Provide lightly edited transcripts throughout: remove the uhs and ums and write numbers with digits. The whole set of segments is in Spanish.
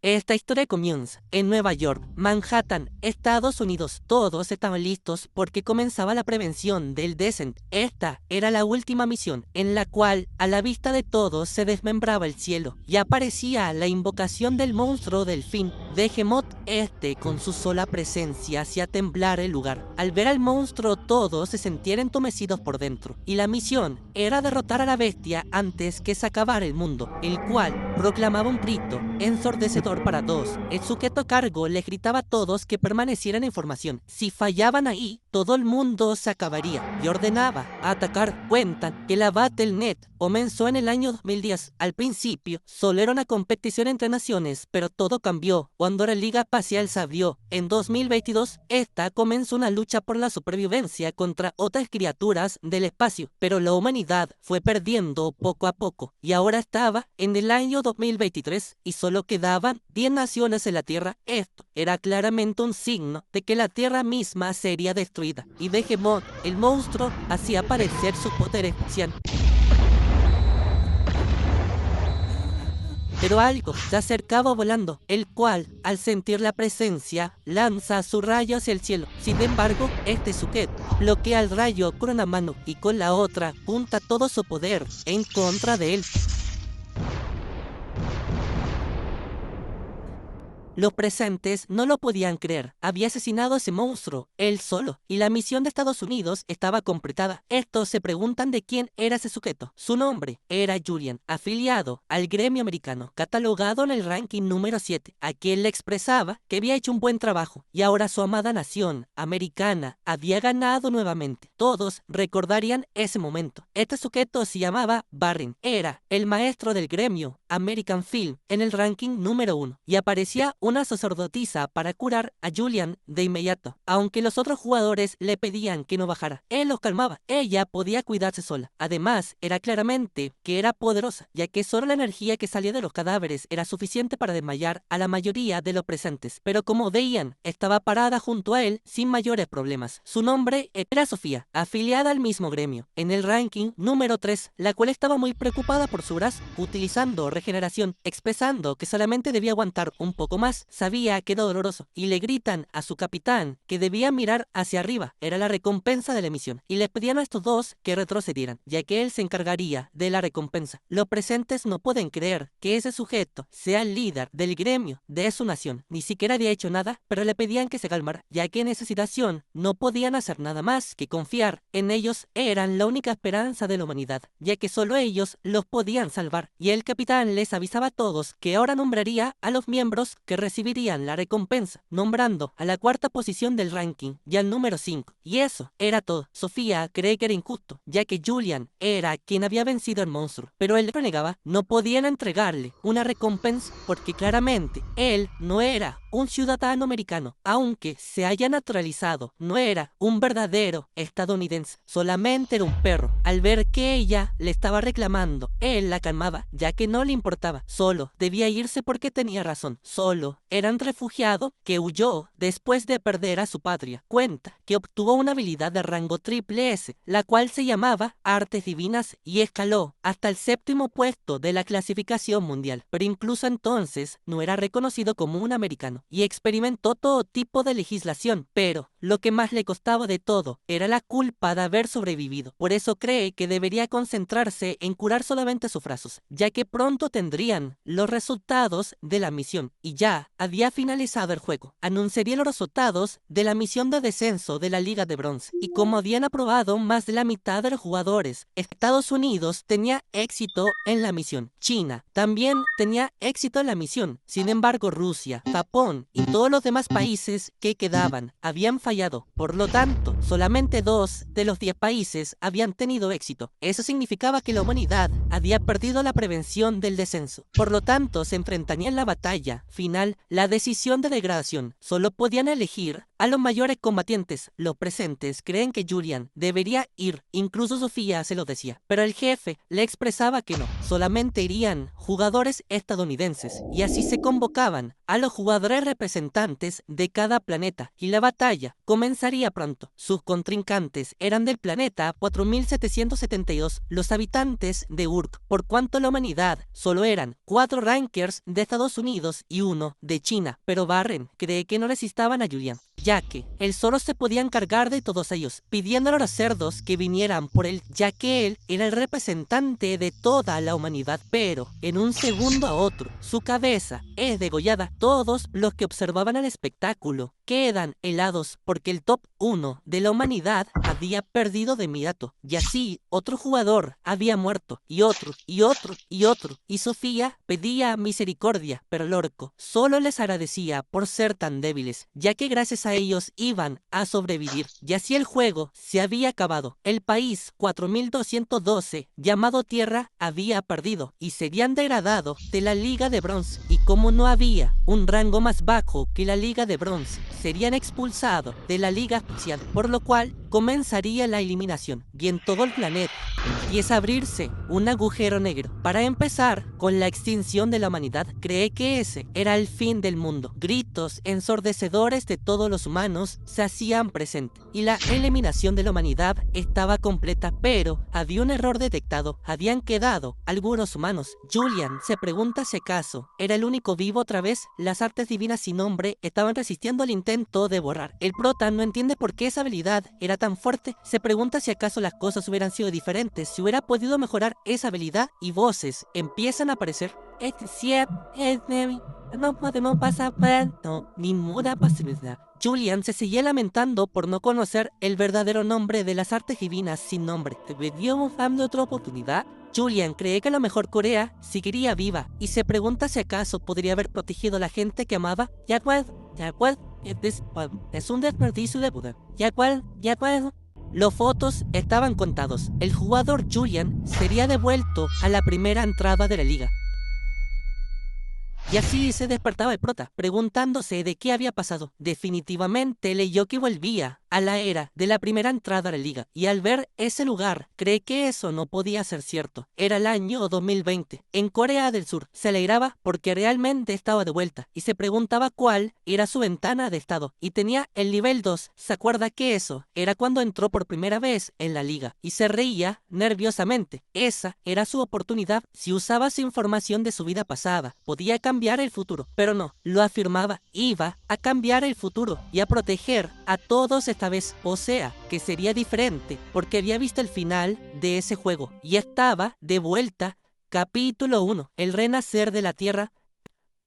Esta historia comienza en Nueva York, Manhattan, Estados Unidos. Todos estaban listos porque comenzaba la prevención del Descent. Esta era la última misión, en la cual a la vista de todos se desmembraba el cielo y aparecía la invocación del monstruo delfín. Behemoth. Con su sola presencia hacía temblar el lugar. Al ver al monstruo todos se sentían entumecidos por dentro, y la misión era derrotar a la bestia antes que se acabara el mundo, el cual proclamaba un grito ensordecedor para todos. El sujeto a cargo les gritaba a todos que permanecieran en formación. Si fallaban ahí, todo el mundo se acabaría, y ordenaba atacar. Cuentan que la Battle.net comenzó en el año 2010. Al principio solo era una competición entre naciones, pero todo cambió cuando la Liga Espacial se abrió. En 2022, esta comenzó una lucha por la supervivencia contra otras criaturas del espacio, pero la humanidad fue perdiendo poco a poco, y ahora estaba en el año 2023 y solo quedaban 10 naciones en la Tierra. Esto era claramente un signo de que la Tierra misma sería destruida, y Behemoth, el monstruo, hacía aparecer sus poderes especiales. Pero algo se acercaba volando, el cual, al sentir la presencia, lanza su rayo hacia el cielo. Sin embargo, este sujeto bloquea el rayo con una mano y con la otra junta todo su poder en contra de él. Los presentes no lo podían creer. Había asesinado a ese monstruo, él solo, y la misión de Estados Unidos estaba completada. Estos se preguntan de quién era ese sujeto. Su nombre era Julian, afiliado al gremio americano, catalogado en el ranking número 7, a quien le expresaba que había hecho un buen trabajo, y ahora su amada nación americana había ganado nuevamente. Todos recordarían ese momento. Este sujeto se llamaba Barren, era el maestro del gremio American Film en el ranking número 1, y aparecía una sacerdotisa para curar a Julian de inmediato, aunque los otros jugadores le pedían que no bajara. Él los calmaba, ella podía cuidarse sola. Además, era claramente que era poderosa, ya que solo la energía que salía de los cadáveres era suficiente para desmayar a la mayoría de los presentes, pero como veían, estaba parada junto a él sin mayores problemas. Su nombre era Sofía, afiliada al mismo gremio, en el ranking número 3, la cual estaba muy preocupada por su brazo, utilizando regeneración, expresando que solamente debía aguantar un poco más. Sabía que era doloroso, y le gritan a su capitán que debía mirar hacia arriba, era la recompensa de la misión, y les pedían a estos dos que retrocedieran, ya que él se encargaría de la recompensa. Los presentes no pueden creer que ese sujeto sea el líder del gremio de su nación. Ni siquiera había hecho nada, pero le pedían que se calmara, ya que en esa situación no podían hacer nada más que confiar en ellos. Eran la única esperanza de la humanidad, ya que solo ellos los podían salvar, y el capitán les avisaba a todos que ahora nombraría a los miembros que recibirían la recompensa, nombrando a la cuarta posición del ranking y al número 5. Y eso era todo. Sofía cree que era injusto, ya que Julian era quien había vencido al monstruo, pero él renegaba. No podían entregarle una recompensa porque claramente él no era un ciudadano americano, aunque se haya naturalizado, no era un verdadero estadounidense, solamente era un perro. Al ver que ella le estaba reclamando, él la calmaba, ya que no le importaba, solo debía irse porque tenía razón, solo era un refugiado que huyó después de perder a su patria. Cuenta que obtuvo una habilidad de rango triple S, la cual se llamaba Artes Divinas, y escaló hasta el 7º puesto de la clasificación mundial, pero incluso entonces no era reconocido como un americano, y experimentó todo tipo de legislación, pero lo que más le costaba de todo era la culpa de haber sobrevivido. Por eso cree que debería concentrarse en curar solamente sus brazos, ya que pronto tendrían los resultados de la misión, y ya había finalizado el juego. Anunciaría los resultados de la misión de descenso de la Liga de Bronce, y como habían aprobado más de la mitad de los jugadores, Estados Unidos tenía éxito en la misión. China también tenía éxito en la misión. Sin embargo, Rusia, Japón y todos los demás países que quedaban habían fallado. Por lo tanto, solamente 2 de los 10 países habían tenido éxito. Eso significaba que la humanidad había perdido la prevención del descenso. Por lo tanto, se enfrentarían en la batalla final la decisión de degradación. Solo podían elegir A los mayores combatientes, los presentes, creen que Julian debería ir, incluso Sofía se lo decía, pero el jefe le expresaba que no, solamente irían jugadores estadounidenses, y así se convocaban a los jugadores representantes de cada planeta, y la batalla comenzaría pronto. Sus contrincantes eran del planeta 4772, los habitantes de Urk, por cuanto la humanidad solo eran 4 rankers de Estados Unidos y 1 de China, pero Barren cree que no necesitaban a Julian, ya que él solo se podía encargar de todos ellos, pidiéndole a los cerdos que vinieran por él, ya que él era el representante de toda la humanidad. Pero en un segundo a otro, su cabeza es degollada. Todos los que observaban el espectáculo quedan helados porque el top 1 de la humanidad había perdido de inmediato, y así otro jugador había muerto, y otro, y otro, y otro, y Sofía pedía misericordia, pero el orco solo les agradecía por ser tan débiles, ya que gracias a ellos iban a sobrevivir, y así el juego se había acabado. El país 4212, llamado Tierra, había perdido, y serían degradados de la Liga de Bronce, y como no había un rango más bajo que la Liga de Bronce, serían expulsados de la Liga Espacial, por lo cual comenzaría la eliminación, y en todo el planeta empieza a abrirse un agujero negro. Para empezar, con la extinción de la humanidad, cree que ese era el fin del mundo. Gritos ensordecedores de todos los humanos se hacían presentes, y la eliminación de la humanidad estaba completa, pero había un error detectado. Habían quedado algunos humanos. Julian se pregunta si acaso era el único vivo otra vez. Las artes divinas sin nombre estaban resistiendo al intento de borrar. El prota no entiende por qué esa habilidad era tan fuerte. Se pregunta si acaso las cosas hubieran sido diferentes, si hubiera podido mejorar esa habilidad, y voces empiezan a aparecer. No podemos pasar por ninguna posibilidad. Julian se seguía lamentando por no conocer el verdadero nombre de las artes divinas sin nombre. ¿Deberíamos darle otra oportunidad? Julian cree que a lo mejor Corea seguiría viva, y se pregunta si acaso podría haber protegido a la gente que amaba. Es un desperdicio de poder. Los votos estaban contados. El jugador Julian sería devuelto a la primera entrada de la liga. Y así se despertaba el prota, preguntándose de qué había pasado. Definitivamente leyó que volvía a la era de la primera entrada a la liga, y al ver ese lugar, cree que eso no podía ser cierto. Era el año 2020. En Corea del Sur se alegraba porque realmente estaba de vuelta, y se preguntaba cuál era su ventana de estado, y tenía el nivel 2. Se acuerda que eso era cuando entró por primera vez en la liga, y se reía nerviosamente. Esa era su oportunidad. Si usaba su información de su vida pasada, podía cambiar el futuro, pero no, lo afirmaba, iba a cambiar el futuro y a proteger a todos esta vez, o sea, que sería diferente, porque había visto el final de ese juego, y estaba de vuelta. Capítulo 1. El renacer de la Tierra.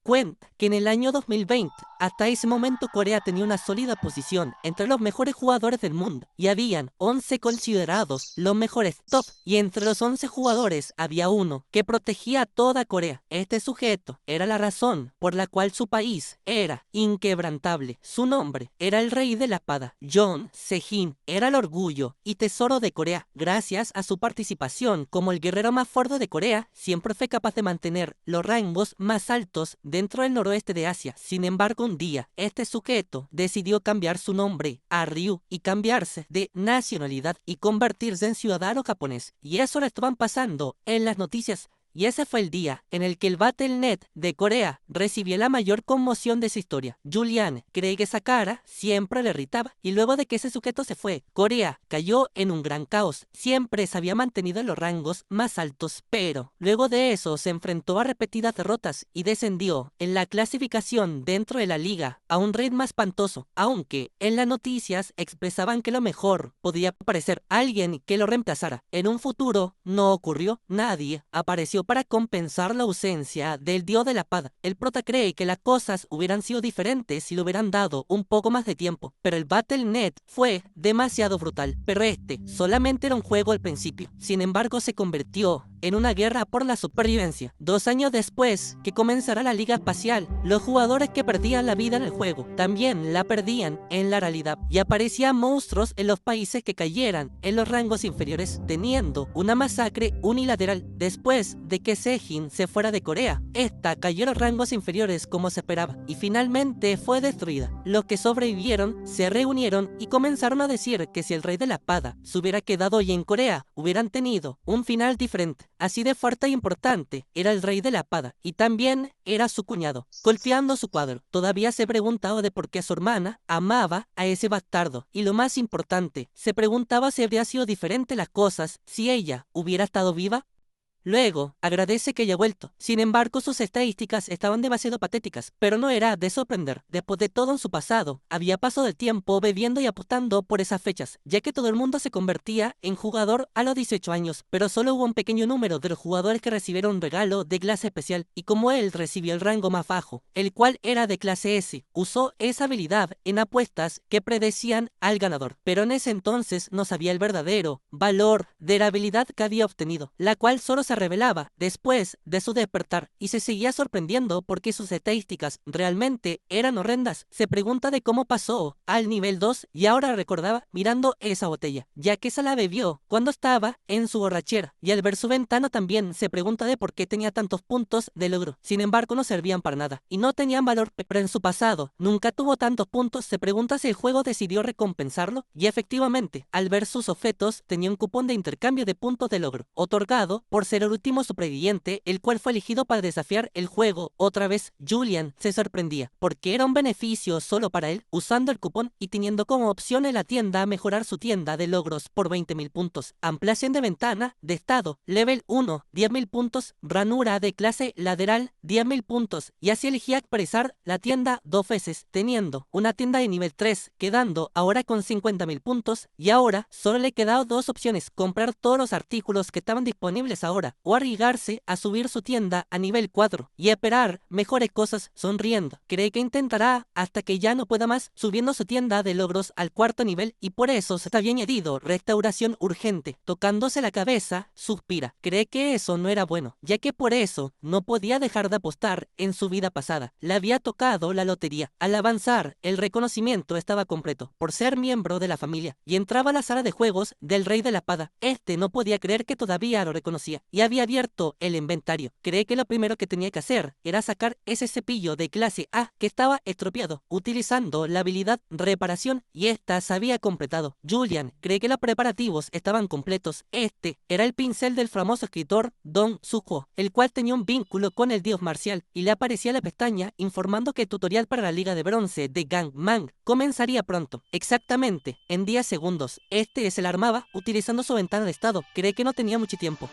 Cuenta que en el año 2020, hasta ese momento Corea tenía una sólida posición entre los mejores jugadores del mundo, y habían 11 considerados los mejores top, y entre los 11 jugadores había uno que protegía a toda Corea. Este sujeto era la razón por la cual su país era inquebrantable. Su nombre era el Rey de la Espada. Yoon Se-jin era el orgullo y tesoro de Corea. Gracias a su participación como el guerrero más fuerte de Corea, siempre fue capaz de mantener los rangos más altos dentro del noroeste de Asia. Sin embargo, un día, este sujeto decidió cambiar su nombre a Ryu y cambiarse de nacionalidad y convertirse en ciudadano japonés. Y eso lo estaban pasando en las noticias. Y ese fue el día en el que el Battle.net de Corea recibió la mayor conmoción de su historia. Julian cree que esa cara siempre le irritaba, y luego de que ese sujeto se fue, Corea cayó en un gran caos. Siempre se había mantenido en los rangos más altos, pero luego de eso se enfrentó a repetidas derrotas y descendió en la clasificación dentro de la liga a un ritmo espantoso, aunque en las noticias expresaban que lo mejor podía aparecer alguien que lo reemplazara. En un futuro no ocurrió, nadie apareció para compensar la ausencia del dios de la espada. El prota cree que las cosas hubieran sido diferentes si le hubieran dado un poco más de tiempo, pero el Battle.net fue demasiado brutal. Pero este solamente era un juego al principio. Sin embargo, se convirtió en una guerra por la supervivencia. 2 años después que comenzará la Liga Espacial, los jugadores que perdían la vida en el juego también la perdían en la realidad, y aparecían monstruos en los países que cayeran en los rangos inferiores, teniendo una masacre unilateral después de que Sejin se fuera de Corea. Esta cayó en los rangos inferiores como se esperaba y finalmente fue destruida. Los que sobrevivieron se reunieron y comenzaron a decir que si el rey de la espada se hubiera quedado hoy en Corea, hubieran tenido un final diferente. Así de fuerte e importante era el rey de la espada, y también era su cuñado, golpeando su cuadro. Todavía se preguntaba de por qué su hermana amaba a ese bastardo, y lo más importante, se preguntaba si habría sido diferente las cosas si ella hubiera estado viva. Luego, agradece que haya vuelto. Sin embargo, sus estadísticas estaban demasiado patéticas, pero no era de sorprender. Después de todo en su pasado, había pasado el tiempo bebiendo y apostando por esas fechas, ya que todo el mundo se convertía en jugador a los 18 años, pero solo hubo un pequeño número de los jugadores que recibieron un regalo de clase especial, y como él recibió el rango más bajo, el cual era de clase S, usó esa habilidad en apuestas que predecían al ganador, pero en ese entonces no sabía el verdadero valor de la habilidad que había obtenido, la cual solo se revelaba después de su despertar, y se seguía sorprendiendo porque sus estadísticas realmente eran horrendas. Se pregunta de cómo pasó al nivel 2 y ahora recordaba mirando esa botella, ya que esa la bebió cuando estaba en su borrachera, y al ver su ventana también se pregunta de por qué tenía tantos puntos de logro. Sin embargo, no servían para nada y no tenían valor, pero en su pasado nunca tuvo tantos puntos. Se pregunta si el juego decidió recompensarlo, y efectivamente, al ver sus objetos tenía un cupón de intercambio de puntos de logro, otorgado por ser el último superviviente, el cual fue elegido para desafiar el juego. Otra vez, Julian se sorprendía, porque era un beneficio solo para él, usando el cupón y teniendo como opción en la tienda mejorar su tienda de logros por 20.000 puntos, ampliación de ventana de estado, level 1, 10.000 puntos, ranura de clase lateral, 10.000 puntos, y así elegía expresar la tienda 2 veces, teniendo una tienda de nivel 3, quedando ahora con 50.000 puntos, y ahora solo le quedaban 2 opciones: comprar todos los artículos que estaban disponibles ahora, o arriesgarse a subir su tienda a nivel 4 y esperar mejores cosas. Sonriendo, cree que intentará hasta que ya no pueda más, subiendo su tienda de logros al 4.º nivel, y por eso se había añadido restauración urgente. Tocándose la cabeza, suspira. Cree que eso no era bueno, ya que por eso no podía dejar de apostar en su vida pasada. Le había tocado la lotería. Al avanzar, el reconocimiento estaba completo por ser miembro de la familia, y entraba a la sala de juegos del rey de la espada. Este no podía creer que todavía lo reconocía, y había abierto el inventario. Cree que lo primero que tenía que hacer era sacar ese cepillo de clase A que estaba estropeado, utilizando la habilidad reparación, y esta se había completado. Julian cree que los preparativos estaban completos. Este era el pincel del famoso escritor Don Suho, el cual tenía un vínculo con el dios marcial, y le aparecía la pestaña informando que el tutorial para la Liga de Bronce de Gangman comenzaría pronto, exactamente en 10 segundos. Este se la armaba utilizando su ventana de estado. Cree que no tenía mucho tiempo.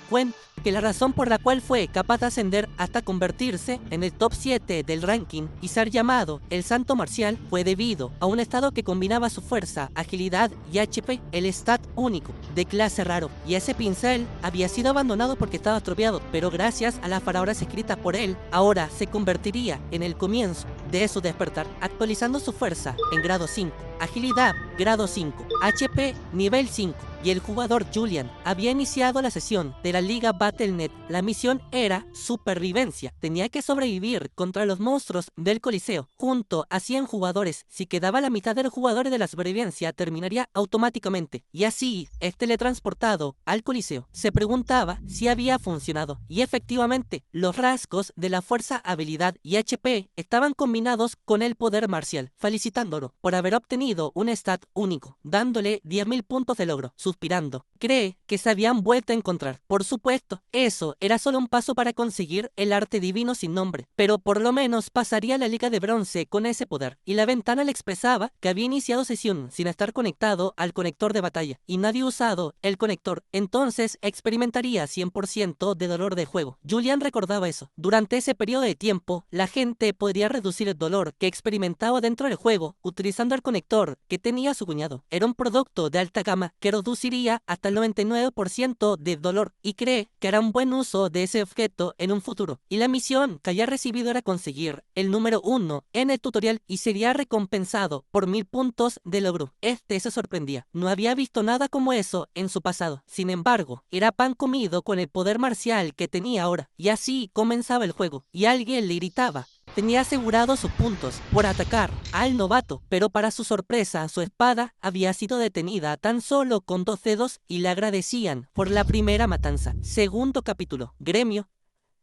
Que la razón por la cual fue capaz de ascender hasta convertirse en el top 7 del ranking y ser llamado el Santo Marcial fue debido a un estado que combinaba su fuerza, agilidad y HP, el stat único de clase raro, y ese pincel había sido abandonado porque estaba estropeado, pero gracias a las palabras escritas por él, ahora se convertiría en el comienzo de su despertar, actualizando su fuerza en grado 5, agilidad grado 5, HP nivel 5, y el jugador Julian había iniciado la sesión de la Liga Battle.net. La misión era supervivencia. Tenía que sobrevivir contra los monstruos del Coliseo junto a 100 jugadores. Si quedaba la mitad de los jugadores de la supervivencia, terminaría automáticamente, y así es teletransportado al Coliseo. Se preguntaba si había funcionado, y efectivamente, los rasgos de la fuerza, habilidad y HP estaban combinados con el poder marcial, felicitándolo por haber obtenido un stat único, dándole 10.000 puntos de logro. Suspirando, cree que se habían vuelto a encontrar. Por supuesto, eso era solo un paso para conseguir el arte divino sin nombre, pero por lo menos pasaría a la Liga de Bronce con ese poder, y la ventana le expresaba que había iniciado sesión sin estar conectado al conector de batalla, y no había usado el conector, entonces experimentaría 100% de dolor de juego. Julian recordaba eso. Durante ese periodo de tiempo, la gente podría reducir el dolor que experimentaba dentro del juego utilizando el conector que tenía su cuñado. Era un producto de alta gama que reducía produciría hasta el 99% de dolor y cree que hará un buen uso de ese objeto en un futuro. Y la misión que haya recibido era conseguir el número 1 en el tutorial y sería recompensado por 1000 puntos de logro. Este se sorprendía. No había visto nada como eso en su pasado. Sin embargo, era pan comido con el poder marcial que tenía ahora. Y así comenzaba el juego. Y alguien le gritaba. Tenía asegurados sus puntos por atacar al novato, pero para su sorpresa, su espada había sido detenida tan solo con 2 dedos y le agradecían por la primera matanza. Segundo capítulo. Gremio.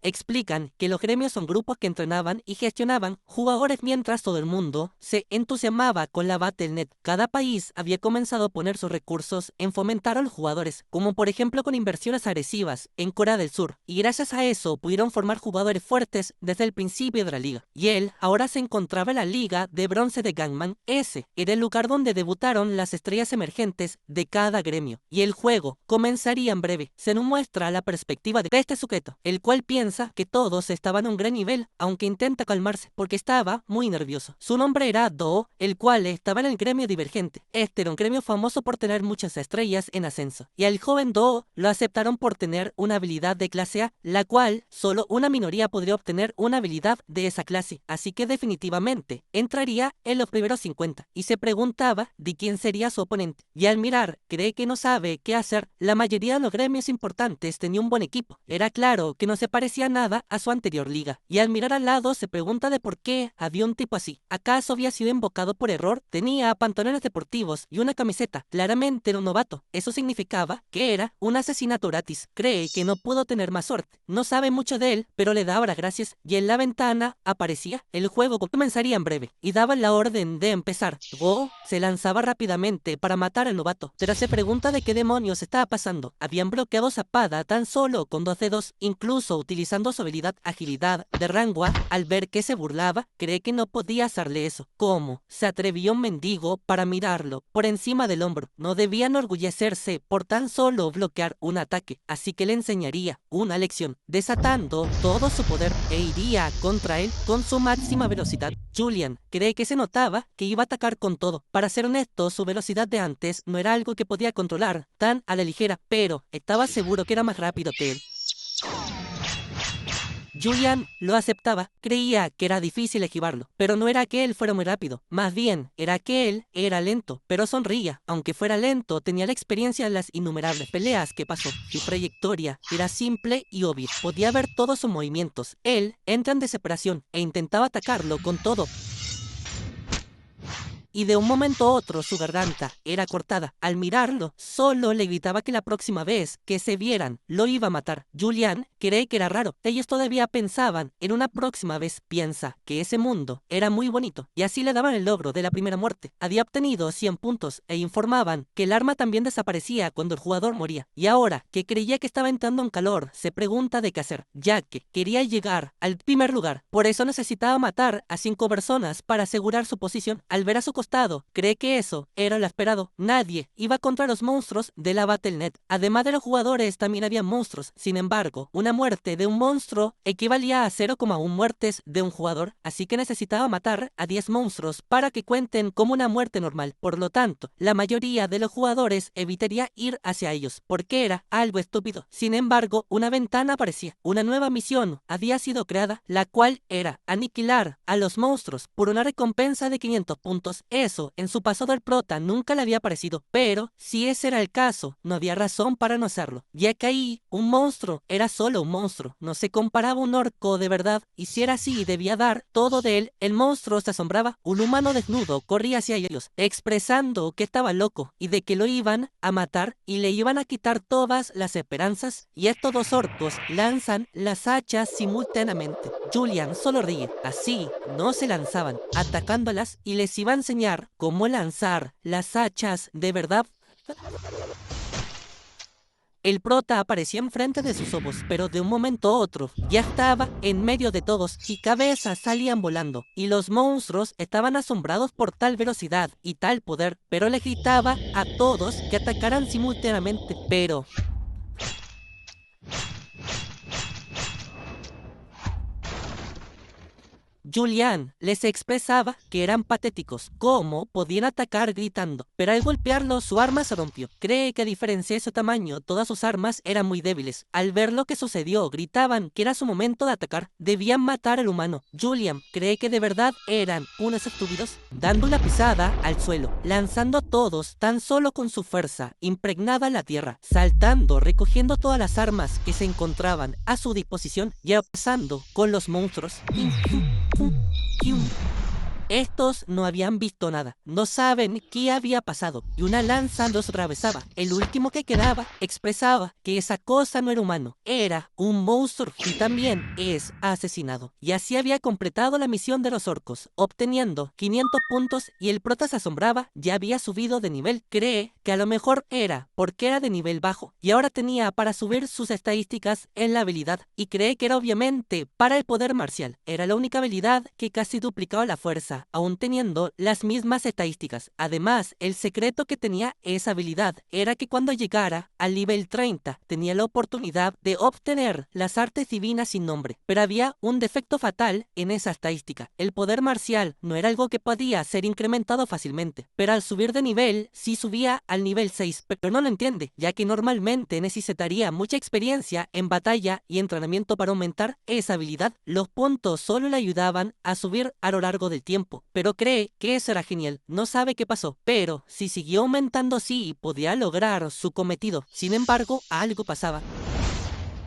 Explican que los gremios son grupos que entrenaban y gestionaban jugadores mientras todo el mundo se entusiasmaba con la Battle.net. Cada país había comenzado a poner sus recursos en fomentar a los jugadores, como por ejemplo con inversiones agresivas en Corea del Sur, y gracias a eso pudieron formar jugadores fuertes desde el principio de la liga. Y él ahora se encontraba en la liga de bronce de Gangman. Ese era el lugar donde debutaron las estrellas emergentes de cada gremio, y el juego comenzaría en breve. Se nos muestra la perspectiva de este sujeto, el cual piensa que todos estaban a un gran nivel, aunque intenta calmarse porque estaba muy nervioso. Su nombre era Do, el cual estaba en el gremio divergente. Este era un gremio famoso por tener muchas estrellas en ascenso, y al joven Do lo aceptaron por tener una habilidad de clase A, la cual solo una minoría podría obtener una habilidad de esa clase, así que definitivamente entraría en los primeros 50, y se preguntaba de quién sería su oponente, y al mirar cree que no sabe qué hacer. La mayoría de los gremios importantes tenía un buen equipo. Era claro que no se parecía nada a su anterior liga, y al mirar al lado se pregunta de por qué había un tipo así. ¿Acaso había sido invocado por error? Tenía pantalones deportivos y una camiseta. Claramente era un novato. Eso significaba que era un asesinato gratis. Cree que no pudo tener más suerte. No sabe mucho de él, pero le daba las gracias, y en la ventana aparecía. El juego comenzaría en breve, y daba la orden de empezar. Go se lanzaba rápidamente para matar al novato, pero se pregunta de qué demonios estaba pasando. Habían bloqueado su espada tan solo con 2 dedos, incluso utilizando su habilidad agilidad de rango A. Al ver que se burlaba, cree que no podía hacerle eso. ¿Cómo se atrevió un mendigo para mirarlo por encima del hombro? No debía enorgullecerse por tan solo bloquear un ataque, así que le enseñaría una lección, desatando todo su poder e iría contra él con su máxima velocidad. Julian cree que se notaba que iba a atacar con todo. Para ser honesto, su velocidad de antes no era algo que podía controlar tan a la ligera, pero estaba seguro que era más rápido que él. Julian lo aceptaba, creía que era difícil esquivarlo, pero no era que él fuera muy rápido, más bien era que él era lento, pero sonría. Aunque fuera lento, tenía la experiencia de las innumerables peleas que pasó. Su trayectoria era simple y obvia, podía ver todos sus movimientos. Él entra en desesperación e intentaba atacarlo con todo, y de un momento a otro su garganta era cortada. Al mirarlo, solo le gritaba que la próxima vez que se vieran, lo iba a matar. Julian cree que era raro. Ellos todavía pensaban en una próxima vez. Piensa que ese mundo era muy bonito, y así le daban el logro de la primera muerte. Había obtenido 100 puntos e informaban que el arma también desaparecía cuando el jugador moría. Y ahora que creía que estaba entrando en calor, se pregunta de qué hacer, ya que quería llegar al primer lugar. Por eso necesitaba matar a 5 personas para asegurar su posición. Al ver a su costado, cree que eso era lo esperado. Nadie iba contra los monstruos de la Battle.net. Además de los jugadores, también había monstruos. Sin embargo, una muerte de un monstruo equivalía a 0,1 muertes de un jugador, así que necesitaba matar a 10 monstruos para que cuenten como una muerte normal. Por lo tanto, la mayoría de los jugadores evitaría ir hacia ellos, porque era algo estúpido. Sin embargo, una ventana aparecía. Una nueva misión había sido creada, la cual era aniquilar a los monstruos por una recompensa de 500 puntos. Eso, en su pasado el prota nunca le había parecido, pero si ese era el caso, no había razón para no hacerlo, ya que ahí un monstruo era solo un monstruo, no se comparaba a un orco de verdad, y si era así debía dar todo de él. El monstruo se asombraba. Un humano desnudo corría hacia ellos, expresando que estaba loco y de que lo iban a matar y le iban a quitar todas las esperanzas, y estos 2 orcos lanzan las hachas simultáneamente. Julian solo ríe. Así no se lanzaban, atacándolas, y les iba a enseñar cómo lanzar las hachas de verdad. El prota aparecía enfrente de sus ojos, pero de un momento a otro ya estaba en medio de todos y cabezas salían volando, y los monstruos estaban asombrados por tal velocidad y tal poder, pero le gritaba a todos que atacaran simultáneamente, pero Julian les expresaba que eran patéticos, cómo podían atacar gritando, pero al golpearlo su arma se rompió. Cree que a diferencia de su tamaño, todas sus armas eran muy débiles. Al ver lo que sucedió, gritaban que era su momento de atacar, debían matar al humano. Julian cree que de verdad eran unos estúpidos, dando una pisada al suelo, lanzando a todos tan solo con su fuerza impregnada en la tierra, saltando, recogiendo todas las armas que se encontraban a su disposición y pasando con los monstruos. Estos no habían visto nada, no saben qué había pasado, y una lanza los atravesaba. El último que quedaba expresaba que esa cosa no era humano, era un monstruo y también es asesinado. Y así había completado la misión de los orcos, obteniendo 500 puntos, y el prota se asombraba, ya había subido de nivel. Cree que a lo mejor era porque era de nivel bajo, y ahora tenía para subir sus estadísticas en la habilidad, y cree que era obviamente para el poder marcial. Era la única habilidad que casi duplicaba la fuerza, aún teniendo las mismas estadísticas. Además, el secreto que tenía esa habilidad era que cuando llegara al nivel 30 tenía la oportunidad de obtener las artes divinas sin nombre. Pero había un defecto fatal en esa estadística. El poder marcial no era algo que podía ser incrementado fácilmente, pero al subir de nivel sí subía al nivel 6, pero no lo entiende, ya que normalmente necesitaría mucha experiencia en batalla y entrenamiento para aumentar esa habilidad. Los puntos solo le ayudaban a subir a lo largo del tiempo, pero cree que eso era genial. No sabe qué pasó, pero si siguió aumentando así, podía lograr su cometido. Sin embargo, algo pasaba.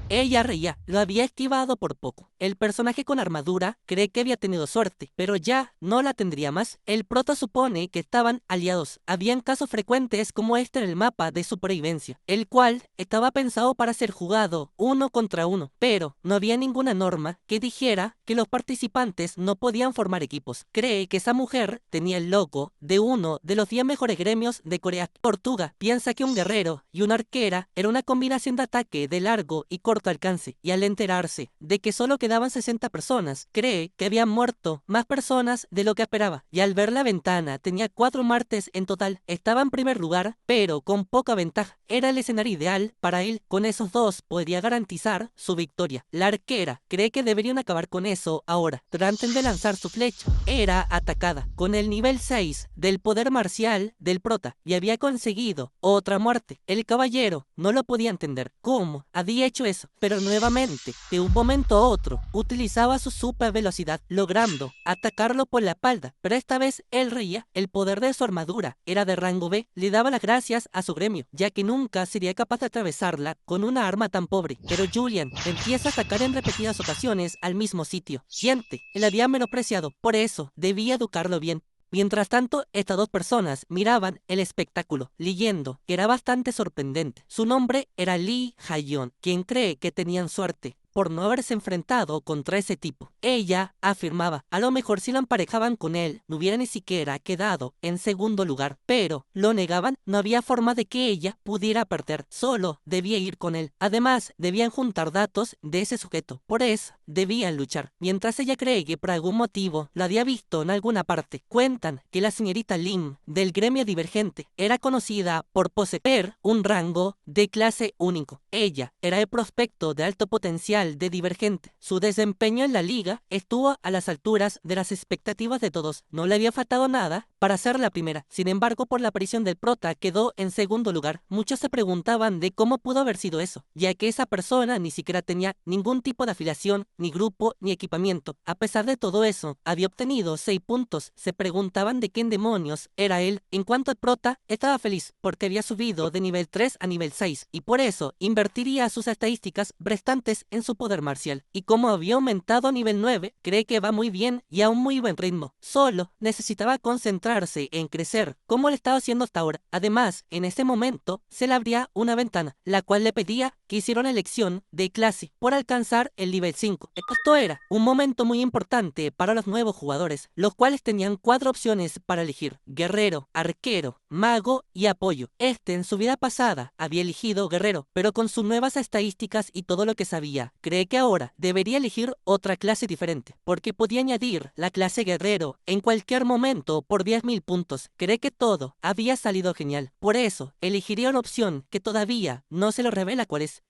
Ella reía, lo había esquivado por poco. El personaje con armadura cree que había tenido suerte, pero ya no la tendría más. El prota supone que estaban aliados. Habían casos frecuentes como este en el mapa de supervivencia, el cual estaba pensado para ser jugado 1 contra 1, pero no había ninguna norma que dijera que los participantes no podían formar equipos. Cree que esa mujer tenía el logo de uno de los 10 mejores gremios de Corea. Tortuga piensa que un guerrero y una arquera era una combinación de ataque de largo y corto alcance, y al enterarse de que solo quedaban 60 personas, cree que habían muerto más personas de lo que esperaba, y al ver la ventana tenía 4 muertes en total. Estaba en primer lugar, pero con poca ventaja. Era el escenario ideal para él. Con esos dos podría garantizar su victoria. La arquera cree que deberían acabar con eso ahora. Traten de lanzar su flecha. Era atacada con el nivel 6 del poder marcial del prota y había conseguido otra muerte. El caballero no lo podía entender cómo había hecho eso, pero nuevamente, de un momento a otro, utilizaba su super velocidad, logrando atacarlo por la espalda, pero esta vez él reía. El poder de su armadura era de rango B, le daba las gracias a su gremio, ya que nunca sería capaz de atravesarla con una arma tan pobre. Pero Julian empieza a atacar en repetidas ocasiones al mismo sitio. Siente, él había menospreciado, por eso debía educarlo bien. Mientras tanto, estas dos personas miraban el espectáculo, leyendo que era bastante sorprendente. Su nombre era Lee Ha-yeon, quien cree que tenían suerte por no haberse enfrentado contra ese tipo. Ella afirmaba, a lo mejor si lo emparejaban con él, no hubiera ni siquiera quedado en segundo lugar, pero lo negaban. No había forma de que ella pudiera perder, solo debía ir con él. Además, debían juntar datos de ese sujeto, por eso debían luchar. Mientras ella cree que por algún motivo lo había visto en alguna parte, cuentan que la señorita Lim del gremio divergente era conocida por poseer un rango de clase único. Ella era el prospecto de alto potencial de Divergente. Su desempeño en la liga estuvo a las alturas de las expectativas de todos. No le había faltado nada para ser la primera. Sin embargo, por la aparición del prota quedó en segundo lugar. Muchos se preguntaban de cómo pudo haber sido eso, ya que esa persona ni siquiera tenía ningún tipo de afiliación, ni grupo, ni equipamiento. A pesar de todo eso, había obtenido 6 puntos. Se preguntaban de quién demonios era él. En cuanto al prota, estaba feliz porque había subido de nivel 3 a nivel 6 y por eso invertiría sus estadísticas restantes en su poder marcial. Y como había aumentado a nivel 9, cree que va muy bien y a un muy buen ritmo. Solo necesitaba concentrarse en crecer, como lo estaba haciendo hasta ahora. Además, en ese momento se le abría una ventana, la cual le pedía que hiciera una elección de clase por alcanzar el nivel 5. Esto era un momento muy importante para los nuevos jugadores, los cuales tenían 4 opciones para elegir: guerrero, arquero, mago y apoyo. En su vida pasada había elegido guerrero, pero con sus nuevas estadísticas y todo lo que sabía, cree que ahora debería elegir otra clase diferente, porque podía añadir la clase guerrero en cualquier momento por 10.000 puntos. Cree que todo había salido genial, por eso elegiría una opción que todavía no se lo revela cuál es.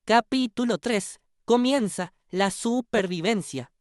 Capítulo 3. Comienza la supervivencia.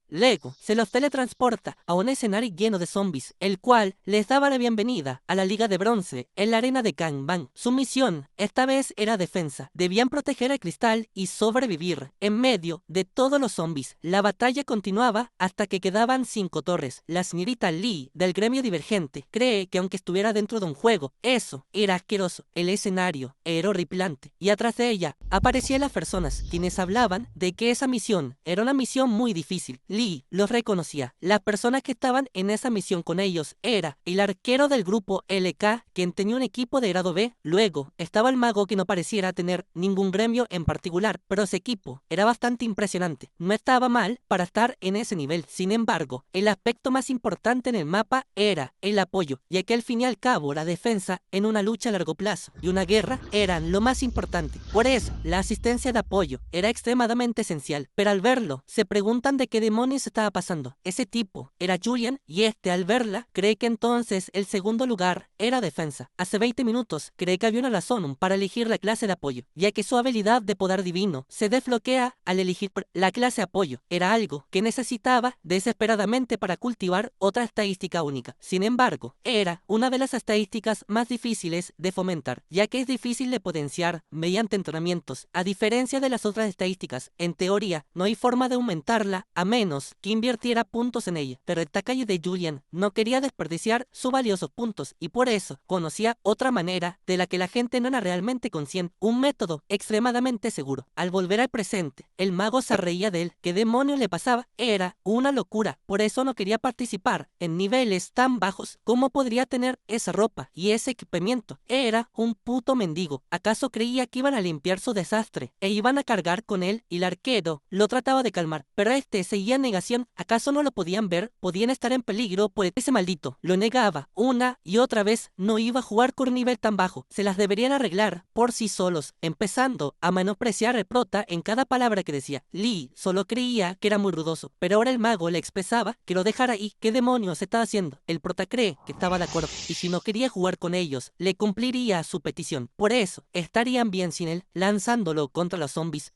Luego, se los teletransporta a un escenario lleno de zombies, el cual les daba la bienvenida a la Liga de Bronce en la arena de Kanban. Su misión, esta vez, era defensa. Debían proteger el cristal y sobrevivir en medio de todos los zombies. La batalla continuaba hasta que quedaban 5 torres. La señorita Lee, del gremio Divergente, cree que aunque estuviera dentro de un juego, eso era asqueroso. El escenario era horripilante y atrás de ella aparecían las personas quienes hablaban de que esa misión era una misión muy difícil. Lee los reconocía. Las personas que estaban en esa misión con ellos era el arquero del grupo LK, quien tenía un equipo de grado B. Luego estaba el mago, que no pareciera tener ningún gremio en particular, pero ese equipo era bastante impresionante. No estaba mal para estar en ese nivel. Sin embargo, el aspecto más importante en el mapa era el apoyo, ya que al fin y al cabo la defensa en una lucha a largo plazo y una guerra eran lo más importante. Por eso, la asistencia de apoyo era extremadamente esencial, pero al verlo, se preguntan de qué demonios estaba pasando. Ese tipo era Julian, y al verla, cree que entonces el segundo lugar era defensa. Hace 20 minutos, cree que había una razón para elegir la clase de apoyo, ya que su habilidad de poder divino se desbloquea al elegir la clase apoyo. Era algo que necesitaba desesperadamente para cultivar otra estadística única. Sin embargo, era una de las estadísticas más difíciles de fomentar, ya que es difícil de potenciar mediante entrenamientos. A diferencia de las otras estadísticas, en teoría, no hay forma de aumentarla a menos que invirtiera puntos en ella. Pero el tacayo de Julian no quería desperdiciar sus valiosos puntos y por eso conocía otra manera de la que la gente no era realmente consciente, un método extremadamente seguro. Al volver al presente, el mago se reía de él. ¿Qué demonios le pasaba? Era una locura. Por eso no quería participar en niveles tan bajos. ¿Cómo podría tener esa ropa y ese equipamiento? Era un puto mendigo. ¿Acaso creía que iban a limpiar su desastre e iban a cargar con él? Y el arquero lo trataba de calmar, pero seguía en negación. ¿Acaso no lo podían ver? Podían estar en peligro, pues ese maldito lo negaba una y otra vez. No iba a jugar con un nivel tan bajo. Se las deberían arreglar por sí solos, empezando a menospreciar el prota en cada palabra que decía. Lee solo creía que era muy rudoso, pero ahora el mago le expresaba que lo dejara ahí. ¿Qué demonios estaba haciendo? El prota cree que estaba de acuerdo, y si no quería jugar con ellos, le cumpliría su petición. Por eso, estarían bien sin él, lanzándolo contra los zombies.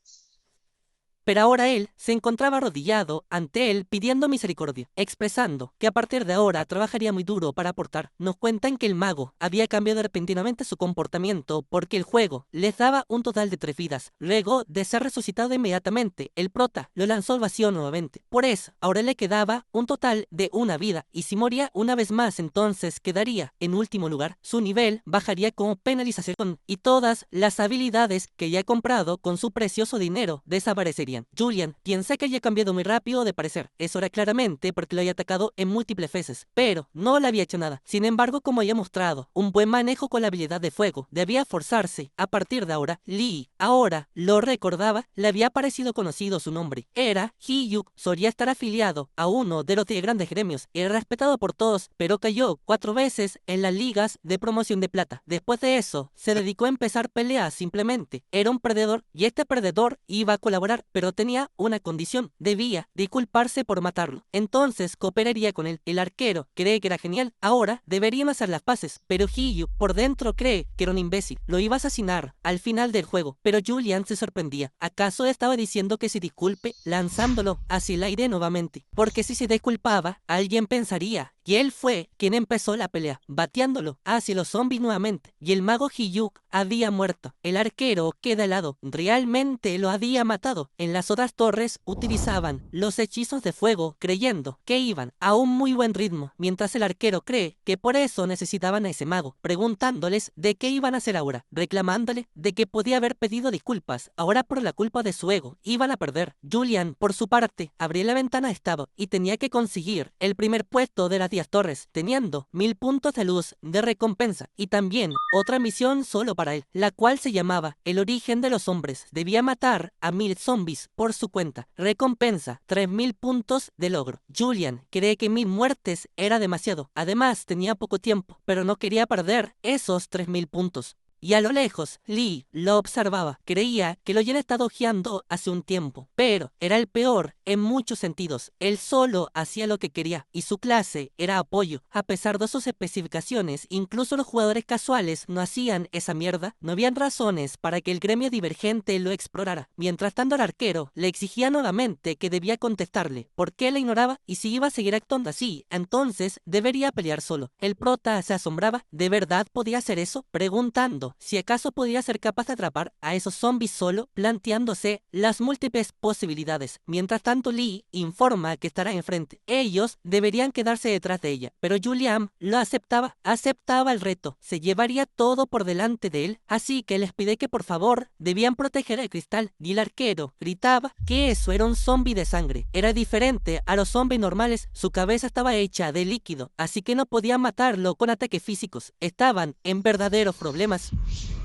Pero ahora él se encontraba arrodillado ante él pidiendo misericordia, expresando que a partir de ahora trabajaría muy duro para aportar. Nos cuentan que el mago había cambiado repentinamente su comportamiento porque el juego les daba un total de 3 vidas. Luego de ser resucitado inmediatamente, el prota lo lanzó al vacío nuevamente. Por eso, ahora le quedaba un total de 1 vida, y si moría una vez más, entonces quedaría en último lugar. Su nivel bajaría como penalización y todas las habilidades que ya ha comprado con su precioso dinero desaparecerían. Julian piensa que haya cambiado muy rápido de parecer. Eso era claramente porque lo había atacado en múltiples veces, pero no le había hecho nada. Sin embargo, como había mostrado un buen manejo con la habilidad de fuego, debía forzarse. A partir de ahora, Lee ahora lo recordaba, le había parecido conocido su nombre. Era Hee-Yuk, solía estar afiliado a uno de los 10 grandes gremios, era respetado por todos, pero cayó 4 veces en las ligas de promoción de plata. Después de eso, se dedicó a empezar peleas simplemente. Era un perdedor, y este perdedor iba a colaborar, pero tenía una condición: debía disculparse por matarlo. Entonces cooperaría con él. El arquero cree que era genial. Ahora deberían hacer las paces, pero Hee-Yuk por dentro cree que era un imbécil. Lo iba a asesinar al final del juego, pero Julian se sorprendía. ¿Acaso estaba diciendo que se disculpe lanzándolo hacia el aire nuevamente? Porque si se disculpaba, alguien pensaría que él fue quien empezó la pelea, bateándolo hacia los zombies nuevamente, y el mago Hee-Yuk había muerto. El arquero queda helado. Realmente lo había matado. En las otras torres utilizaban los hechizos de fuego, creyendo que iban a un muy buen ritmo, mientras el arquero cree que por eso necesitaban a ese mago, preguntándoles de qué iban a hacer ahora, reclamándole de que podía haber pedido disculpas. Ahora por la culpa de su ego iban a perder. Julian, por su parte, abría la ventana de estado y tenía que conseguir el primer puesto de las 10 torres, teniendo 1000 puntos de luz de recompensa, y también otra misión solo para él, la cual se llamaba El origen de los hombres. Debía matar a 1000 zombies por su cuenta. Recompensa: 3000 puntos de logro. Julian cree que 1000 muertes era demasiado. Además, tenía poco tiempo, pero no quería perder esos 3000 puntos. y a lo lejos, Lee lo observaba. Creía que lo habían estado ojeando hace un tiempo, pero era el peor en muchos sentidos. Él solo hacía lo que quería y su clase era apoyo. A pesar de sus especificaciones, incluso los jugadores casuales no hacían esa mierda. No habían razones para que el gremio divergente lo explorara. Mientras tanto, el arquero le exigía nuevamente que debía contestarle por qué la ignoraba y si iba a seguir actuando así, entonces debería pelear solo. El prota se asombraba. ¿De verdad podía hacer eso? Preguntando si acaso podía ser capaz de atrapar a esos zombies solo, planteándose las múltiples posibilidades. Mientras tanto, Lee informa que estará enfrente. Ellos deberían quedarse detrás de ella, pero Julian lo aceptaba el reto. Se llevaría todo por delante de él, así que les pide que por favor debían proteger el cristal. Y el arquero gritaba que eso era un zombie de sangre. Era diferente a los zombies normales. Su cabeza estaba hecha de líquido, así que no podían matarlo con ataques físicos. Estaban en verdaderos problemas.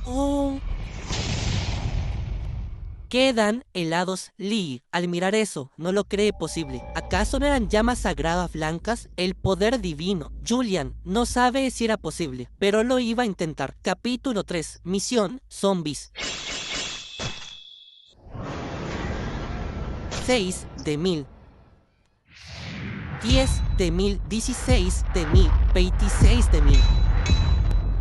Oh. Quedan helados. Lee, al mirar eso, no lo cree posible. ¿Acaso no eran llamas sagradas blancas? El poder divino. Julian no sabe si era posible, pero lo iba a intentar. Capítulo 3. Misión Zombies. 6 de 1000. 10 de 1000. 16 de 1000. 26 de 1000.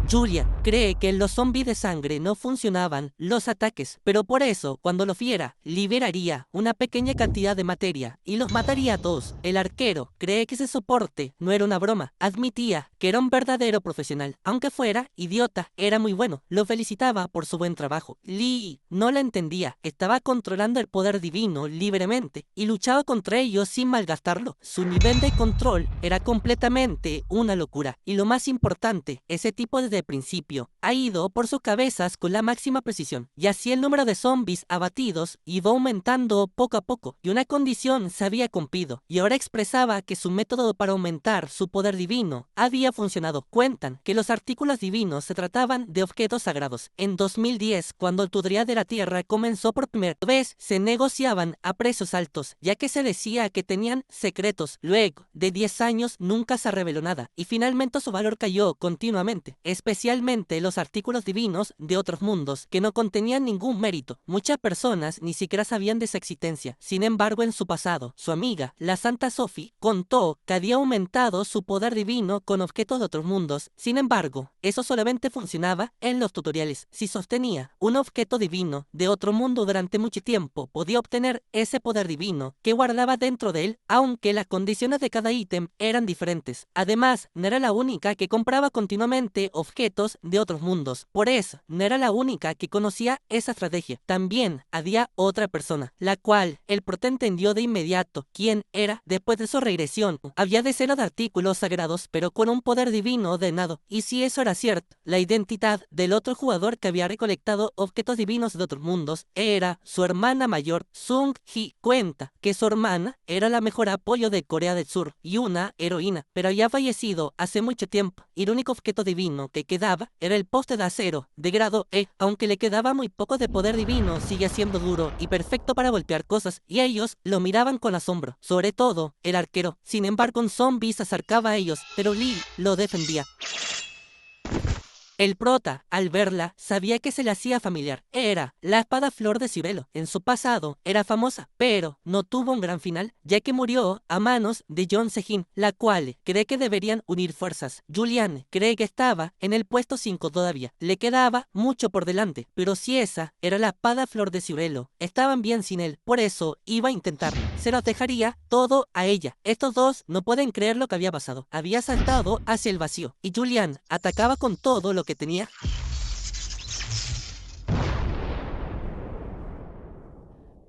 Julian cree que en los zombies de sangre no funcionaban los ataques, pero por eso, cuando lo fiera, liberaría una pequeña cantidad de materia y los mataría a todos. El arquero cree que ese soporte no era una broma, admitía que era un verdadero profesional. Aunque fuera idiota, era muy bueno, lo felicitaba por su buen trabajo. Lee no la entendía, estaba controlando el poder divino libremente y luchaba contra ellos sin malgastarlo. Su nivel de control era completamente una locura, y lo más importante, ese tipo de principio ha ido por sus cabezas con la máxima precisión, y así el número de zombies abatidos iba aumentando poco a poco, y una condición se había cumplido, y ahora expresaba que su método para aumentar su poder divino había funcionado. Cuentan que los artículos divinos se trataban de objetos sagrados. En 2010, cuando el tutorial de la Tierra comenzó por primera vez, se negociaban a precios altos, ya que se decía que tenían secretos. Luego de 10 años nunca se reveló nada, y finalmente su valor cayó continuamente, especialmente los artículos divinos de otros mundos, que no contenían ningún mérito. Muchas personas ni siquiera sabían de su existencia. Sin embargo, en su pasado, su amiga, la Santa Sophie, contó que había aumentado su poder divino con objetos de otros mundos. Sin embargo, eso solamente funcionaba en los tutoriales. Si sostenía un objeto divino de otro mundo durante mucho tiempo, podía obtener ese poder divino que guardaba dentro de él, aunque las condiciones de cada ítem eran diferentes. Además, no era la única que compraba continuamente objetos de otros mundos. Por eso, no era la única que conocía esa estrategia. También había otra persona, la cual el prota entendió de inmediato quién era. Después de su regresión, había decenas de artículos sagrados, pero con un poder divino ordenado. Y si eso era cierto, la identidad del otro jugador que había recolectado objetos divinos de otros mundos era su hermana mayor, Sung-Hee. Cuenta que su hermana era la mejor apoyo de Corea del Sur y una heroína, pero había fallecido hace mucho tiempo, y el único objeto divino que quedaba era el poste de acero de grado E. Aunque le quedaba muy poco de poder divino, sigue siendo duro y perfecto para golpear cosas, y ellos lo miraban con asombro, sobre todo el arquero. Sin embargo, un zombie se acercaba a ellos, pero Lee lo defendía. El prota, al verla, sabía que se le hacía familiar. Era la espada Flor de Ciruelo. En su pasado era famosa, pero no tuvo un gran final, ya que murió a manos de Jeon Se-jin, la cual cree que deberían unir fuerzas. Julian cree que estaba en el puesto 5 todavía. Le quedaba mucho por delante, pero si esa era la espada Flor de Ciruelo, estaban bien sin él. Por eso iba a intentarlo. Se lo dejaría todo a ella. Estos dos no pueden creer lo que había pasado. Había saltado hacia el vacío, y Julian atacaba con todo lo que tenía.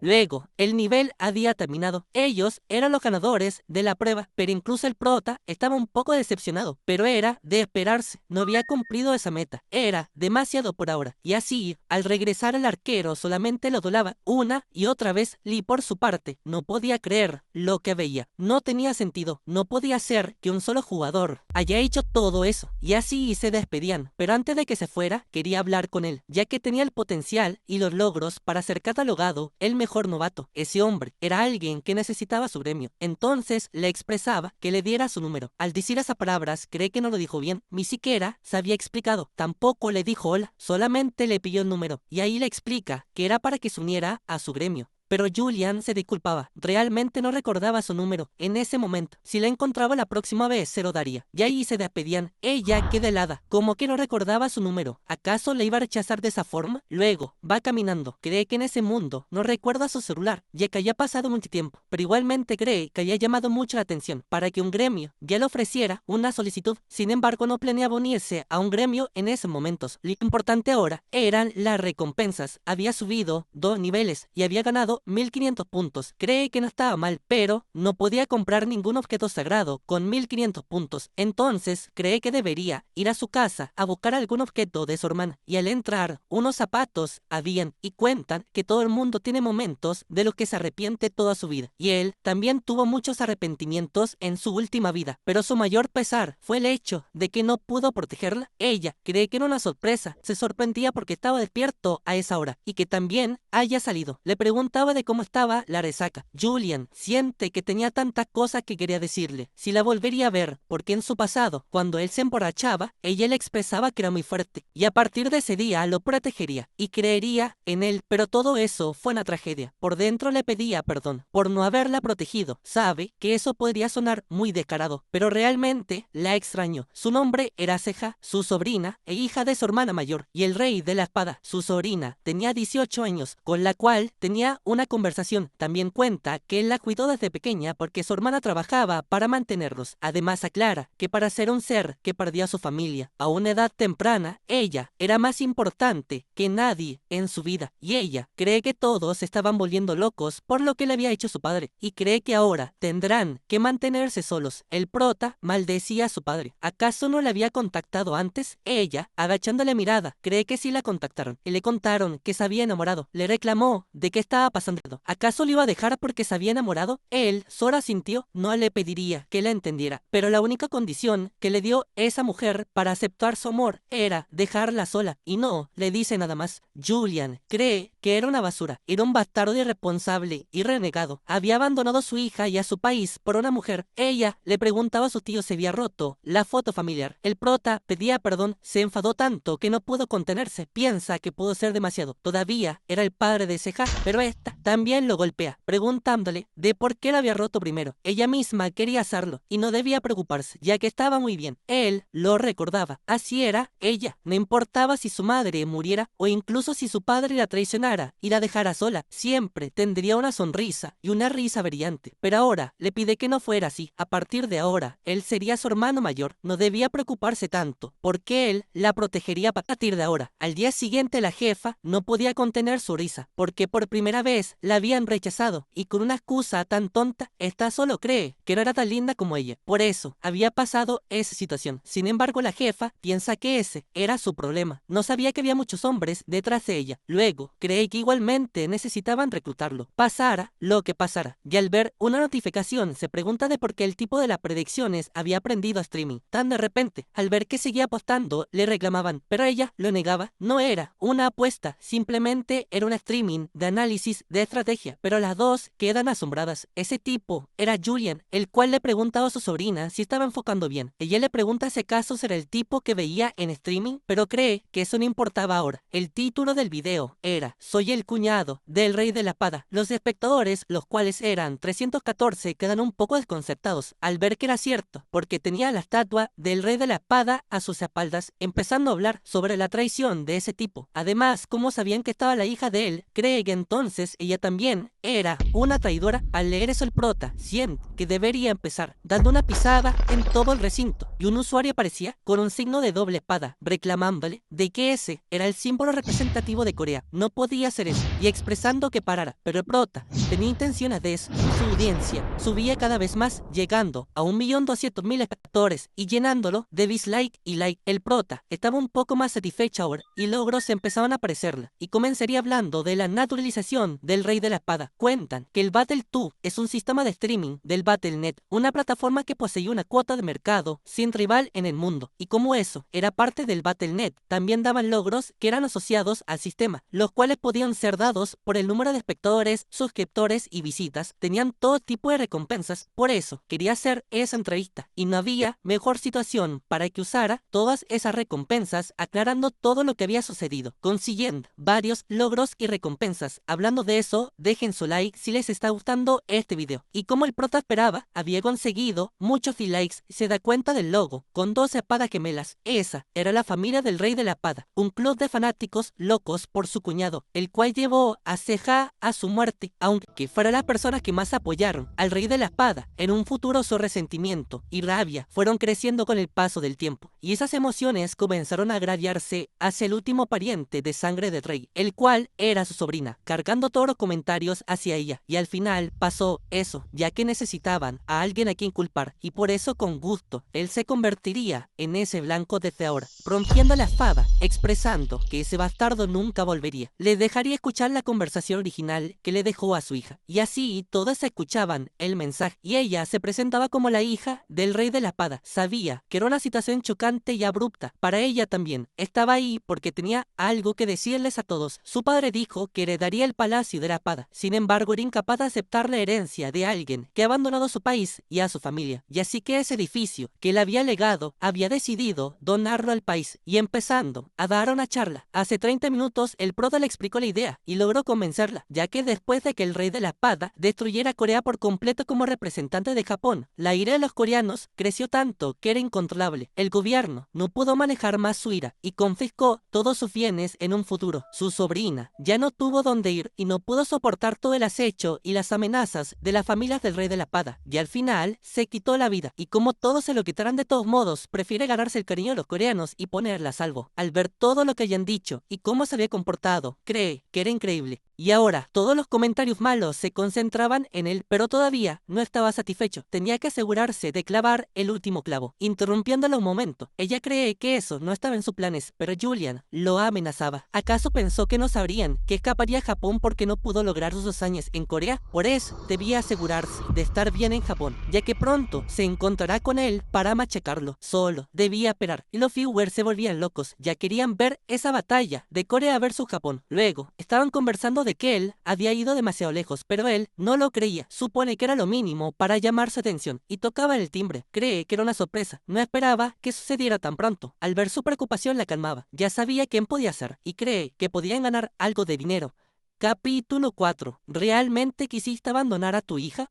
Luego, el nivel había terminado. Ellos eran los ganadores de la prueba, pero incluso el prota estaba un poco decepcionado. Pero era de esperarse, no había cumplido esa meta. Era demasiado por ahora. Y así, al regresar el arquero solamente lo dolaba una y otra vez. Lee, por su parte, no podía creer lo que veía. No tenía sentido. No podía ser que un solo jugador haya hecho todo eso. Y así se despedían. Pero antes de que se fuera, quería hablar con él, ya que tenía el potencial y los logros para ser catalogado el mejor mejor novato. Ese hombre era alguien que necesitaba su gremio. Entonces le expresaba que le diera su número. Al decir esas palabras, cree que no lo dijo bien, ni siquiera se había explicado. Tampoco le dijo hola, solamente le pidió el número. Y ahí le explica que era para que se uniera a su gremio. Pero Julian se disculpaba, realmente no recordaba su número en ese momento. Si la encontraba la próxima vez se lo daría. Y ahí se despedían. Ella queda helada, como que no recordaba su número. ¿Acaso le iba a rechazar de esa forma? Luego, va caminando. Cree que en ese mundo no recuerda su celular, ya que haya pasado mucho tiempo. Pero igualmente cree que haya llamado mucho la atención para que un gremio ya le ofreciera una solicitud. Sin embargo, no planeaba unirse a un gremio en esos momentos. Lo importante ahora eran las recompensas. Había subido 2 niveles y había ganado 1500 puntos. Cree que no estaba mal, pero no podía comprar ningún objeto sagrado con 1500 puntos. Entonces cree que debería ir a su casa a buscar algún objeto de su hermana. Y al entrar, unos zapatos habían, y cuentan que todo el mundo tiene momentos de los que se arrepiente toda su vida. Y él también tuvo muchos arrepentimientos en su última vida, pero su mayor pesar fue el hecho de que no pudo protegerla. Ella cree que era una sorpresa. Se sorprendía porque estaba despierto a esa hora y que también haya salido. Le preguntaba de cómo estaba la resaca. Julian siente que tenía tantas cosas que quería decirle. Si la volvería a ver, porque en su pasado, cuando él se emborrachaba, ella le expresaba que era muy fuerte. Y a partir de ese día lo protegería y creería en él. Pero todo eso fue una tragedia. Por dentro le pedía perdón por no haberla protegido. Sabe que eso podría sonar muy descarado, pero realmente la extrañó. Su nombre era Ceja, su sobrina e hija de su hermana mayor. Y el rey de la espada, su sobrina, tenía 18 años, con la cual tenía una conversación. También cuenta que él la cuidó desde pequeña porque su hermana trabajaba para mantenerlos. Además aclara que para ser un ser que perdía a su familia a una edad temprana, ella era más importante que nadie en su vida. Y ella cree que todos estaban volviendo locos por lo que le había hecho su padre. Y cree que ahora tendrán que mantenerse solos. El prota maldecía a su padre. ¿Acaso no le había contactado antes? Ella, agachándole mirada, cree que sí la contactaron. Y le contaron que se había enamorado. Le reclamó de qué estaba pasando. ¿Acaso le iba a dejar porque se había enamorado? Él, Sora sintió, no le pediría que la entendiera, pero la única condición que le dio esa mujer para aceptar su amor era dejarla sola, y no le dice nada más. Julian cree que era una basura, era un bastardo irresponsable y renegado. Había abandonado a su hija y a su país por una mujer. Ella le preguntaba a su tío si había roto la foto familiar. El prota pedía perdón, se enfadó tanto que no pudo contenerse. Piensa que pudo ser demasiado. Todavía era el padre de Ceja, pero esta también lo golpea, preguntándole de por qué la había roto primero. Ella misma quería hacerlo y no debía preocuparse, ya que estaba muy bien. Él lo recordaba. Así era ella. No importaba si su madre muriera o incluso si su padre la traicionara y la dejara sola. Siempre tendría una sonrisa y una risa brillante. Pero ahora le pide que no fuera así. A partir de ahora, él sería su hermano mayor. No debía preocuparse tanto, porque él la protegería a partir de ahora. Al día siguiente la jefa no podía contener su risa, porque por primera vez la habían rechazado, y con una excusa tan tonta, esta solo cree que no era tan linda como ella. Por eso había pasado esa situación. Sin embargo, la jefa piensa que ese era su problema. No sabía que había muchos hombres detrás de ella. Luego, cree que igualmente necesitaban reclutarlo, pasara lo que pasara. Y al ver una notificación, se pregunta de por qué el tipo de las predicciones había aprendido a streaming. Tan de repente, al ver que seguía apostando, le reclamaban, pero ella lo negaba. No era una apuesta, simplemente era un streaming de análisis de estrategia. Pero las dos quedan asombradas. Ese tipo era Julian, el cual le preguntaba a su sobrina si estaba enfocando bien. Ella le pregunta si acaso será el tipo que veía en streaming, pero cree que eso no importaba ahora. El título del video era "Soy el cuñado del rey de la espada". Los espectadores, los cuales eran 314, quedan un poco desconcertados al ver que era cierto, porque tenía la estatua del rey de la espada a sus espaldas, empezando a hablar sobre la traición de ese tipo. Además, como sabían que estaba la hija de él, cree que entonces ella también era una traidora. Al leer eso, el prota siente que debería empezar dando una pisada en todo el recinto, y un usuario aparecía con un signo de doble espada, reclamándole de que ese era el símbolo representativo de Corea. No podía hacer eso, y expresando que parara, pero el prota tenía intenciones de eso. Su audiencia subía cada vez más, llegando a 1.200.000 espectadores y llenándolo de dislike y like. El prota estaba un poco más satisfecho ahora, y logros empezaban a aparecerle, y comenzaría hablando de la naturalización del rey de la espada. Cuentan que el Battle2 es un sistema de streaming del Battle.net, una plataforma que poseía una cuota de mercado sin rival en el mundo, y como eso era parte del Battle.net, también daban logros que eran asociados al sistema, los cuales podían ser dados por el número de espectadores, suscriptores y visitas. Tenían todo tipo de recompensas, por eso quería hacer esa entrevista y no había mejor situación para que usara todas esas recompensas aclarando todo lo que había sucedido, consiguiendo varios logros y recompensas. Hablando de eso, dejen su like si les está gustando este video. Y como el prota esperaba, había conseguido muchos likes. Se da cuenta del logo, con 12 espadas gemelas. Esa era la familia del Rey de la Espada, un club de fanáticos locos por su cuñado, el cual llevó a Ceja a su muerte, aunque fuera la persona que más apoyaron al Rey de la Espada. En un futuro su resentimiento y rabia fueron creciendo con el paso del tiempo, y esas emociones comenzaron a agraviarse hacia el último pariente de sangre del rey, el cual era su sobrina, cargando todos los comentarios hacia ella, y al final pasó eso, ya que necesitaban a alguien a quien culpar, y por eso con gusto él se convertiría en ese blanco desde ahora, rompiendo la espada, expresando que ese bastardo nunca volvería. Le dejaría escuchar la conversación original que le dejó a su hija, y así todos escuchaban el mensaje, y ella se presentaba como la hija del Rey de la Espada. Sabía que era una situación chocante y abrupta para ella también. Estaba ahí porque tenía algo que decirles a todos. Su padre dijo que heredaría el Palacio de la Espada, sin embargo era incapaz de aceptar la herencia de alguien que ha abandonado su país y a su familia, y así que ese edificio que le había legado había decidido donarlo al país, y empezando a dar una charla. Hace 30 minutos el prota le explicó la idea y logró convencerla, ya que después de que el Rey de la Espada destruyera Corea por completo como representante de Japón, la ira de los coreanos creció tanto que era incontrolable. El gobierno no pudo manejar más su ira y confiscó todos sus bienes en un futuro. Su sobrina ya no tuvo dónde ir y no pudo soportar todo el acecho y las amenazas de las familias del Rey de la Espada, y al final se quitó la vida, y como todos se lo quitarán de todos modos, prefiere ganarse el cariño de los coreanos y ponerla a salvo. Al ver todo lo que hayan dicho y cómo se había comportado, cree que era increíble. Y ahora, todos los comentarios malos se concentraban en él, pero todavía no estaba satisfecho. Tenía que asegurarse de clavar el último clavo, interrumpiéndolo un momento. Ella cree que eso no estaba en sus planes, pero Julian lo amenazaba. ¿Acaso pensó que no sabrían que escaparía a Japón porque no pudo lograr sus hazañas en Corea? Por eso, debía asegurarse de estar bien en Japón, ya que pronto se encontrará con él para machacarlo. Solo debía esperar, y los viewers se volvían locos. Ya querían ver esa batalla de Corea versus Japón. Luego, estaban conversando de que él había ido demasiado lejos, pero él no lo creía. Supone que era lo mínimo para llamar su atención, y tocaba el timbre. Cree que era una sorpresa, no esperaba que sucediera tan pronto. Al ver su preocupación la calmaba, ya sabía quién podía ser, y cree que podían ganar algo de dinero. Capítulo 4. ¿Realmente quisiste abandonar a tu hija?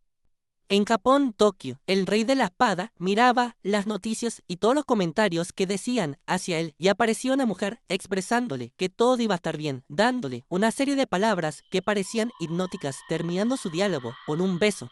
En Japón, Tokio, el Rey de la Espada miraba las noticias y todos los comentarios que decían hacia él, y apareció una mujer expresándole que todo iba a estar bien, dándole una serie de palabras que parecían hipnóticas, terminando su diálogo con un beso.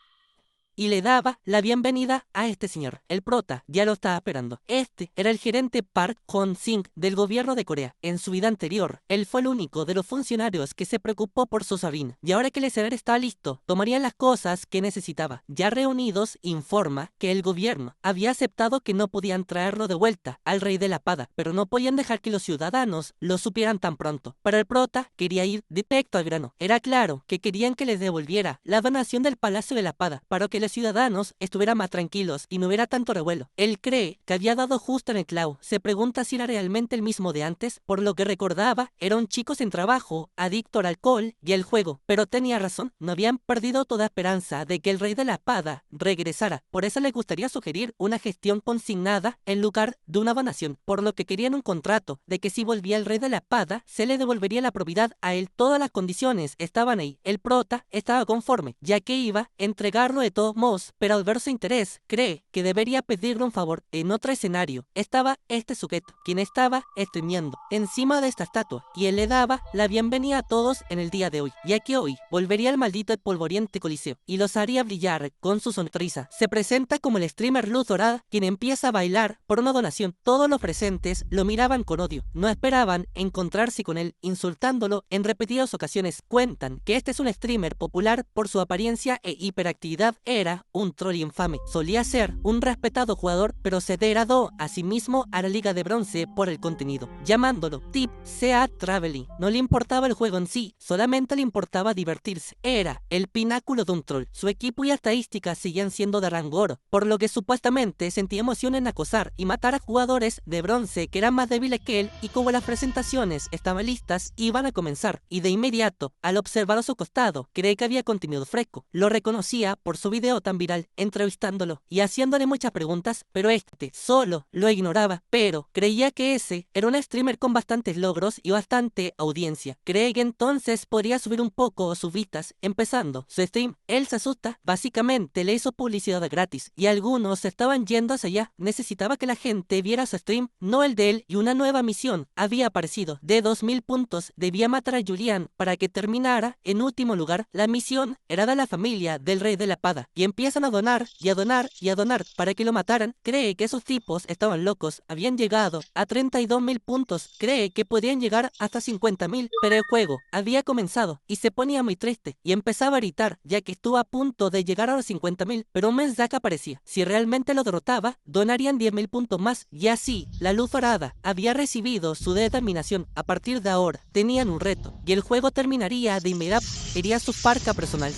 Y le daba la bienvenida a este señor. El prota ya lo estaba esperando. Este era el gerente Park Hong-sing del gobierno de Corea. En su vida anterior, él fue el único de los funcionarios que se preocupó por su sobrina. Y ahora que el escenario estaba listo, tomarían las cosas que necesitaba. Ya reunidos, informa que el gobierno había aceptado que no podían traerlo de vuelta al Rey de la Espada, pero no podían dejar que los ciudadanos lo supieran tan pronto. Pero el prota quería ir directo al grano. Era claro que querían que les devolviera la donación del Palacio de la Espada, para que los ciudadanos estuvieran más tranquilos y no hubiera tanto revuelo. Él cree que había dado justo en el clavo. Se pregunta si era realmente el mismo de antes. Por lo que recordaba, era un chico sin trabajo, adicto al alcohol y al juego. Pero tenía razón, no habían perdido toda esperanza de que el Rey de la Espada regresara. Por eso le gustaría sugerir una gestión consignada en lugar de una donación, por lo que querían un contrato de que si volvía el Rey de la Espada, se le devolvería la propiedad a él. Todas las condiciones estaban ahí. El prota estaba conforme, ya que iba a entregarlo de todos modos, pero al ver su interés, cree que debería pedirle un favor. En otro escenario, estaba este sujeto, quien estaba streameando encima de esta estatua, y él le daba la bienvenida a todos en el día de hoy, ya que hoy volvería al maldito y polvoriente coliseo, y los haría brillar con su sonrisa. Se presenta como el streamer Luz Dorada, quien empieza a bailar por una donación. Todos los presentes lo miraban con odio, no esperaban encontrarse con él, insultándolo en repetidas ocasiones. Cuentan que este es un streamer popular por su apariencia e hiperactividad. Era era un troll infame. Solía ser un respetado jugador, pero se degradó a sí mismo a la Liga de Bronce por el contenido, llamándolo Tip Sea Traveling. No le importaba el juego en sí, solamente le importaba divertirse. Era el pináculo de un troll. Su equipo y estadísticas seguían siendo de rango oro, por lo que supuestamente sentía emoción en acosar y matar a jugadores de bronce que eran más débiles que él, y como las presentaciones estaban listas, iban a comenzar, y de inmediato, al observar a su costado, creí que había contenido fresco. Lo reconocía por su video tan viral, entrevistándolo y haciéndole muchas preguntas, pero este solo lo ignoraba, pero creía que ese era un streamer con bastantes logros y bastante audiencia. Creí que entonces podría subir un poco sus vistas, empezando su stream. Él se asusta, básicamente le hizo publicidad gratis, y algunos estaban yendo hacia allá. Necesitaba que la gente viera su stream, no el de él, y una nueva misión había aparecido. De 2000 puntos debía matar a Julian para que terminara en último lugar. La misión era de la familia del rey de la espada, y empiezan a donar y a donar y a donar para que lo mataran. Cree que esos tipos estaban locos, habían llegado a 32.000 puntos, cree que podían llegar hasta 50.000, pero el juego había comenzado y se ponía muy triste y empezaba a gritar, ya que estuvo a punto de llegar a los 50.000, pero un mensaje aparecía: si realmente lo derrotaba, donarían 10.000 puntos más, y así la luz dorada había recibido su determinación. A partir de ahora tenían un reto, y el juego terminaría de inmediato. Iría a su parca personal.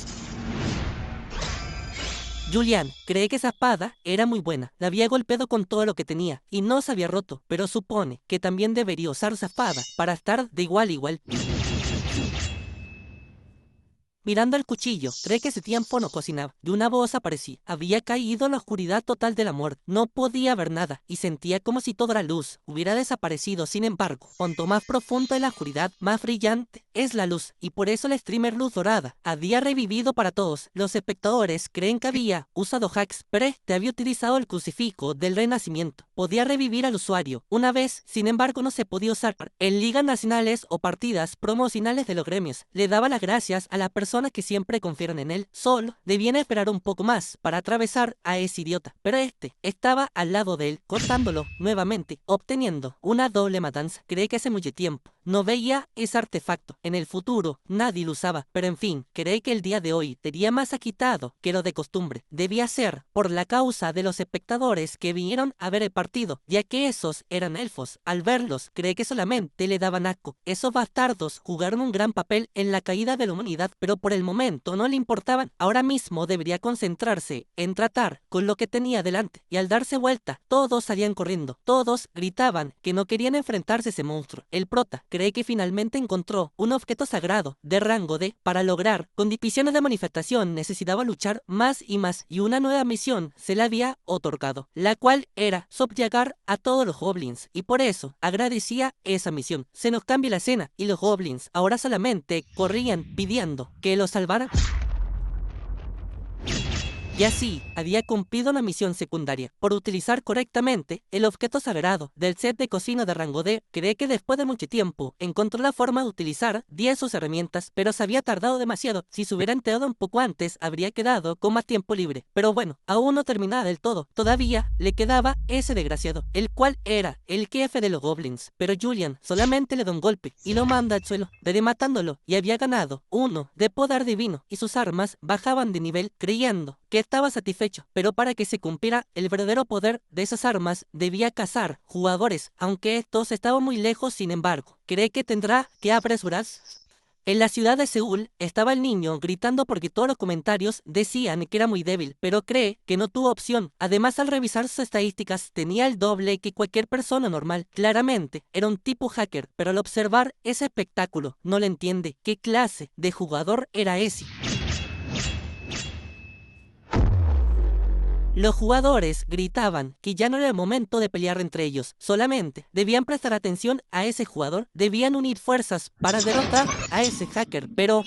Julian cree que esa espada era muy buena, la había golpeado con todo lo que tenía y no se había roto, pero supone que también debería usar esa espada para estar de igual a igual. Mirando el cuchillo, cree que ese tiempo no cocinaba, y una voz aparecía. Había caído en la oscuridad total de la muerte. No podía ver nada, y sentía como si toda la luz hubiera desaparecido. Sin embargo, cuanto más profundo es la oscuridad, más brillante es la luz, y por eso el streamer Luz Dorada había revivido para todos. Los espectadores creen que había usado hacks, pero este había utilizado el crucifijo del renacimiento. Podía revivir al usuario una vez, sin embargo no se podía usar en ligas nacionales o partidas promocionales de los gremios. Le daba las gracias a la persona que siempre confiaron en él. Solo debían esperar un poco más para atravesar a ese idiota, pero este estaba al lado de él, cortándolo nuevamente, obteniendo una doble matanza. Cree que hace mucho tiempo no veía ese artefacto. En el futuro nadie lo usaba, pero en fin, cree que el día de hoy sería más agitado que lo de costumbre. Debía ser por la causa de los espectadores que vinieron a ver el partido, ya que esos eran elfos. Al verlos, cree que solamente le daban asco. Esos bastardos jugaron un gran papel en la caída de la humanidad, pero por el momento no le importaban. Ahora mismo debería concentrarse en tratar con lo que tenía delante, y al darse vuelta, todos salían corriendo. Todos gritaban que no querían enfrentarse a ese monstruo. El prota cree que finalmente encontró un objeto sagrado de rango D. Para lograr condiciones de manifestación necesitaba luchar más, y una nueva misión se le había otorgado, la cual era subyugar a todos los goblins, y por eso agradecía esa misión. Se nos cambia la escena, y los goblins ahora solamente corrían pidiendo que lo salvaran. Y así había cumplido una misión secundaria. Por utilizar correctamente el objeto sagrado del set de cocina de rango D, cree que después de mucho tiempo encontró la forma de utilizar 10 sus herramientas, pero se había tardado demasiado. Si se hubiera enterado un poco antes, habría quedado con más tiempo libre. Pero bueno, aún no terminaba del todo. Todavía le quedaba ese desgraciado, el cual era el jefe de los goblins. Pero Julian solamente le da un golpe y lo manda al suelo, matándolo, y había ganado uno de poder divino, y sus armas bajaban de nivel, creyendo que estaba satisfecho, pero para que se cumpliera el verdadero poder de esas armas, debía cazar jugadores, aunque estos estaban muy lejos. Sin embargo, cree que tendrá que apresurarse. En la ciudad de Seúl estaba el niño gritando porque todos los comentarios decían que era muy débil, pero cree que no tuvo opción. Además, al revisar sus estadísticas, tenía el doble que cualquier persona normal. Claramente, era un tipo hacker, pero al observar ese espectáculo, no le entiende qué clase de jugador era ese. Los jugadores gritaban que ya no era el momento de pelear entre ellos, solamente debían prestar atención a ese jugador, debían unir fuerzas para derrotar a ese hacker, pero...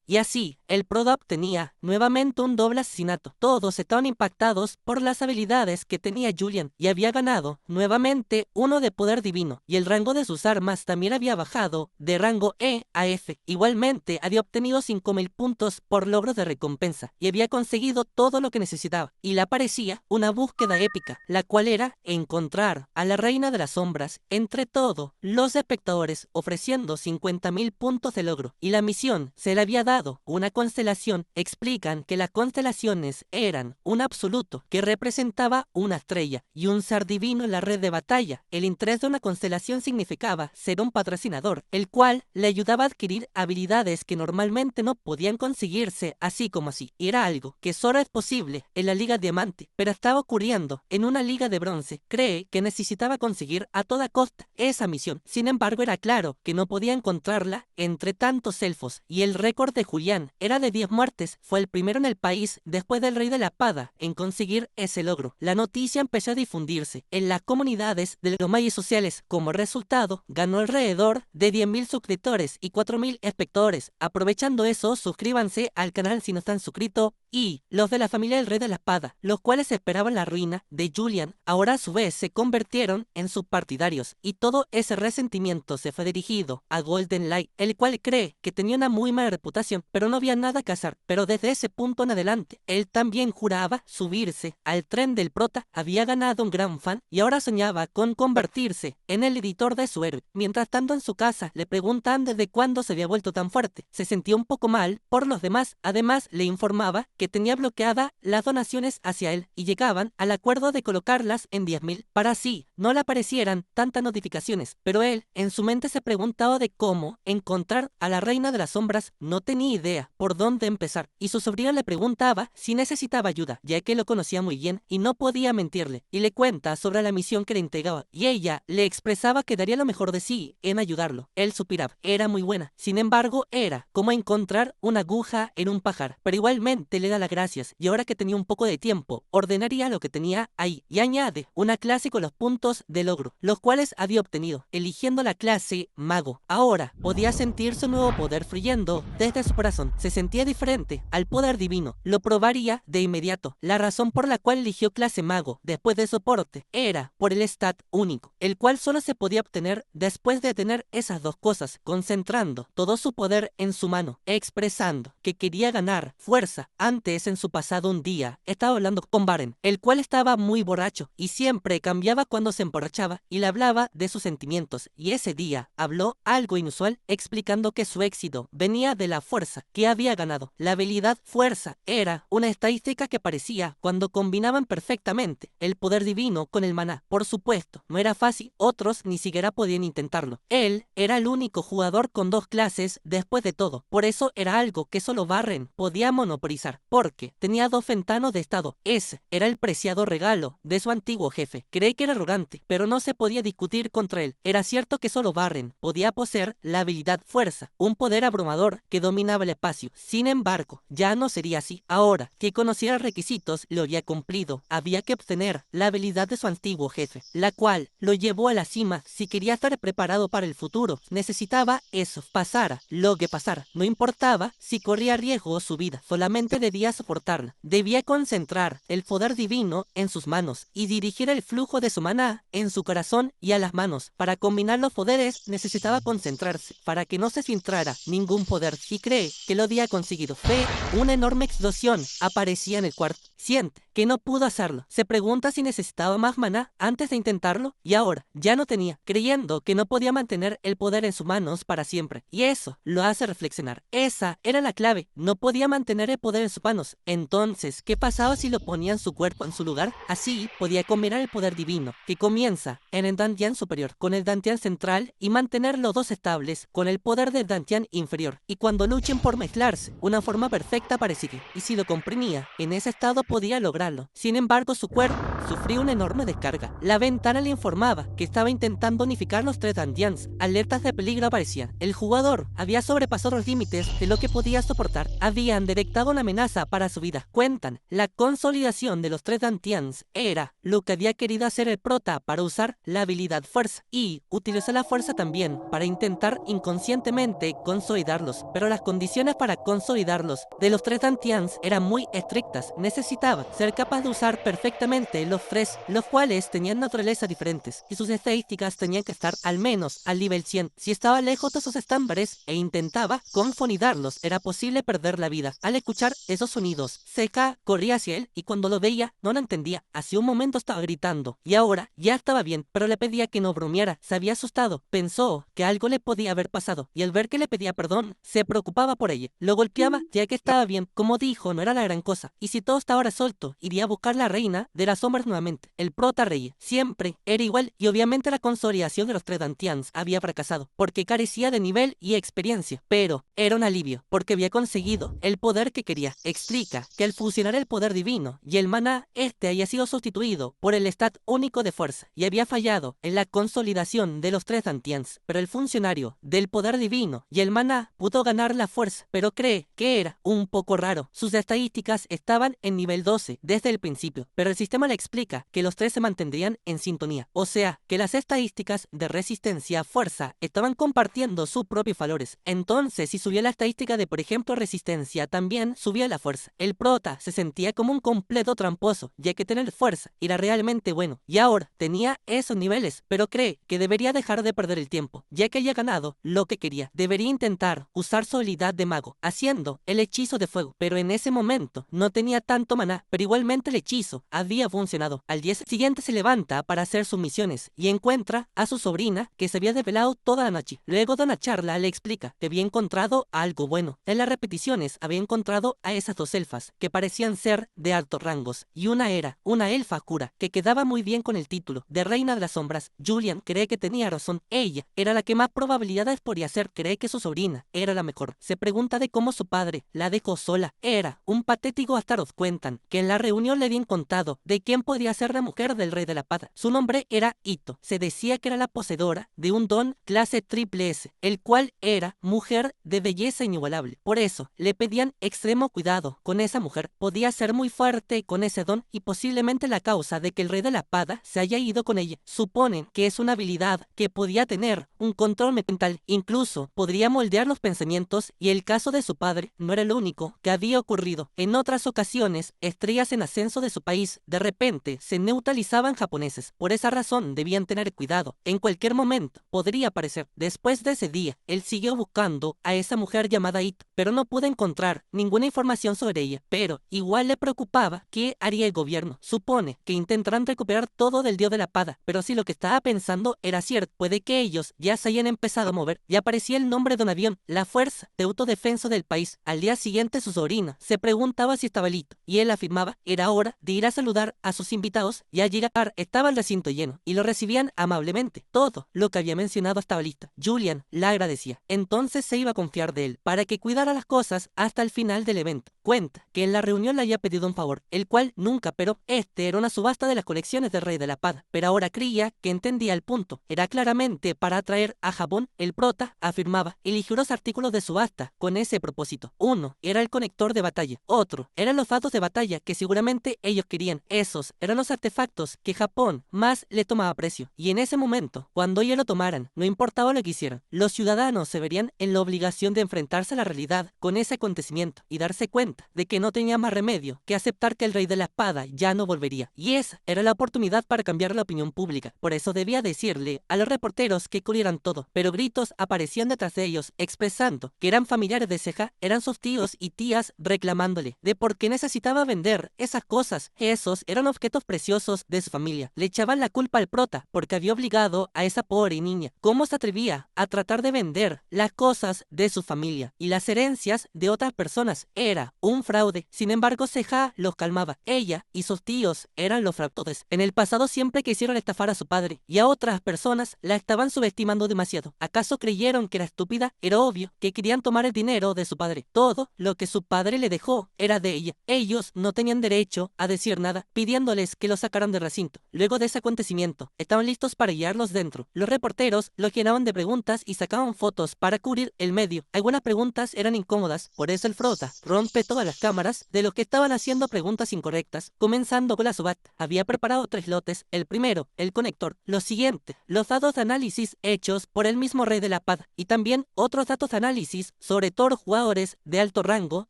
Y así, el Prodop tenía nuevamente un doble asesinato. Todos estaban impactados por las habilidades que tenía Julian, y había ganado nuevamente uno de poder divino, y el rango de sus armas también había bajado de rango E a F. Igualmente, había obtenido 5.000 puntos por logros de recompensa, y había conseguido todo lo que necesitaba. Y le aparecía una búsqueda épica, la cual era encontrar a la Reina de las Sombras entre todos los espectadores, ofreciendo 50.000 puntos de logro, y la misión se le había dado dado una constelación, explican que las constelaciones eran un absoluto que representaba una estrella y un ser divino en la red de batalla. El interés de una constelación significaba ser un patrocinador, el cual le ayudaba a adquirir habilidades que normalmente no podían conseguirse así como así. Y era algo que solo es posible en la Liga Diamante, pero estaba ocurriendo en una Liga de Bronce. Cree que necesitaba conseguir a toda costa esa misión. Sin embargo, era claro que no podía encontrarla entre tantos elfos, y el récord de Julián era de 10 muertes. Fue el primero en el país, después del Rey de la Espada, en conseguir ese logro. La noticia empezó a difundirse en las comunidades de los medios sociales. Como resultado, ganó alrededor de 10.000 suscriptores y 4.000 espectadores. Aprovechando eso, suscríbanse al canal si no están suscritos. Y los de la familia del Rey de la Espada, los cuales esperaban la ruina de Julian, ahora a su vez se convirtieron en sus partidarios, y todo ese resentimiento se fue dirigido a Golden Light, el cual cree que tenía una muy mala reputación, pero no había nada que hacer. Pero desde ese punto en adelante, él también juraba subirse al tren del prota, había ganado un gran fan y ahora soñaba con convertirse en el editor de su héroe. Mientras tanto, en su casa le preguntan desde cuándo se había vuelto tan fuerte. Se sentía un poco mal por los demás. Además, le informaba que tenía bloqueadas las donaciones hacia él y llegaban al acuerdo de colocarlas en 10.000 para así no le aparecieran tantas notificaciones. Pero él en su mente se preguntaba de cómo encontrar a la Reina de las Sombras. No tenía idea por dónde empezar, y su sobrino le preguntaba si necesitaba ayuda, ya que lo conocía muy bien y no podía mentirle, y le cuenta sobre la misión que le entregaba, y ella le expresaba que daría lo mejor de sí en ayudarlo. Él suspiraba, era muy buena, sin embargo era como encontrar una aguja en un pajar, pero igualmente le da las gracias, y ahora que tenía un poco de tiempo, ordenaría lo que tenía ahí, y añade una clase con los puntos de logro, los cuales había obtenido, eligiendo la clase Mago. Ahora podía sentir su nuevo poder fluyendo desde su corazón, se sentía diferente al poder divino, lo probaría de inmediato. La razón por la cual eligió clase Mago después de soporte era por el stat único, el cual solo se podía obtener después de tener esas dos cosas, concentrando todo su poder en su mano, expresando que quería ganar fuerza. Antes, en su pasado, un día estaba hablando con Baren, el cual estaba muy borracho y siempre cambiaba cuando se emborrachaba, y le hablaba de sus sentimientos, y ese día habló algo inusual, explicando que su éxito venía de la fuerza que había ganado. La habilidad fuerza era una estadística que aparecía cuando combinaban perfectamente el poder divino con el maná. Por supuesto, no era fácil, otros ni siquiera podían intentarlo. Él era el único jugador con dos clases después de todo, por eso era algo que solo Baren podía monopolizar, porque tenía dos ventanas de estado. Ese era el preciado regalo de su antiguo jefe. Cree que era arrogante, pero no se podía discutir contra él. Era cierto que solo Baren podía poseer la habilidad fuerza, un poder abrumador que dominaba el espacio. Sin embargo, ya no sería así. Ahora que conocía los requisitos, lo había cumplido. Había que obtener la habilidad de su antiguo jefe, la cual lo llevó a la cima. Si quería estar preparado para el futuro, necesitaba eso, pasara lo que pasara. No importaba si corría riesgo su vida, solamente debía soportarla. Debía concentrar el poder divino en sus manos y dirigir el flujo de su maná en su corazón y a las manos. Para combinar los poderes necesitaba concentrarse para que no se filtrara ningún poder, y cree que lo había conseguido. Ve una enorme explosión aparecía en el cuarto. Siente que no pudo hacerlo. Se pregunta si necesitaba más maná antes de intentarlo, y ahora ya no tenía, creyendo que no podía mantener el poder en sus manos para siempre. Y eso lo hace reflexionar. Esa era la clave. No podía mantener el poder en sus manos. Entonces, ¿qué pasaba si lo ponía en su cuerpo en su lugar? Así podía combinar el poder divino, que comienza en el Dantian superior, con el Dantian central, y mantener los dos estables con el poder del Dantian inferior. Y cuando luchen por mezclarse, una forma perfecta aparecería. Y si lo comprimía, en ese estado podía lograrlo. Sin embargo, su cuerpo sufrió una enorme descarga. La ventana le informaba que estaba intentando unificar los tres Dantians. Alertas de peligro aparecían. El jugador había sobrepasado los límites de lo que podía soportar. Habían detectado una amenaza para su vida. Cuentan, la consolidación de los tres Dantians era lo que había querido hacer el prota para usar la habilidad fuerza, y utilizó la fuerza también para intentar inconscientemente consolidarlos. Pero las condiciones para consolidarlos de los tres Dantians eran muy estrictas. Necesitaba Resultaba ser capaz de usar perfectamente los tres, los cuales tenían naturalezas diferentes, y sus estadísticas tenían que estar al menos al nivel 100. Si estaba lejos de esos estándares e intentaba consolidarlos, era posible perder la vida. Al escuchar esos sonidos, Seca corría hacia él y cuando lo veía no lo entendía. Hace un momento estaba gritando y ahora ya estaba bien, pero le pedía que no bromeara. Se había asustado, pensó que algo le podía haber pasado y al ver que le pedía perdón, se preocupaba por ella. Lo golpeaba ya que estaba bien. Como dijo, no era la gran cosa. Y si todo estaba resuelto, iría a buscar la reina de las sombras nuevamente. El prota reía. Siempre era igual y obviamente la consolidación de los tres Dantians había fracasado porque carecía de nivel y experiencia. Pero era un alivio porque había conseguido el poder que quería. Explica que al fusionar el poder divino y el maná, este había sido sustituido por el stat único de fuerza y había fallado en la consolidación de los tres Dantians. Pero el funcionario del poder divino y el maná pudo ganar la fuerza, pero cree que era un poco raro. Sus estadísticas estaban en nivel 12 desde el principio, pero el sistema le explica que los tres se mantendrían en sintonía, o sea, que las estadísticas de resistencia a fuerza estaban compartiendo sus propios valores. Entonces, si subía la estadística de, por ejemplo, resistencia, también subía la fuerza. El prota se sentía como un completo tramposo, ya que tener fuerza era realmente bueno, y ahora tenía esos niveles, pero cree que debería dejar de perder el tiempo, ya que haya ganado lo que quería. Debería intentar usar su habilidad de mago, haciendo el hechizo de fuego, pero en ese momento no tenía tanto maná, pero igualmente el hechizo había funcionado. Al día siguiente se levanta para hacer sus misiones y encuentra a su sobrina que se había desvelado toda la noche. Luego de una charla le explica que había encontrado algo bueno. En las repeticiones había encontrado a esas dos elfas que parecían ser de altos rangos y una era una elfa oscura que quedaba muy bien con el título de Reina de las Sombras. Julian cree que tenía razón. Ella era la que más probabilidades podía ser. Cree que su sobrina era la mejor. Se pregunta de cómo su padre la dejó sola. Era un patético Astaroth. Cuentan que en la reunión le habían contado de quién podría ser la mujer del rey de la espada. Su nombre era Ito. Se decía que era la poseedora de un don clase triple S, el cual era mujer de belleza inigualable. Por eso le pedían extremo cuidado con esa mujer. Podía ser muy fuerte con ese don y posiblemente la causa de que el rey de la espada se haya ido con ella. Suponen que es una habilidad que podía tener un control mental, incluso podría moldear los pensamientos, y el caso de su padre no era el único que había ocurrido. En otras ocasiones, estrellas en ascenso de su país de repente se neutralizaban japoneses. Por esa razón debían tener cuidado. En cualquier momento podría aparecer. Después de ese día, él siguió buscando a esa mujer llamada Ito, pero no pudo encontrar ninguna información sobre ella. Pero igual le preocupaba qué haría el gobierno. Supone que intentarán recuperar todo del dios de la espada, pero si lo que estaba pensando era cierto, puede que ellos ya se hayan empezado a mover. Ya aparecía el nombre de un avión, la Fuerza de Autodefensa del país. Al día siguiente su sobrina se preguntaba si estaba listo, y él afirmaba era hora de ir a saludar a sus invitados, y al llegar estaba el recinto lleno, y lo recibían amablemente. Todo lo que había mencionado estaba listo. Julian la agradecía. Entonces se iba a confiar de él, para que cuidara las cosas hasta el final del evento. Cuenta que en la reunión le había pedido un favor, el cual nunca, pero este era una subasta de las colecciones del rey de la espada, pero ahora creía que entendía el punto. Era claramente para atraer a Japón. El prota afirmaba, eligió los artículos de subasta con ese propósito. Uno era el conector de batalla, otro eran los dados de batalla que seguramente ellos querían. Esos eran los artefactos que Japón más le tomaba precio, y en ese momento, cuando ellos lo tomaran, no importaba lo que hicieran, los ciudadanos se verían en la obligación de enfrentarse a la realidad con ese acontecimiento y darse cuenta de que no tenía más remedio que aceptar que el rey de la espada ya no volvería, y esa era la oportunidad para cambiar la opinión pública. Por eso debía decirle a los reporteros que cubrieran todo, pero gritos aparecían detrás de ellos expresando que eran familiares de Seja, eran sus tíos y tías reclamándole de por qué necesitaba vender esas cosas. Esos eran objetos preciosos de su familia. Le echaban la culpa al prota porque había obligado a esa pobre niña. ¿Cómo se atrevía a tratar de vender las cosas de su familia y las herencias de otras personas? Era un fraude. Sin embargo, Seja los calmaba. Ella y sus tíos eran los fraudes. En el pasado siempre quisieron estafar a su padre y a otras personas la estaban subestimando demasiado. ¿Acaso creyeron que era estúpida? Era obvio que querían tomar el dinero de su padre. Todo lo que su padre le dejó era de ella. Ellos no tenían derecho a decir nada, pidiéndoles que lo sacaran del recinto. Luego de ese acontecimiento, estaban listos para guiarlos dentro. Los reporteros los llenaban de preguntas y sacaban fotos para cubrir el medio. Algunas preguntas eran incómodas, por eso el prota rompe todas las cámaras de los que estaban haciendo preguntas incorrectas, comenzando con la subasta. Había preparado 3 lotes. El primero, el conector. Lo siguiente, los datos de análisis hechos por el mismo rey de la espada, y también otros datos de análisis sobre todos los jugadores de alto rango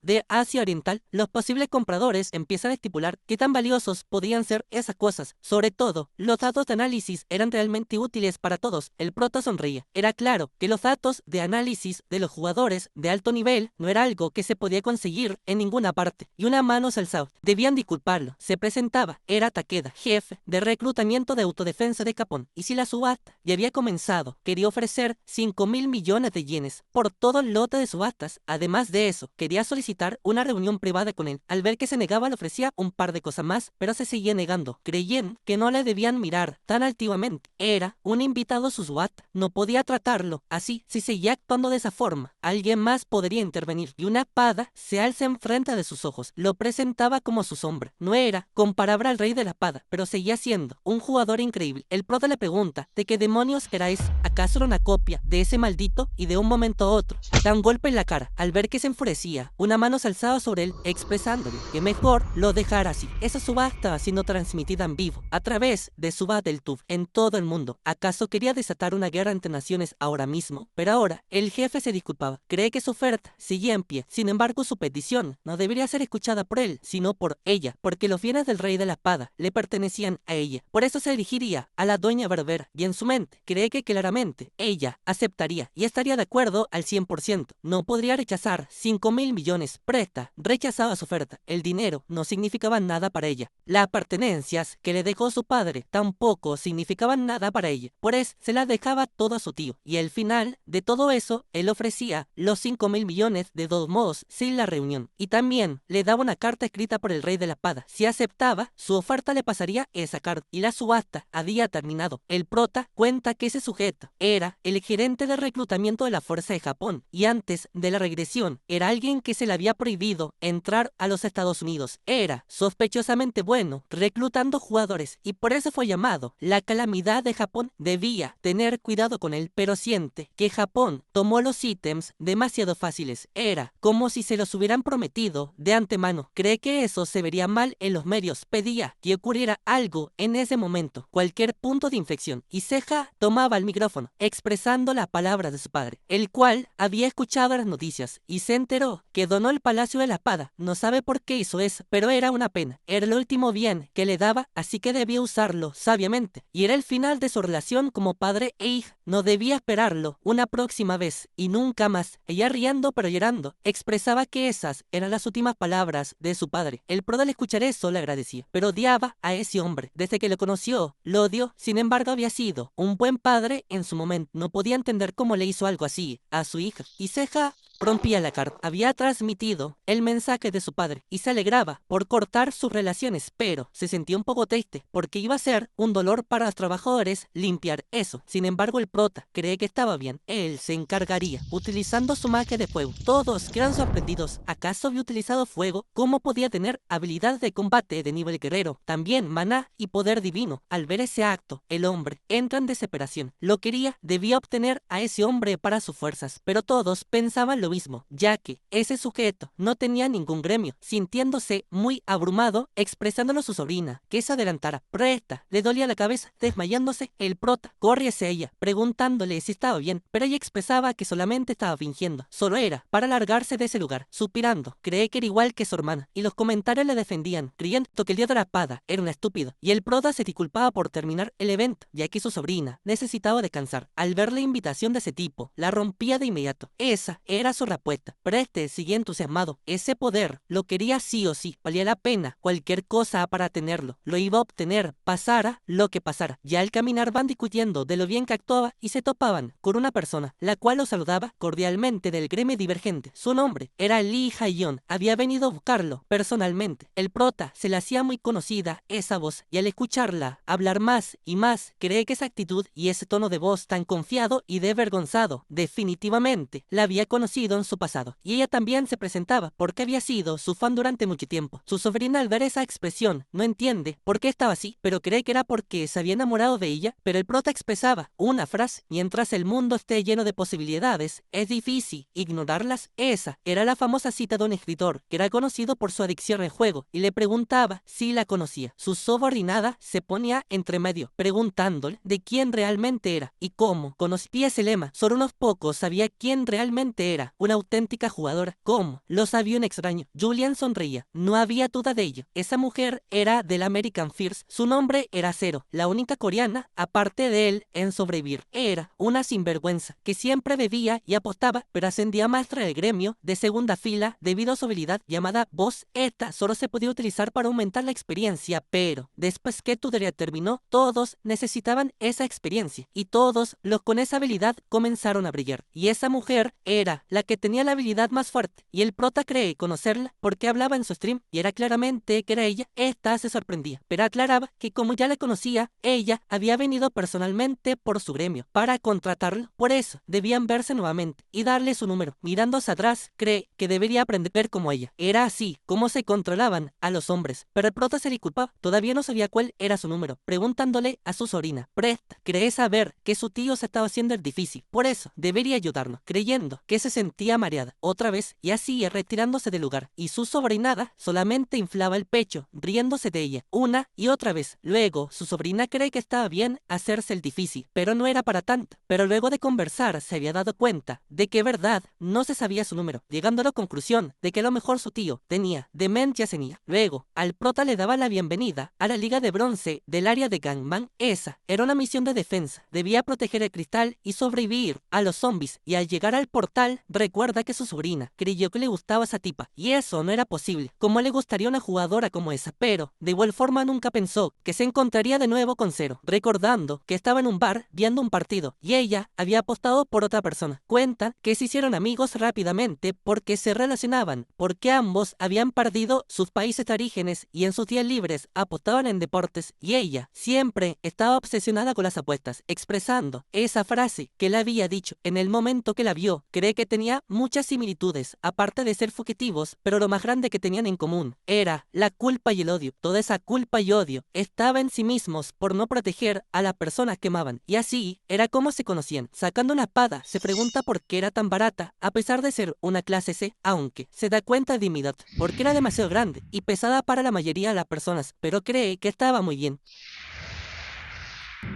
de Asia Oriental. Los posibles compradores jugadores empiezan a estipular qué tan valiosos podían ser esas cosas. Sobre todo, los datos de análisis eran realmente útiles para todos. El prota sonreía. Era claro que los datos de análisis de los jugadores de alto nivel no era algo que se podía conseguir en ninguna parte. Y una mano se alzaba. Debían disculparlo. Se presentaba. Era Takeda, jefe de reclutamiento de autodefensa de Japón. Y si la subasta ya había comenzado, quería ofrecer 5.000 millones de yenes por todo el lote de subastas. Además de eso, quería solicitar una reunión privada con él. Al ver que se negaba, le ofrecía un par de cosas más, pero se seguía negando. Creían que no le debían mirar tan altivamente. Era un invitado a su subasta. No podía tratarlo así. Si seguía actuando de esa forma, alguien más podría intervenir. Y una espada se alza enfrente de sus ojos. Lo presentaba como su sombra. No era comparable al rey de la espada, pero seguía siendo un jugador increíble. El prota le pregunta: ¿de qué demonios erais? ¿Acaso era una copia de ese maldito? Y de un momento a otro da un golpe en la cara. Al ver que se enfurecía, una mano se alzaba sobre él, expresándole que mejor lo dejara así. Esa subasta estaba siendo transmitida en vivo a través de su Battletube en todo el mundo. ¿Acaso quería desatar una guerra entre naciones ahora mismo? Pero ahora el jefe se disculpaba. Cree que su oferta seguía en pie. Sin embargo, su petición no debería ser escuchada por él, sino por ella, porque los bienes del rey de la espada le pertenecían a ella. Por eso se dirigiría a la dueña berbera, y en su mente cree que claramente ella aceptaría y estaría de acuerdo al 100%. No podría rechazar 5.000 millones. Presta rechazaba su oferta. El dinero no significaba nada para ella. Las pertenencias que le dejó su padre tampoco significaban nada para ella. Por eso se las dejaba todo a su tío. Y al final de todo eso, él ofrecía los 5.000 millones de todos modos sin la reunión. Y también le daba una carta escrita por el rey de la espada. Si aceptaba, su oferta le pasaría esa carta. Y la subasta había terminado. El prota cuenta que ese sujeto era el gerente de reclutamiento de la Fuerza de Japón. Y antes de la regresión, era alguien que se le había prohibido entrar a los Estados Unidos. Era sospechosamente bueno reclutando jugadores y por eso fue llamado la calamidad de Japón. Debía tener cuidado con él, pero siente que Japón tomó los ítems demasiado fáciles. Era como si se los hubieran prometido de antemano. Cree que eso se vería mal en los medios. Pedía que ocurriera algo en ese momento, cualquier punto de inflexión. Y Ceja tomaba el micrófono, expresando las palabras de su padre, el cual había escuchado las noticias y se enteró que donó el Palacio de la Espada. No sabe por qué hizo eso, pero era una pena. Era el último bien que le daba, así que debía usarlo sabiamente. Y era el final de su relación como padre e hija. No debía esperarlo una próxima vez y nunca más. Ella, riendo pero llorando, expresaba que esas eran las últimas palabras de su padre. El prota al escuchar eso le agradecía, pero odiaba a ese hombre. Desde que lo conoció, lo odió. Sin embargo, había sido un buen padre en su momento. No podía entender cómo le hizo algo así a su hija. Y Ceja rompía la carta. Había transmitido el mensaje de su padre y se alegraba por cortar sus relaciones, pero se sentía un poco triste porque iba a ser un dolor para los trabajadores limpiar eso. Sin embargo, el prota cree que estaba bien. Él se encargaría utilizando su magia de fuego. Todos quedan sorprendidos. ¿Acaso había utilizado fuego? ¿Cómo podía tener habilidades de combate de nivel guerrero? También maná y poder divino. Al ver ese acto, el hombre entra en desesperación. Lo quería, debía obtener a ese hombre para sus fuerzas, pero todos pensaban lo mismo, ya que ese sujeto no tenía ningún gremio. Sintiéndose muy abrumado, expresándolo a su sobrina que se adelantara. Presta le dolía la cabeza, desmayándose. El prota corre hacia ella, preguntándole si estaba bien, pero ella expresaba que solamente estaba fingiendo. Solo era para largarse de ese lugar. Suspirando, cree que era igual que su hermana, y los comentarios le defendían, creyendo que el dios de la espada era un estúpido, y el prota se disculpaba por terminar el evento, ya que su sobrina necesitaba descansar. Al ver la invitación de ese tipo, la rompía de inmediato. Esa era su respuesta. Preste seguía entusiasmado. Ese poder lo quería sí o sí. Valía la pena cualquier cosa para tenerlo. Lo iba a obtener, pasara lo que pasara. Ya al caminar van discutiendo de lo bien que actuaba y se topaban con una persona, la cual lo saludaba cordialmente del gremio divergente. Su nombre era Lee Ha-yeon. Había venido a buscarlo personalmente. El prota se le hacía muy conocida esa voz y al escucharla hablar más y más, cree que esa actitud y ese tono de voz tan confiado y desvergonzado definitivamente la había conocido en su pasado. Y ella también se presentaba porque había sido su fan durante mucho tiempo. Su sobrina, al ver esa expresión, no entiende por qué estaba así, pero cree que era porque se había enamorado de ella. Pero el prota expresaba una frase: mientras el mundo esté lleno de posibilidades, es difícil ignorarlas. Esa era la famosa cita de un escritor que era conocido por su adicción al juego y le preguntaba si la conocía. Su subordinada se ponía entre medio, preguntándole de quién realmente era y cómo conocía ese lema. Solo unos pocos sabía quién realmente era. era una auténtica jugadora. ¿Cómo? Lo sabía un extraño. Julian sonreía. No había duda de ello. Esa mujer era del American First. Su nombre era Zero, la única coreana, aparte de él, en sobrevivir. Era una sinvergüenza que siempre bebía y apostaba, pero ascendía a maestra del gremio de segunda fila debido a su habilidad llamada voz. Esta solo se podía utilizar para aumentar la experiencia, pero después que Tutoría terminó, todos necesitaban esa experiencia y todos los con esa habilidad comenzaron a brillar. Y esa mujer era la que tenía la habilidad más fuerte y el prota cree conocerla porque hablaba en su stream y era claramente que era ella. Esta se sorprendía, pero aclaraba que como ya la conocía, ella había venido personalmente por su gremio para contratarlo. Por eso debían verse nuevamente y darle su número. Mirando hacia atrás, cree que debería aprender como ella. Era así como se controlaban a los hombres, pero el prota se disculpaba. Todavía no sabía cuál era su número, preguntándole a su sobrina. Presta cree saber que su tío se estaba haciendo el difícil, por eso debería ayudarnos, creyendo que se sentía mareada otra vez y así retirándose del lugar. Y su sobrinada solamente inflaba el pecho, riéndose de ella una y otra vez. Luego, su sobrina cree que estaba bien hacerse el difícil, pero no era para tanto. Pero luego de conversar, se había dado cuenta de que verdad no se sabía su número, llegando a la conclusión de que a lo mejor su tío tenía demencia senil. Luego, al prota le daba la bienvenida a la Liga de Bronce del área de Gangman. Esa era una misión de defensa, debía proteger el cristal y sobrevivir a los zombies, y al llegar al portal, recuerda que su sobrina creyó que le gustaba esa tipa, y eso no era posible, como le gustaría una jugadora como esa, pero de igual forma nunca pensó que se encontraría de nuevo con Zero, recordando que estaba en un bar viendo un partido, y ella había apostado por otra persona. Cuenta que se hicieron amigos rápidamente porque se relacionaban, porque ambos habían perdido sus países de orígenes y en sus días libres apostaban en deportes, y ella siempre estaba obsesionada con las apuestas, expresando esa frase que le había dicho en el momento que la vio. Cree que tenía muchas similitudes, aparte de ser fugitivos, pero lo más grande que tenían en común era la culpa y el odio. Toda esa culpa y odio estaba en sí mismos por no proteger a las personas que amaban, y así era como se conocían. Sacando una espada, se pregunta por qué era tan barata, a pesar de ser una clase C, aunque se da cuenta de dignidad, porque era demasiado grande y pesada para la mayoría de las personas, pero cree que estaba muy bien.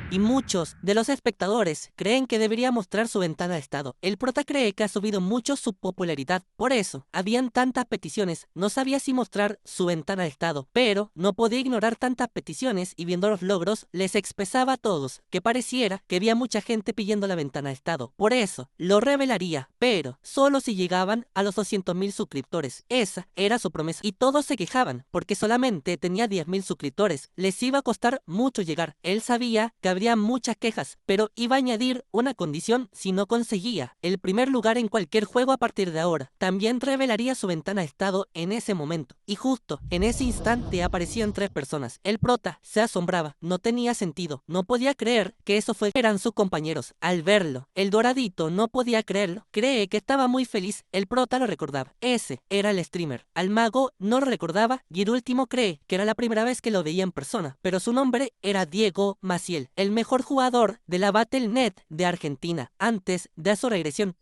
Y muchos de los espectadores creen que debería mostrar su ventana de estado. El prota cree que ha subido mucho su popularidad, por eso habían tantas peticiones. No sabía si mostrar su ventana de estado, pero no podía ignorar tantas peticiones y viendo los logros les expresaba a todos que pareciera que había mucha gente pidiendo la ventana de estado. Por eso lo revelaría, pero solo si llegaban a los 200.000 suscriptores. Esa era su promesa y todos se quejaban porque solamente tenía 10.000 suscriptores. Les iba a costar mucho llegar. Él sabía que habría muchas quejas, pero iba a añadir una condición si no conseguía el primer lugar en cualquier juego a partir de ahora. También revelaría su ventana de estado en ese momento, y justo en ese instante aparecían 3 personas. El prota se asombraba, no tenía sentido, no podía creer que eso eran sus compañeros. Al verlo, el doradito no podía creerlo, cree que estaba muy feliz. El prota lo recordaba, ese era el streamer. Al mago no lo recordaba y el último cree que era la primera vez que lo veía en persona, pero su nombre era Diego Maciel, el mejor jugador de la Battle.net de Argentina antes de su regresión.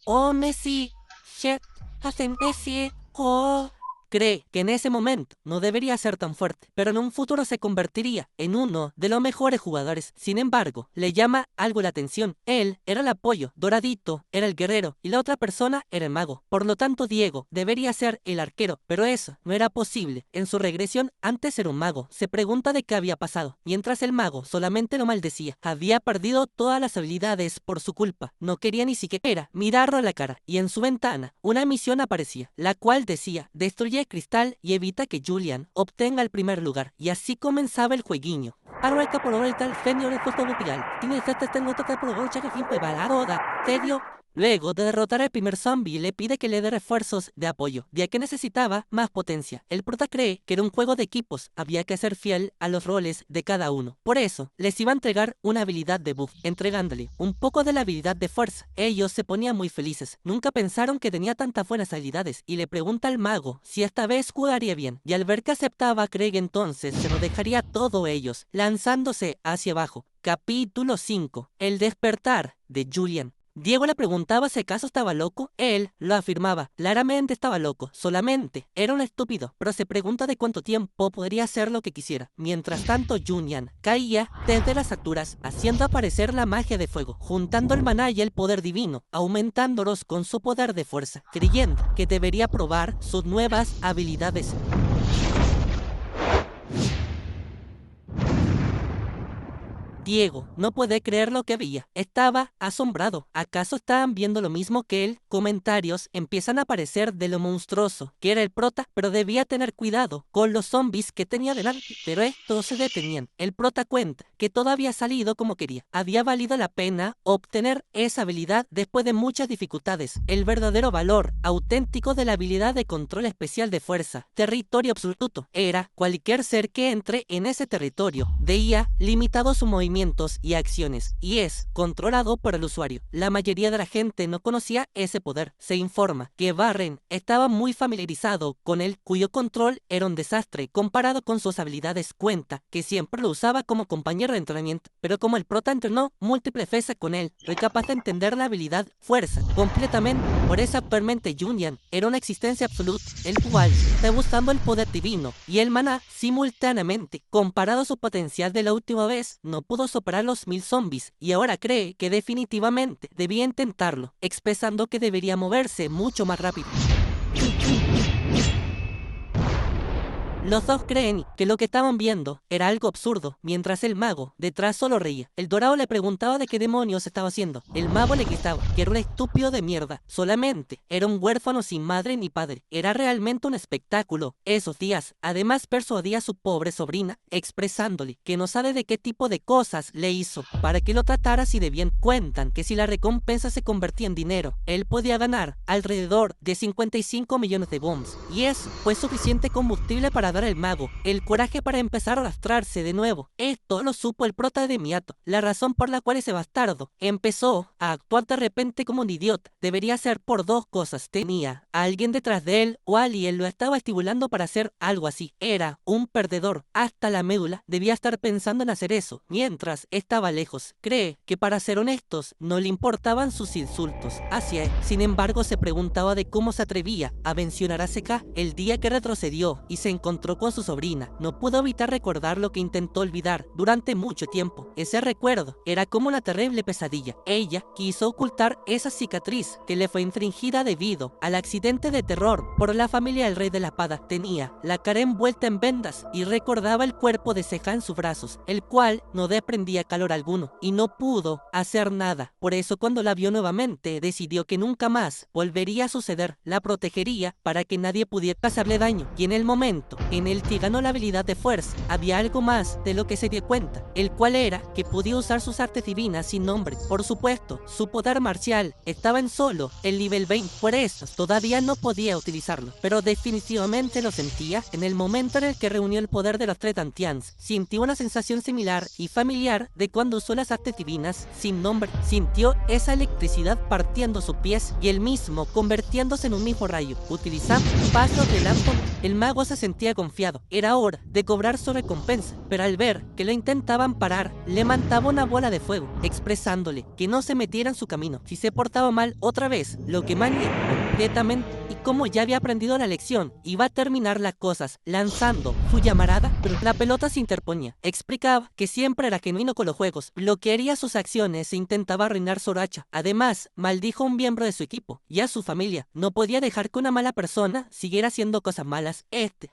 Oh, Messi, shit, hacen Messi, oh. Cree que en ese momento no debería ser tan fuerte, pero en un futuro se convertiría en uno de los mejores jugadores. Sin embargo, le llama algo la atención. Él era el apoyo, Doradito era el guerrero y la otra persona era el mago. Por lo tanto, Diego debería ser el arquero, pero eso no era posible. En su regresión, antes era un mago. Se pregunta de qué había pasado, mientras el mago solamente lo maldecía. Había perdido todas las habilidades por su culpa. No quería ni siquiera mirarlo a la cara. Y en su ventana, una misión aparecía, la cual decía: destruye cristal y evita que Julian obtenga el primer lugar. Y así comenzaba el jueguiño. Arranca por ahorita el genio del puesto mundial. Tiene tengo que aprovechar que siempre va la roda. Serio. Luego de derrotar al primer zombie, le pide que le dé refuerzos de apoyo, ya que necesitaba más potencia. El prota cree que era un juego de equipos, había que ser fiel a los roles de cada uno. Por eso, les iba a entregar una habilidad de buff, entregándole un poco de la habilidad de fuerza. Ellos se ponían muy felices, nunca pensaron que tenía tantas buenas habilidades, y le pregunta al mago si esta vez jugaría bien. Y al ver que aceptaba, cree que entonces se lo dejaría todo ellos, lanzándose hacia abajo. Capítulo 5. El despertar de Julian. Diego le preguntaba si acaso estaba loco. Él lo afirmaba, claramente estaba loco, solamente era un estúpido, pero se pregunta de cuánto tiempo podría hacer lo que quisiera. Mientras tanto, Julian caía desde las alturas, haciendo aparecer la magia de fuego, juntando el maná y el poder divino, aumentándolos con su poder de fuerza, creyendo que debería probar sus nuevas habilidades. Diego no puede creer lo que veía. Estaba asombrado. ¿Acaso estaban viendo lo mismo que él? Comentarios empiezan a aparecer de lo monstruoso que era el prota, pero debía tener cuidado con los zombies que tenía delante. Pero estos se detenían. El prota cuenta que todo había salido como quería. Había valido la pena obtener esa habilidad después de muchas dificultades. El verdadero valor auténtico de la habilidad de control especial de fuerza, territorio absoluto, era cualquier ser que entre en ese territorio. Veía limitado su movimiento y acciones, y es controlado por el usuario. La mayoría de la gente no conocía ese poder. Se informa que Barren estaba muy familiarizado con él, cuyo control era un desastre comparado con sus habilidades. Cuenta que siempre lo usaba como compañero de entrenamiento, pero como el prota entrenó múltiples veces con él, fue capaz de entender la habilidad fuerza completamente. Por eso actualmente Julian era una existencia absoluta, el cual está buscando el poder divino y el maná simultáneamente. Comparado a su potencial de la última vez, no pudo superar los 1000 zombies y ahora cree que definitivamente debía intentarlo, expresando que debería moverse mucho más rápido. Los dos creen que lo que estaban viendo era algo absurdo, mientras el mago detrás solo reía. El dorado le preguntaba de qué demonios estaba haciendo. El mago le gritaba que era un estúpido de mierda. Solamente era un huérfano sin madre ni padre. Era realmente un espectáculo esos días. Además persuadía a su pobre sobrina, expresándole que no sabe de qué tipo de cosas le hizo para que lo tratara así de bien. Cuentan que si la recompensa se convertía en dinero, él podía ganar alrededor de 55 millones de bombs. Y eso fue suficiente combustible para dar al mago el coraje para empezar a arrastrarse de nuevo. Esto lo supo el prota de inmediato, la razón por la cual ese bastardo empezó a actuar de repente como un idiota. Debería ser por dos cosas: tenía a alguien detrás de él o alguien lo estaba estimulando para hacer algo así. Era un perdedor hasta la médula. Debía estar pensando en hacer eso mientras estaba lejos. Cree que, para ser honestos, no le importaban sus insultos hacia él. Sin embargo, se preguntaba de cómo se atrevía a mencionar a CK el día que retrocedió y se encontró con su sobrina. No pudo evitar recordar lo que intentó olvidar durante mucho tiempo. Ese recuerdo era como una terrible pesadilla. Ella quiso ocultar esa cicatriz que le fue infringida debido al accidente de terror por la familia del rey de la espada. Tenía la cara envuelta en vendas y recordaba el cuerpo de Ceja en sus brazos, el cual no desprendía calor alguno y no pudo hacer nada. Por eso, cuando la vio nuevamente, decidió que nunca más volvería a suceder. La protegería para que nadie pudiera hacerle daño, y en el momento en el que ganó la habilidad de fuerza, había algo más de lo que se dio cuenta, el cual era que podía usar sus artes divinas sin nombre. Por supuesto, su poder marcial estaba en solo el nivel 20, por eso todavía no podía utilizarlo, pero definitivamente lo sentía. En el momento en el que reunió el poder de los tres Dantians, sintió una sensación similar y familiar de cuando usó las artes divinas sin nombre. Sintió esa electricidad partiendo sus pies y él mismo convirtiéndose en un mismo rayo. Utilizando pasos de lámpara, el mago se sentía confiado. Era hora de cobrar su recompensa, pero al ver que lo intentaban parar, le mandaba una bola de fuego, expresándole que no se metiera en su camino. Si se portaba mal otra vez, lo quemaría completamente. Y como ya había aprendido la lección, iba a terminar las cosas lanzando su llamarada, pero la pelota se interponía. Explicaba que siempre era genuino con los juegos, bloquearía sus acciones e intentaba arruinar su racha. Además, maldijo a un miembro de su equipo y a su familia. No podía dejar que una mala persona siguiera haciendo cosas malas.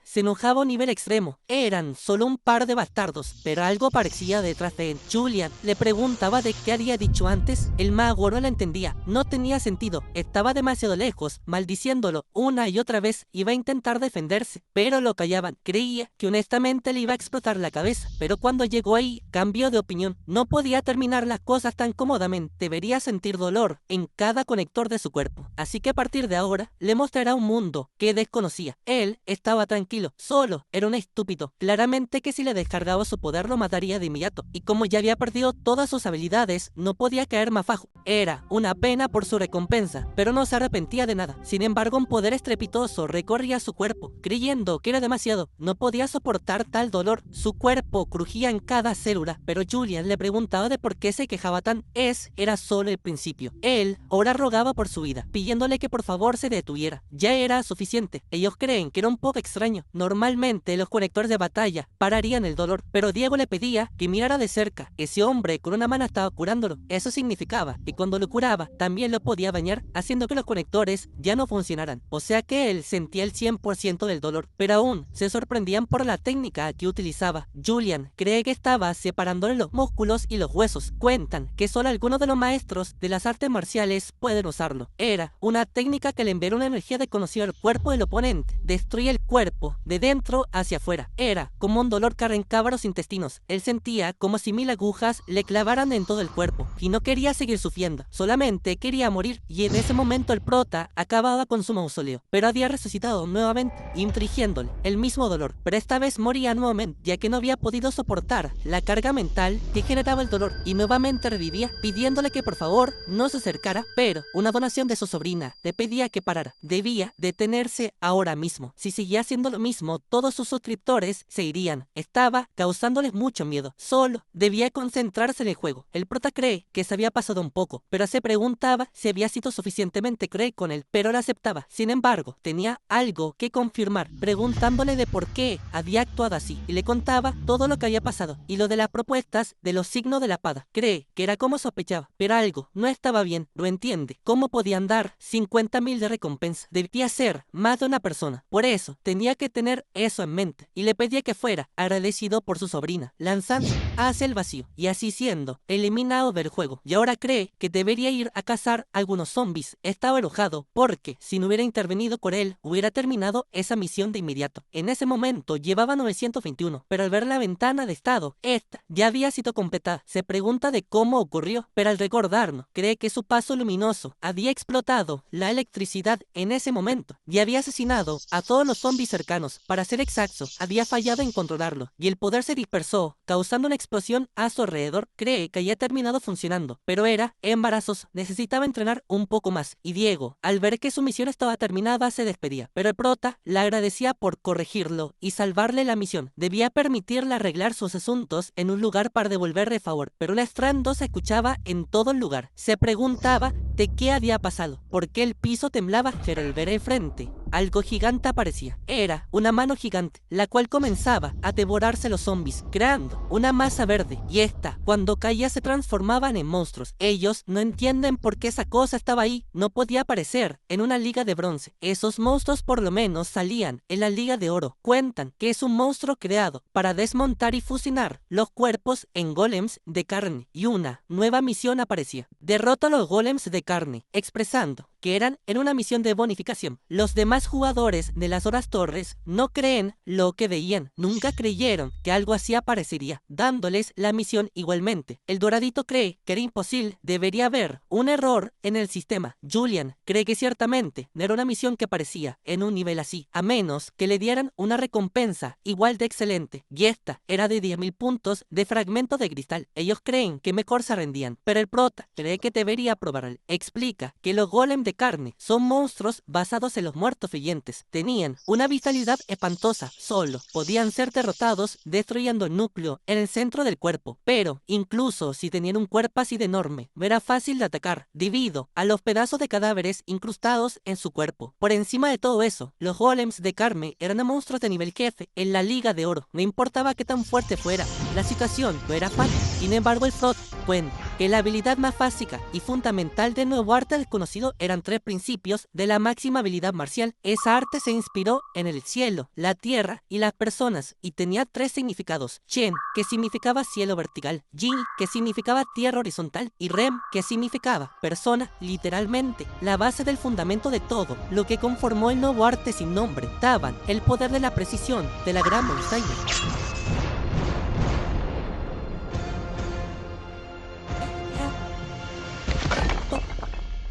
Se enojaba a un nivel extremo. Eran solo un par de bastardos, pero algo parecía detrás de él. Julian le preguntaba de qué había dicho antes. El mago no la entendía. No tenía sentido. Estaba demasiado lejos, maldiciéndolo una y otra vez. Iba a intentar defenderse, pero lo callaban. Creía que honestamente le iba a explotar la cabeza, pero cuando llegó ahí, cambió de opinión. No podía terminar las cosas tan cómodamente. Debería sentir dolor en cada conector de su cuerpo. Así que a partir de ahora, le mostrará un mundo que desconocía. Él estaba tranquilo, solo era un estúpido. Claramente que si le descargaba su poder lo mataría de inmediato, y como ya había perdido todas sus habilidades, no podía caer más bajo. Era una pena por su recompensa, pero no se arrepentía de nada. nada. Sin embargo, un poder estrepitoso recorría su cuerpo. Creyendo que era demasiado, no podía soportar tal dolor. Su cuerpo crujía en cada célula, pero Julian le preguntaba de por qué se quejaba tan. Era solo el principio. Él ahora rogaba por su vida, pidiéndole que por favor se detuviera. Ya era suficiente. Ellos creen que era un poco extraño. Normalmente los conectores de batalla pararían el dolor, pero Diego le pedía que mirara de cerca. Ese hombre con una mano estaba curándolo. Eso significaba que cuando lo curaba, también lo podía dañar, haciendo que los conectores ya no funcionaran. O sea que él sentía el 100% del dolor, pero aún se sorprendían por la técnica que utilizaba. Julian cree que estaba separándole los músculos y los huesos. Cuentan que solo algunos de los maestros de las artes marciales pueden usarlo. Era una técnica que le envió una energía desconocida al cuerpo del oponente. Destruía el cuerpo de dentro hacia afuera. Era como un dolor que arrancaba los intestinos. Él sentía como si 1000 agujas le clavaran en todo el cuerpo y no quería seguir sufriendo, solamente quería morir. Y en ese momento el prota acababa con su mausoleo, pero había resucitado nuevamente, infligiéndole el mismo dolor, pero esta vez moría nuevamente, ya que no había podido soportar la carga mental que generaba el dolor, y nuevamente revivía, pidiéndole que por favor no se acercara, pero una donación de su sobrina le pedía que parara. Debía detenerse ahora mismo. Si seguía haciendo lo mismo, todos sus suscriptores se irían. Estaba causándoles mucho miedo. Solo debía concentrarse en el juego. El prota cree que se había pasado un poco, pero se preguntaba si había sido suficientemente cruel con él, pero lo aceptaba. Sin embargo, tenía algo que confirmar, preguntándole de por qué había actuado así, y le contaba todo lo que había pasado, y lo de las propuestas de los signos de la espada. Cree que era como sospechaba, pero algo no estaba bien, lo entiende. ¿Cómo podían dar 50.000 de recompensa? Debía ser más de una persona, por eso tenía que tener eso en mente, y le pedía que fuera agradecido por su sobrina, lanzando hacia el vacío, y así siendo eliminado del juego. Y ahora cree que debería ir a cazar algunos zombies. Estaba enojado porque si no hubiera intervenido con él, hubiera terminado esa misión de inmediato. En ese momento llevaba 921, pero al ver la ventana de estado, esta ya había sido completada. Se pregunta de cómo ocurrió, pero al recordarlo, cree que su paso luminoso había explotado la electricidad en ese momento y había asesinado a todos los zombies cercanos. Para ser exacto, había fallado en controlarlo y el poder se dispersó, causando una explosión a su alrededor. Cree que había terminado funcionando, pero era embarazoso. Necesitaba entrenar un poco más, y Diego, al ver que su misión estaba terminada, se despedía. Pero el prota le agradecía por corregirlo y salvarle la misión. Debía permitirle arreglar sus asuntos en un lugar para devolverle favor, pero un estruendo se escuchaba en todo el lugar. Se preguntaba de qué había pasado, por qué el piso temblaba, pero al ver el frente, algo gigante aparecía. Era una mano gigante, la cual comenzaba a devorarse los zombies, creando una masa verde, y esta, cuando caía, se transformaban en monstruos. Ellos no entienden por qué esa cosa estaba ahí, no podía aparecer en una liga de bronce. Esos monstruos por lo menos salían en la liga de oro. Cuentan que es un monstruo creado para desmontar y fusionar los cuerpos en golems de carne, y una nueva misión aparecía: derrota a los golems de carne, expresando que eran en una misión de bonificación. Los demás jugadores de las Horas Torres no creen lo que veían, nunca creyeron que algo así aparecería, dándoles la misión igualmente. El Doradito cree que era imposible, debería haber un error en el sistema. Julian cree que ciertamente no era una misión que aparecía en un nivel así, a menos que le dieran una recompensa igual de excelente, y esta era de 10.000 puntos de fragmento de cristal. Ellos creen que mejor se rendían, pero el prota cree que debería probarlo. Explica que los golems de carne son monstruos basados en los muertos vivientes. Tenían una vitalidad espantosa, solo podían ser derrotados destruyendo el núcleo en el centro del cuerpo, pero incluso si tenían un cuerpo así de enorme, no era fácil de atacar debido a los pedazos de cadáveres incrustados en su cuerpo. Por encima de todo eso, los golems de carne eran monstruos de nivel jefe en la Liga de Oro. No importaba qué tan fuerte fuera, la situación no era fácil. Sin embargo, el Frot cuenta que la habilidad más básica y fundamental del nuevo arte desconocido eran 3 principios de la máxima habilidad marcial. Esa arte se inspiró en el cielo, la tierra y las personas, y tenía 3 significados: Chen, que significaba cielo vertical; Ji, que significaba tierra horizontal; y Rem, que significaba persona, literalmente la base del fundamento de todo lo que conformó el nuevo arte sin nombre. Daban el poder de la precisión de la gran montaña.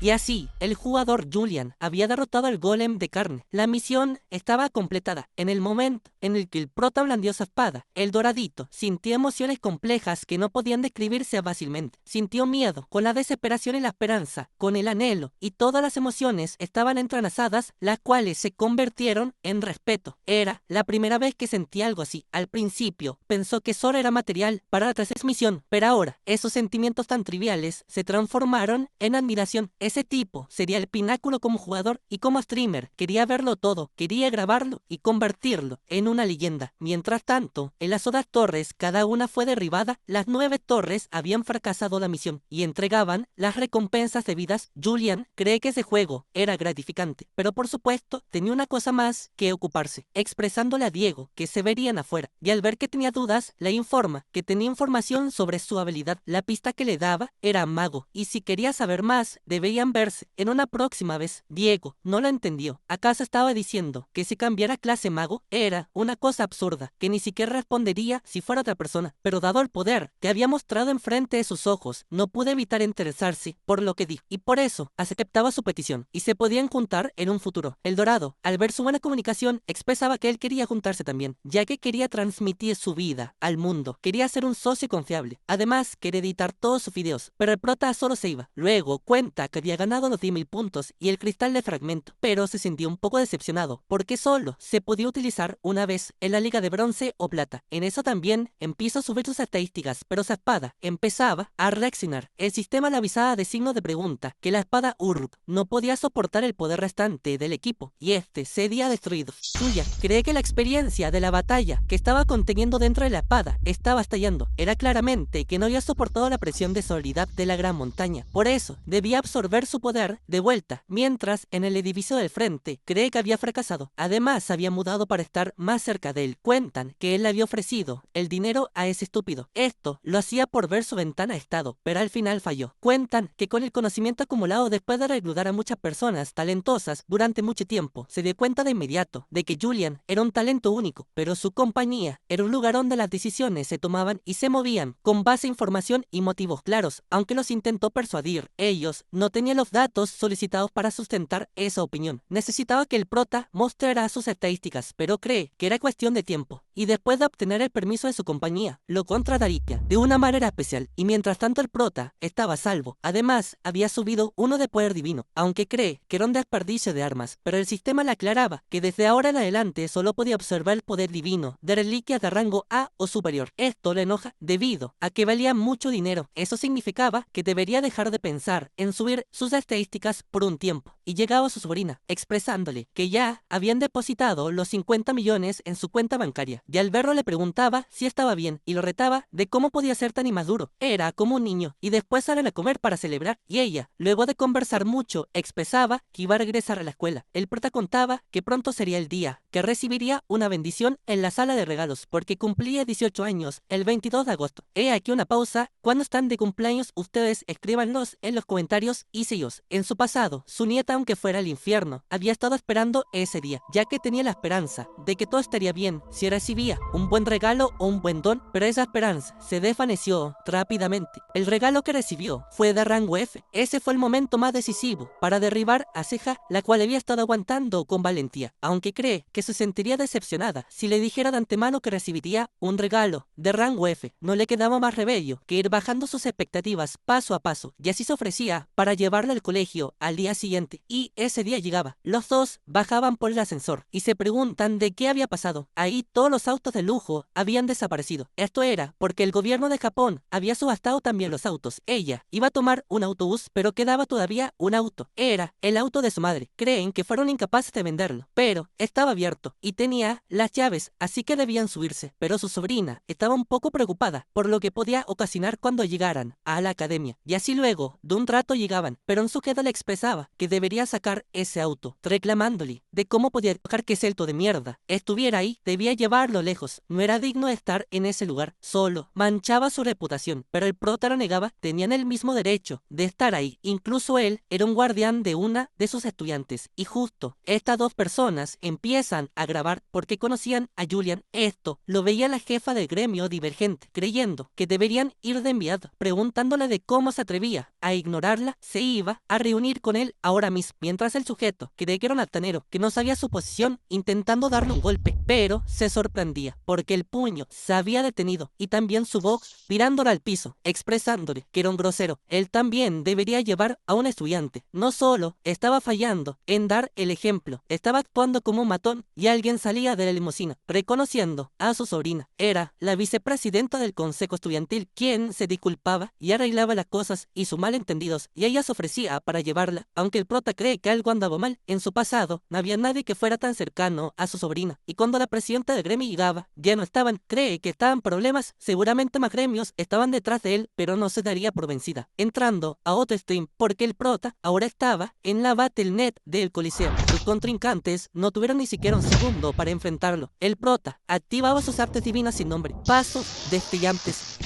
Y así, el jugador Julian había derrotado al golem de carne. La misión estaba completada. En el momento en el que el prota blandió su espada, el doradito sintió emociones complejas que no podían describirse fácilmente. Sintió miedo, con la desesperación y la esperanza, con el anhelo, y todas las emociones estaban entrelazadas, las cuales se convirtieron en respeto. Era la primera vez que sentía algo así. Al principio, pensó que solo era material para la transmisión, pero ahora, esos sentimientos tan triviales se transformaron en admiración. Ese tipo sería el pináculo como jugador y como streamer. Quería verlo todo, quería grabarlo y convertirlo en una leyenda. Mientras tanto, en las otras torres, cada una fue derribada. Las 9 torres habían fracasado la misión y entregaban las recompensas debidas. Julian cree que ese juego era gratificante, pero por supuesto tenía una cosa más que ocuparse, expresándole a Diego que se verían afuera, y al ver que tenía dudas, le informa que tenía información sobre su habilidad. La pista que le daba era mago, y si quería saber más, debían verse en una próxima vez. Diego no lo entendió. ¿Acaso estaba diciendo que si cambiara clase mago era una cosa absurda, que ni siquiera respondería si fuera otra persona? Pero dado el poder que había mostrado enfrente de sus ojos, no pudo evitar interesarse por lo que dijo, y por eso aceptaba su petición, y se podían juntar en un futuro. El Dorado, al ver su buena comunicación, expresaba que él quería juntarse también, ya que quería transmitir su vida al mundo, quería ser un socio confiable. Además, quería editar todos sus videos, pero el prota solo se iba. Luego cuenta que había ganado los 10.000 puntos y el cristal de fragmento, pero se sintió un poco decepcionado, porque solo se podía utilizar una vez en la liga de bronce o plata. En eso también empezó a subir sus estadísticas, pero su espada empezaba a reaccionar. El sistema le avisaba de signo de pregunta que la espada Uruk no podía soportar el poder restante del equipo, y este se había destruido. Suya cree que la experiencia de la batalla que estaba conteniendo dentro de la espada estaba estallando. Era claramente que no había soportado la presión de soledad de la gran montaña. Por eso, debía absorber su poder de vuelta, mientras en el edificio del frente cree que había fracasado. Además, se había mudado para estar más cerca de él. Cuentan que él le había ofrecido el dinero a ese estúpido. Esto lo hacía por ver su ventana de estado, pero al final falló. Cuentan que con el conocimiento acumulado después de reclutar a muchas personas talentosas durante mucho tiempo, se dio cuenta de inmediato de que Julian era un talento único, pero su compañía era un lugar donde las decisiones se tomaban y se movían con base a información y motivos claros. Aunque los intentó persuadir, ellos no tenían los datos solicitados para sustentar esa opinión. Necesitaba que el prota mostrara sus estadísticas, pero cree que era cuestión de tiempo, y después de obtener el permiso de su compañía, lo contrataría de una manera especial, y mientras tanto el prota estaba a salvo. Además, había subido uno de poder divino, aunque cree que era un desperdicio de armas, pero el sistema le aclaraba que desde ahora en adelante solo podía observar el poder divino de reliquias de rango A o superior. Esto le enoja debido a que valía mucho dinero. Eso significaba que debería dejar de pensar en subir sus estadísticas por un tiempo, y llegaba a su sobrina, expresándole que ya habían depositado los 50 millones en su cuenta bancaria, y al verlo le preguntaba si estaba bien, y lo retaba de cómo podía ser tan inmaduro. Era como un niño, y después salen a comer para celebrar, y ella, luego de conversar mucho, expresaba que iba a regresar a la escuela. El prota contaba que pronto sería el día que recibiría una bendición en la sala de regalos, porque cumplía 18 años el 22 de agosto. He aquí una pausa. Cuando están de cumpleaños, ustedes escríbanlos en los comentarios y sellos. En su pasado, su nieta, aunque fuera al infierno, había estado esperando ese día, ya que tenía la esperanza de que todo estaría bien si recibía un buen regalo o un buen don, pero esa esperanza se desvaneció rápidamente. El regalo que recibió fue de rango F. Ese fue el momento más decisivo para derribar a Ceja, la cual había estado aguantando con valentía, aunque cree que se sentiría decepcionada si le dijera de antemano que recibiría un regalo de rango F. No le quedaba más remedio que ir bajando sus expectativas paso a paso, y así se ofrecía para llevarla al colegio al día siguiente, y ese día llegaba. Los dos bajaban por el ascensor y se preguntan de qué había pasado. Ahí todos los autos de lujo habían desaparecido. Esto era porque el gobierno de Japón había subastado también los autos. Ella iba a tomar un autobús, pero quedaba todavía un auto. Era el auto de su madre. Creen que fueron incapaces de venderlo, pero estaba abierto y tenía las llaves, así que debían subirse. Pero su sobrina estaba un poco preocupada por lo que podía ocasionar cuando llegaran a la academia, y así luego de un rato llegaban, pero en su queda le expresaba que debería quería sacar ese auto, reclamándole de cómo podía dejar que ese auto de mierda estuviera ahí, debía llevarlo lejos, no era digno de estar en ese lugar, solo manchaba su reputación, pero el prota lo negaba, tenían el mismo derecho de estar ahí, incluso él era un guardián de una de sus estudiantes, y justo estas dos personas empiezan a grabar porque conocían a Julian. Esto lo veía la jefa del gremio Divergente, creyendo que deberían ir de enviado, preguntándole de cómo se atrevía a ignorarla, se iba a reunir con él ahora mismo, mientras el sujeto cree que era un altanero, que no sabía su posición, intentando darle un golpe, pero se sorprendía, porque el puño se había detenido, y también su voz tirándole al piso, expresándole que era un grosero. Él también debería llevar a un estudiante, no solo estaba fallando en dar el ejemplo, estaba actuando como un matón, y alguien salía de la limusina, reconociendo a su sobrina. Era la vicepresidenta del consejo estudiantil, quien se disculpaba y arreglaba las cosas y sus malentendidos, y ella se ofrecía para llevarla, aunque el prota cree que algo andaba mal. En su pasado, no había nadie que fuera tan cercano a su sobrina, y cuando la presidenta del gremio llegaba, ya no estaban, cree que estaban problemas, seguramente más gremios estaban detrás de él, pero no se daría por vencida, entrando a otro stream, porque el prota ahora estaba en la Battle.net del Coliseo. Sus contrincantes no tuvieron ni siquiera un segundo para enfrentarlo. El prota activaba sus artes divinas sin nombre, pasos destellantes.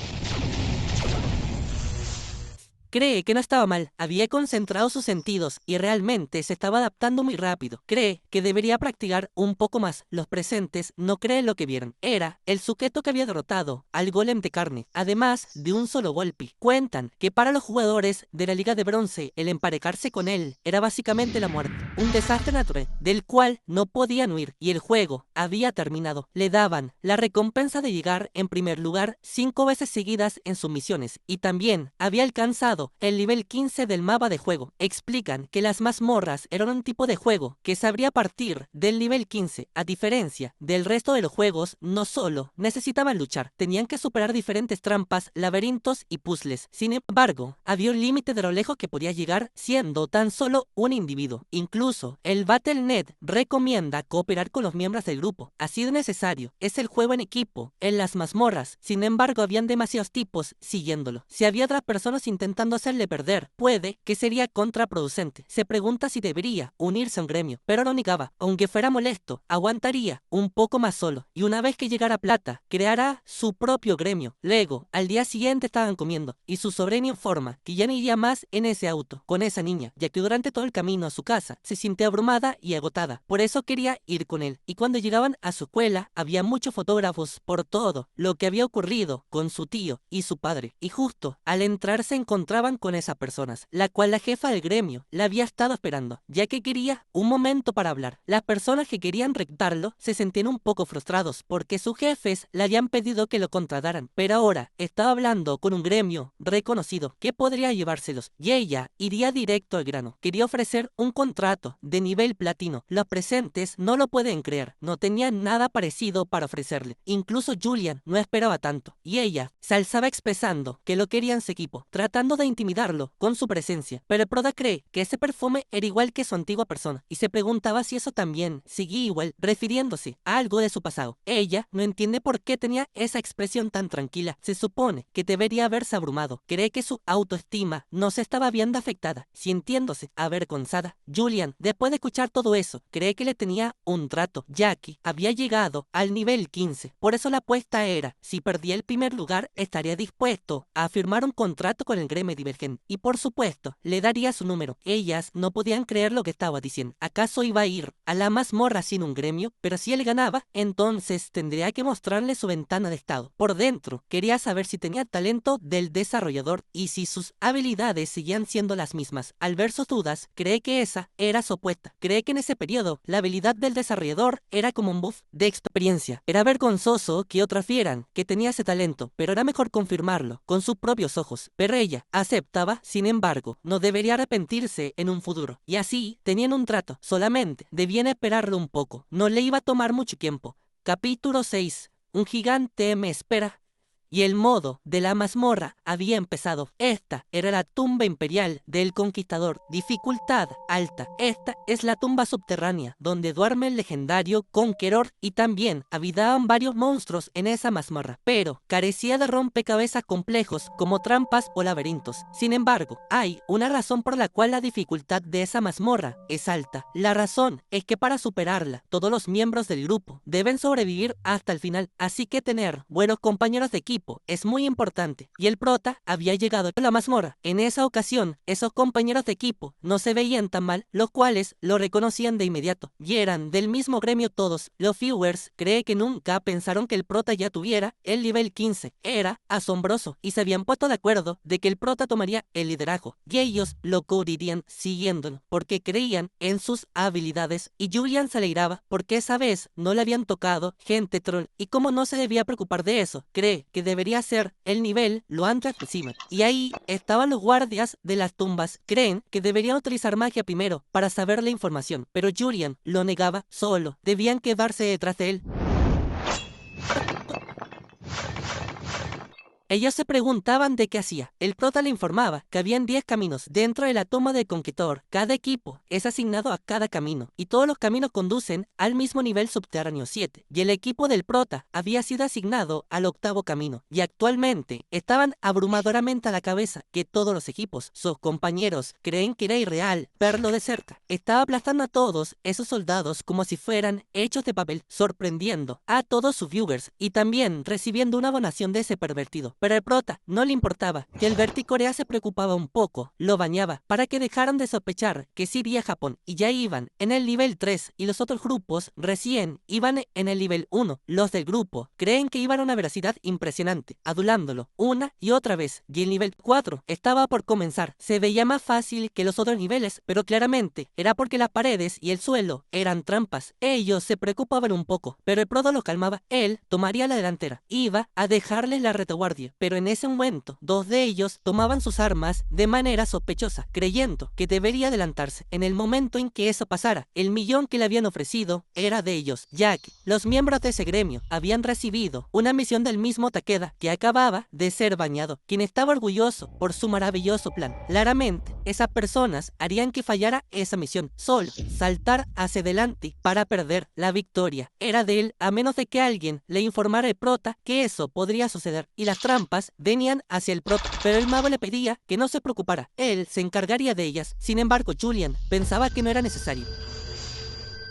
Cree que no estaba mal, había concentrado sus sentidos y realmente se estaba adaptando muy rápido. Cree que debería practicar un poco más. Los presentes no creen lo que vieron. Era el sujeto que había derrotado al golem de carne, además de un solo golpe. Cuentan que para los jugadores de la Liga de Bronce, el emparejarse con él era básicamente la muerte, un desastre natural del cual no podían huir, y el juego había terminado. Le daban la recompensa de llegar en primer lugar 5 veces seguidas en sus misiones, y también había alcanzado el nivel 15 del mapa de juego. Explican que las mazmorras eran un tipo de juego que se abría a partir del nivel 15. A diferencia del resto de los juegos, no solo necesitaban luchar, tenían que superar diferentes trampas, laberintos y puzzles. Sin embargo, había un límite de lo lejos que podía llegar siendo tan solo un individuo. Incluso el Battle.net recomienda cooperar con los miembros del grupo, así de necesario es el juego en equipo en las mazmorras. Sin embargo, habían demasiados tipos siguiéndolo. Si había otras personas intentando hacerle perder, puede que sería contraproducente. Se pregunta si debería unirse a un gremio, pero lo negaba. Aunque fuera molesto, aguantaría un poco más solo, y una vez que llegara plata, creará su propio gremio. Luego, al día siguiente estaban comiendo, y su sobrino informa que ya no iría más en ese auto con esa niña, ya que durante todo el camino a su casa se sintió abrumada y agotada. Por eso quería ir con él, y cuando llegaban a su escuela, había muchos fotógrafos por todo lo que había ocurrido con su tío y su padre, y justo al entrar se encontraban con esas personas, la cual la jefa del gremio la había estado esperando, ya que quería un momento para hablar. Las personas que querían reclutarlo se sentían un poco frustrados porque sus jefes le habían pedido que lo contrataran, pero ahora estaba hablando con un gremio reconocido que podría llevárselos, y ella iría directo al grano. Quería ofrecer un contrato de nivel platino. Los presentes no lo pueden creer, no tenían nada parecido para ofrecerle. Incluso Julian no esperaba tanto, y ella se alzaba expresando que lo quería en su equipo, tratando de intimidarlo con su presencia. Pero el prota cree que ese perfume era igual que su antigua persona, y se preguntaba si eso también seguía igual, refiriéndose a algo de su pasado. Ella no entiende por qué tenía esa expresión tan tranquila. Se supone que debería haberse abrumado. Cree que su autoestima no se estaba viendo afectada, sintiéndose avergonzada. Julian, después de escuchar todo eso, cree que le tenía un trato. Jackie había llegado al nivel 15, por eso la apuesta era, si perdía el primer lugar, estaría dispuesto a firmar un contrato con el gremio Divergente, y por supuesto, le daría su número. Ellas no podían creer lo que estaba diciendo. ¿Acaso iba a ir a la mazmorra sin un gremio? Pero si él ganaba, entonces tendría que mostrarle su ventana de estado. Por dentro, quería saber si tenía talento del desarrollador y si sus habilidades seguían siendo las mismas. Al ver sus dudas, cree que esa era su apuesta. Cree que en ese periodo, la habilidad del desarrollador era como un buff de experiencia. Era vergonzoso que otros vieran que tenía ese talento, pero era mejor confirmarlo con sus propios ojos. Pero ella aceptaba, sin embargo, no debería arrepentirse en un futuro. Y así tenían un trato, solamente debían esperarlo un poco. No le iba a tomar mucho tiempo. Capítulo 6. Un gigante me espera. y el modo de la mazmorra había empezado. Esta era la tumba imperial del conquistador, dificultad alta. Esta es la tumba subterránea donde duerme el legendario Conqueror, y también habitaban varios monstruos en esa mazmorra, pero carecía de rompecabezas complejos como trampas o laberintos. Sin embargo, hay una razón por la cual la dificultad de esa mazmorra es alta. La razón es que para superarla, todos los miembros del grupo deben sobrevivir hasta el final, así que tener buenos compañeros de equipo es muy importante, y el prota había llegado a la mazmorra. En esa ocasión, esos compañeros de equipo no se veían tan mal, los cuales lo reconocían de inmediato, y eran del mismo gremio todos. Los viewers creen que nunca pensaron que el prota ya tuviera el nivel 15. Era asombroso, y se habían puesto de acuerdo de que el prota tomaría el liderazgo, y ellos lo cubrirían siguiéndolo, porque creían en sus habilidades, y Julian se alegraba porque esa vez no le habían tocado gente troll, y como no se debía preocupar de eso, cree que debería ser el nivel lo antes posible. Y ahí estaban los guardias de las tumbas. Creen que deberían utilizar magia primero para saber la información, pero Julian lo negaba. Solo debían quedarse detrás de él. Ellos se preguntaban de qué hacía. El prota le informaba que habían 10 caminos dentro de la tumba del conquistador. Cada equipo es asignado a cada camino, y todos los caminos conducen al mismo nivel subterráneo 7. Y el equipo del prota había sido asignado al 8º camino, y actualmente estaban abrumadoramente a la cabeza que todos los equipos. Sus compañeros creen que era irreal verlo de cerca. Estaba aplastando a todos esos soldados como si fueran hechos de papel, sorprendiendo a todos sus viewers y también recibiendo una donación de ese pervertido. Pero al prota no le importaba, que el Verticorea se preocupaba un poco, lo bañaba para que dejaran de sospechar que sí iría a Japón, y ya iban en el nivel 3 y los otros grupos recién iban en el nivel 1. Los del grupo creen que iban a una veracidad impresionante, adulándolo una y otra vez, y el nivel 4 estaba por comenzar. Se veía más fácil que los otros niveles, pero claramente era porque las paredes y el suelo eran trampas. Ellos se preocupaban un poco, pero el prota los calmaba. Él tomaría la delantera, iba a dejarles la retaguardia. Pero en ese momento, 2 de ellos tomaban sus armas de manera sospechosa, creyendo que debería adelantarse. En el momento en que eso pasara, el millón que le habían ofrecido era de ellos, ya que los miembros de ese gremio habían recibido una misión del mismo Takeda, que acababa de ser bañado, quien estaba orgulloso por su maravilloso plan. Claramente, esas personas harían que fallara esa misión. Solo saltar hacia adelante para perder la victoria era de él, a menos de que alguien le informara al prota que eso podría suceder, y las trampas venían hacia el prota, pero el mago le pedía que no se preocupara, él se encargaría de ellas. Sin embargo, Julian pensaba que no era necesario.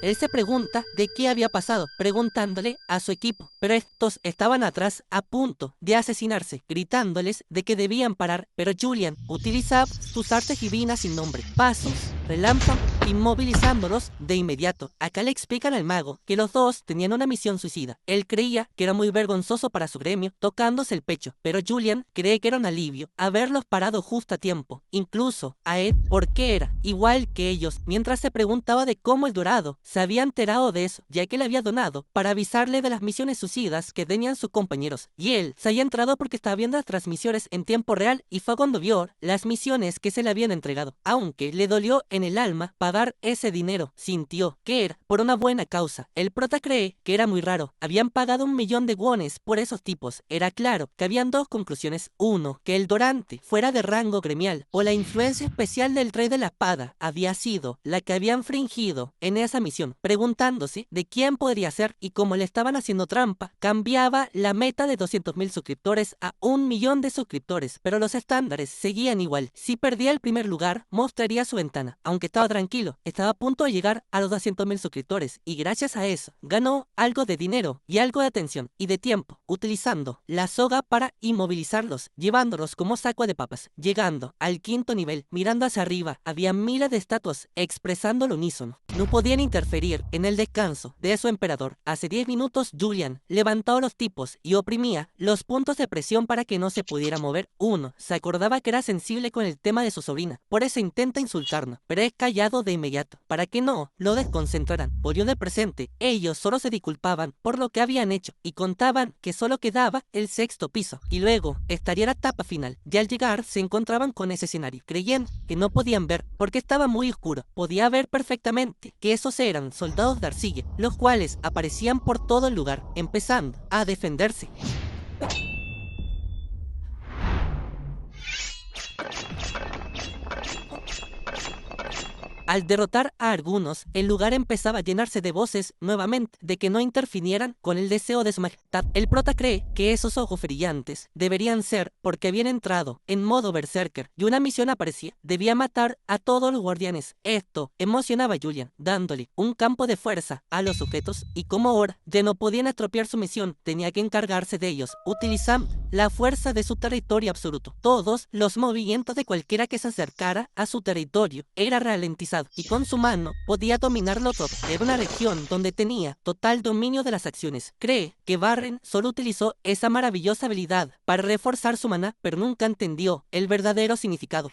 Él se pregunta de qué había pasado, preguntándole a su equipo, pero estos estaban atrás a punto de asesinarse, gritándoles de que debían parar, pero Julian utilizaba sus artes divinas sin nombre, pasos, relámpago, inmovilizándolos de inmediato. Acá le explican al mago que los dos tenían una misión suicida. Él creía que era muy vergonzoso para su gremio tocándose el pecho, pero Julian cree que era un alivio haberlos parado justo a tiempo, incluso a Ed, porque era igual que ellos, mientras se preguntaba de cómo el dorado se había enterado de eso, ya que le había donado para avisarle de las misiones suicidas que tenían sus compañeros, y él se había entrado porque estaba viendo las transmisiones en tiempo real, y fue cuando vio las misiones que se le habían entregado. Aunque le dolió en el alma pagar ese dinero, sintió que era por una buena causa. El prota cree que era muy raro, habían pagado 1 millón de wones por esos tipos. Era claro que habían 2 conclusiones: uno, que el Dorante fuera de rango gremial, o la influencia especial del Rey de la Espada había sido la que habían fingido en esa misión. Preguntándose de quién podría ser, y como le estaban haciendo trampa, cambiaba la meta de 200.000 suscriptores a 1 millón de suscriptores, pero los estándares seguían igual. Si perdía el primer lugar, mostraría su ventana, aunque estaba tranquilo, estaba a punto de llegar a los 200.000 suscriptores, y gracias a eso, ganó algo de dinero y algo de atención y de tiempo, utilizando la soga para inmovilizarlos, llevándolos como saco de papas. Llegando al 5º nivel, mirando hacia arriba, había miles de estatuas expresando el unísono. No podían interferir en el descanso de su emperador. Hace 10 minutos Julian levantaba a los tipos y oprimía los puntos de presión para que no se pudiera mover. Uno se acordaba que era sensible con el tema de su sobrina, por eso intenta insultarnos, pero es callado de inmediato para que no lo desconcentraran. Volvió de presente, ellos solo se disculpaban por lo que habían hecho y contaban que solo quedaba el 6º piso y luego estaría la etapa final. Y al llegar se encontraban con ese escenario. Creían que no podían ver porque estaba muy oscuro. Podía ver perfectamente que esos eran soldados de arcilla, los cuales aparecían por todo el lugar, empezando a defenderse. Al derrotar a algunos, el lugar empezaba a llenarse de voces nuevamente de que no interfinieran con el deseo de su majestad. El prota cree que esos ojos brillantes deberían ser porque habían entrado en modo berserker y una misión aparecía. Debía matar a todos los guardianes. Esto emocionaba a Julian, dándole un campo de fuerza a los sujetos, y como ahora ya no podían estropear su misión, tenía que encargarse de ellos, utilizando la fuerza de su territorio absoluto. Todos los movimientos de cualquiera que se acercara a su territorio era ralentizado, y con su mano podía dominarlo todo. Era una región donde tenía total dominio de las acciones. Cree que Barren solo utilizó esa maravillosa habilidad para reforzar su maná, pero nunca entendió el verdadero significado.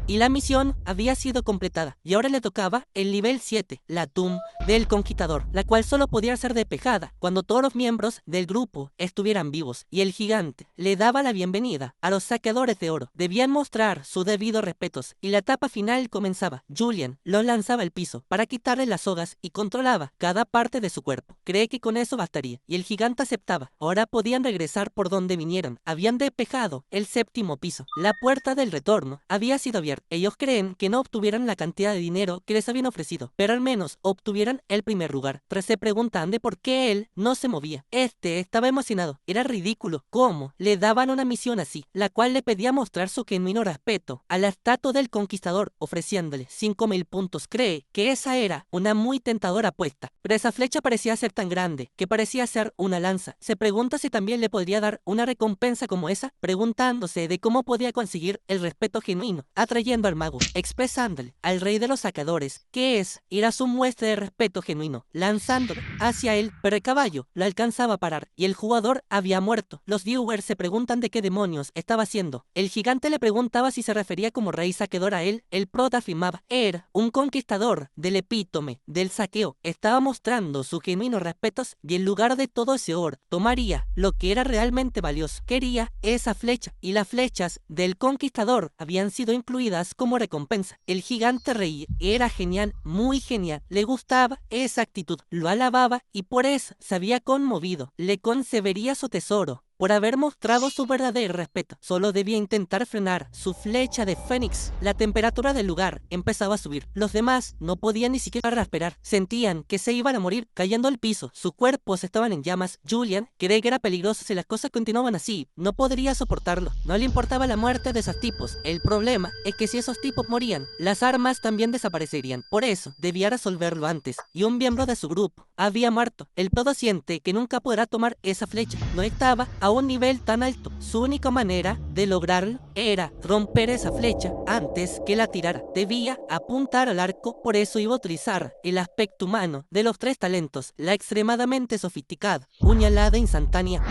Y la misión había sido completada, y ahora le tocaba el nivel 7, la Tumba del Conquistador, la cual solo podía ser despejada cuando todos los miembros del grupo estuvieran vivos, y el gigante le daba la bienvenida a los saqueadores de oro. Debían mostrar sus debidos respetos, y la etapa final comenzaba. Julian los lanzaba al piso para quitarle las sogas y controlaba cada parte de su cuerpo. Cree que con eso bastaría, y el gigante aceptaba. Ahora podían regresar por donde vinieron. Habían despejado el séptimo piso. La puerta del retorno había sido abierta. Ellos creen que no obtuvieran la cantidad de dinero que les habían ofrecido, pero al menos obtuvieran el primer lugar. Tras se preguntan de por qué él no se movía. Este estaba emocionado. Era ridículo cómo le daban una misión así, la cual le pedía mostrar su genuino respeto a la estatua del conquistador, ofreciéndole 5000 puntos. Cree que esa era una muy tentadora apuesta, pero esa flecha parecía ser tan grande que parecía ser una lanza. Se pregunta si también le podría dar una recompensa como esa, preguntándose de cómo podía conseguir el respeto genuino, atrayendo al mago, expresándole al rey de los sacadores que es ir a su muestra de respeto genuino, lanzándolo hacia él, pero el caballo lo alcanzaba a parar y el jugador había muerto. Los viewers se preguntan de qué demonios estaba haciendo. El gigante le preguntaba si se refería como rey saqueador a él. El prota afirmaba era un conquistador del epítome del saqueo. Estaba mostrando sus genuinos respetos y en lugar de todo ese oro, tomaría lo que era realmente valioso. Quería esa flecha, y las flechas del conquistador habían sido incluidas como recompensa. El gigante rey era genial, muy genial. Le gustaba esa actitud, lo alababa y por eso se había conmovido. Le concedería su tesoro por haber mostrado su verdadero respeto. Solo debía intentar frenar su flecha de Fénix. La temperatura del lugar empezaba a subir. Los demás no podían ni siquiera respirar. Sentían que se iban a morir cayendo al piso. Sus cuerpos estaban en llamas. Julian cree que era peligroso si las cosas continuaban así. No podría soportarlo. No le importaba la muerte de esos tipos. El problema es que si esos tipos morían, las armas también desaparecerían. Por eso debía resolverlo antes. Y un miembro de su grupo había muerto. El todo siente que nunca podrá tomar esa flecha. No estaba a un nivel tan alto. Su única manera de lograrlo era romper esa flecha antes que la tirara. Debía apuntar al arco, por eso iba a utilizar el aspecto humano de los 3 talentos, la extremadamente sofisticada puñalada instantánea.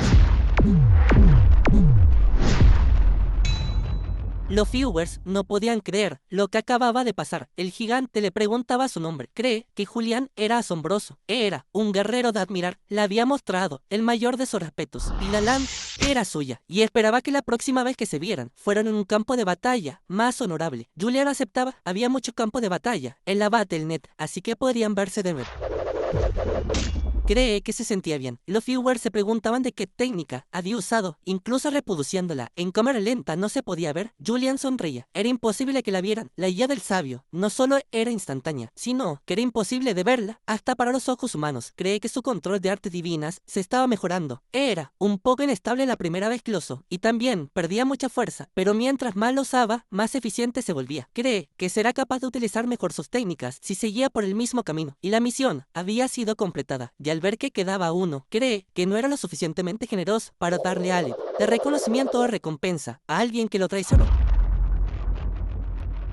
Los viewers no podían creer lo que acababa de pasar. El gigante le preguntaba su nombre. Cree que Julian era asombroso. Era un guerrero de admirar. Le había mostrado el mayor de sus respetos. Y la lanza era suya. Y esperaba que la próxima vez que se vieran, fueran en un campo de batalla más honorable. Julian aceptaba. Había mucho campo de batalla en la Battle.net, así que podrían verse de nuevo. Cree que se sentía bien. Los viewers se preguntaban de qué técnica había usado, incluso reproduciéndola en cámara lenta no se podía ver. Julian sonreía. Era imposible que la vieran. La guía del sabio no solo era instantánea, sino que era imposible de verla hasta para los ojos humanos. Cree que su control de artes divinas se estaba mejorando. Era un poco inestable la primera vez que lo usó, y también perdía mucha fuerza, pero mientras más lo usaba, más eficiente se volvía. Cree que será capaz de utilizar mejor sus técnicas si seguía por el mismo camino, y la misión había sido completada. Y al ver que quedaba uno, cree que no era lo suficientemente generoso para darle algo de reconocimiento o recompensa a alguien que lo traicionó.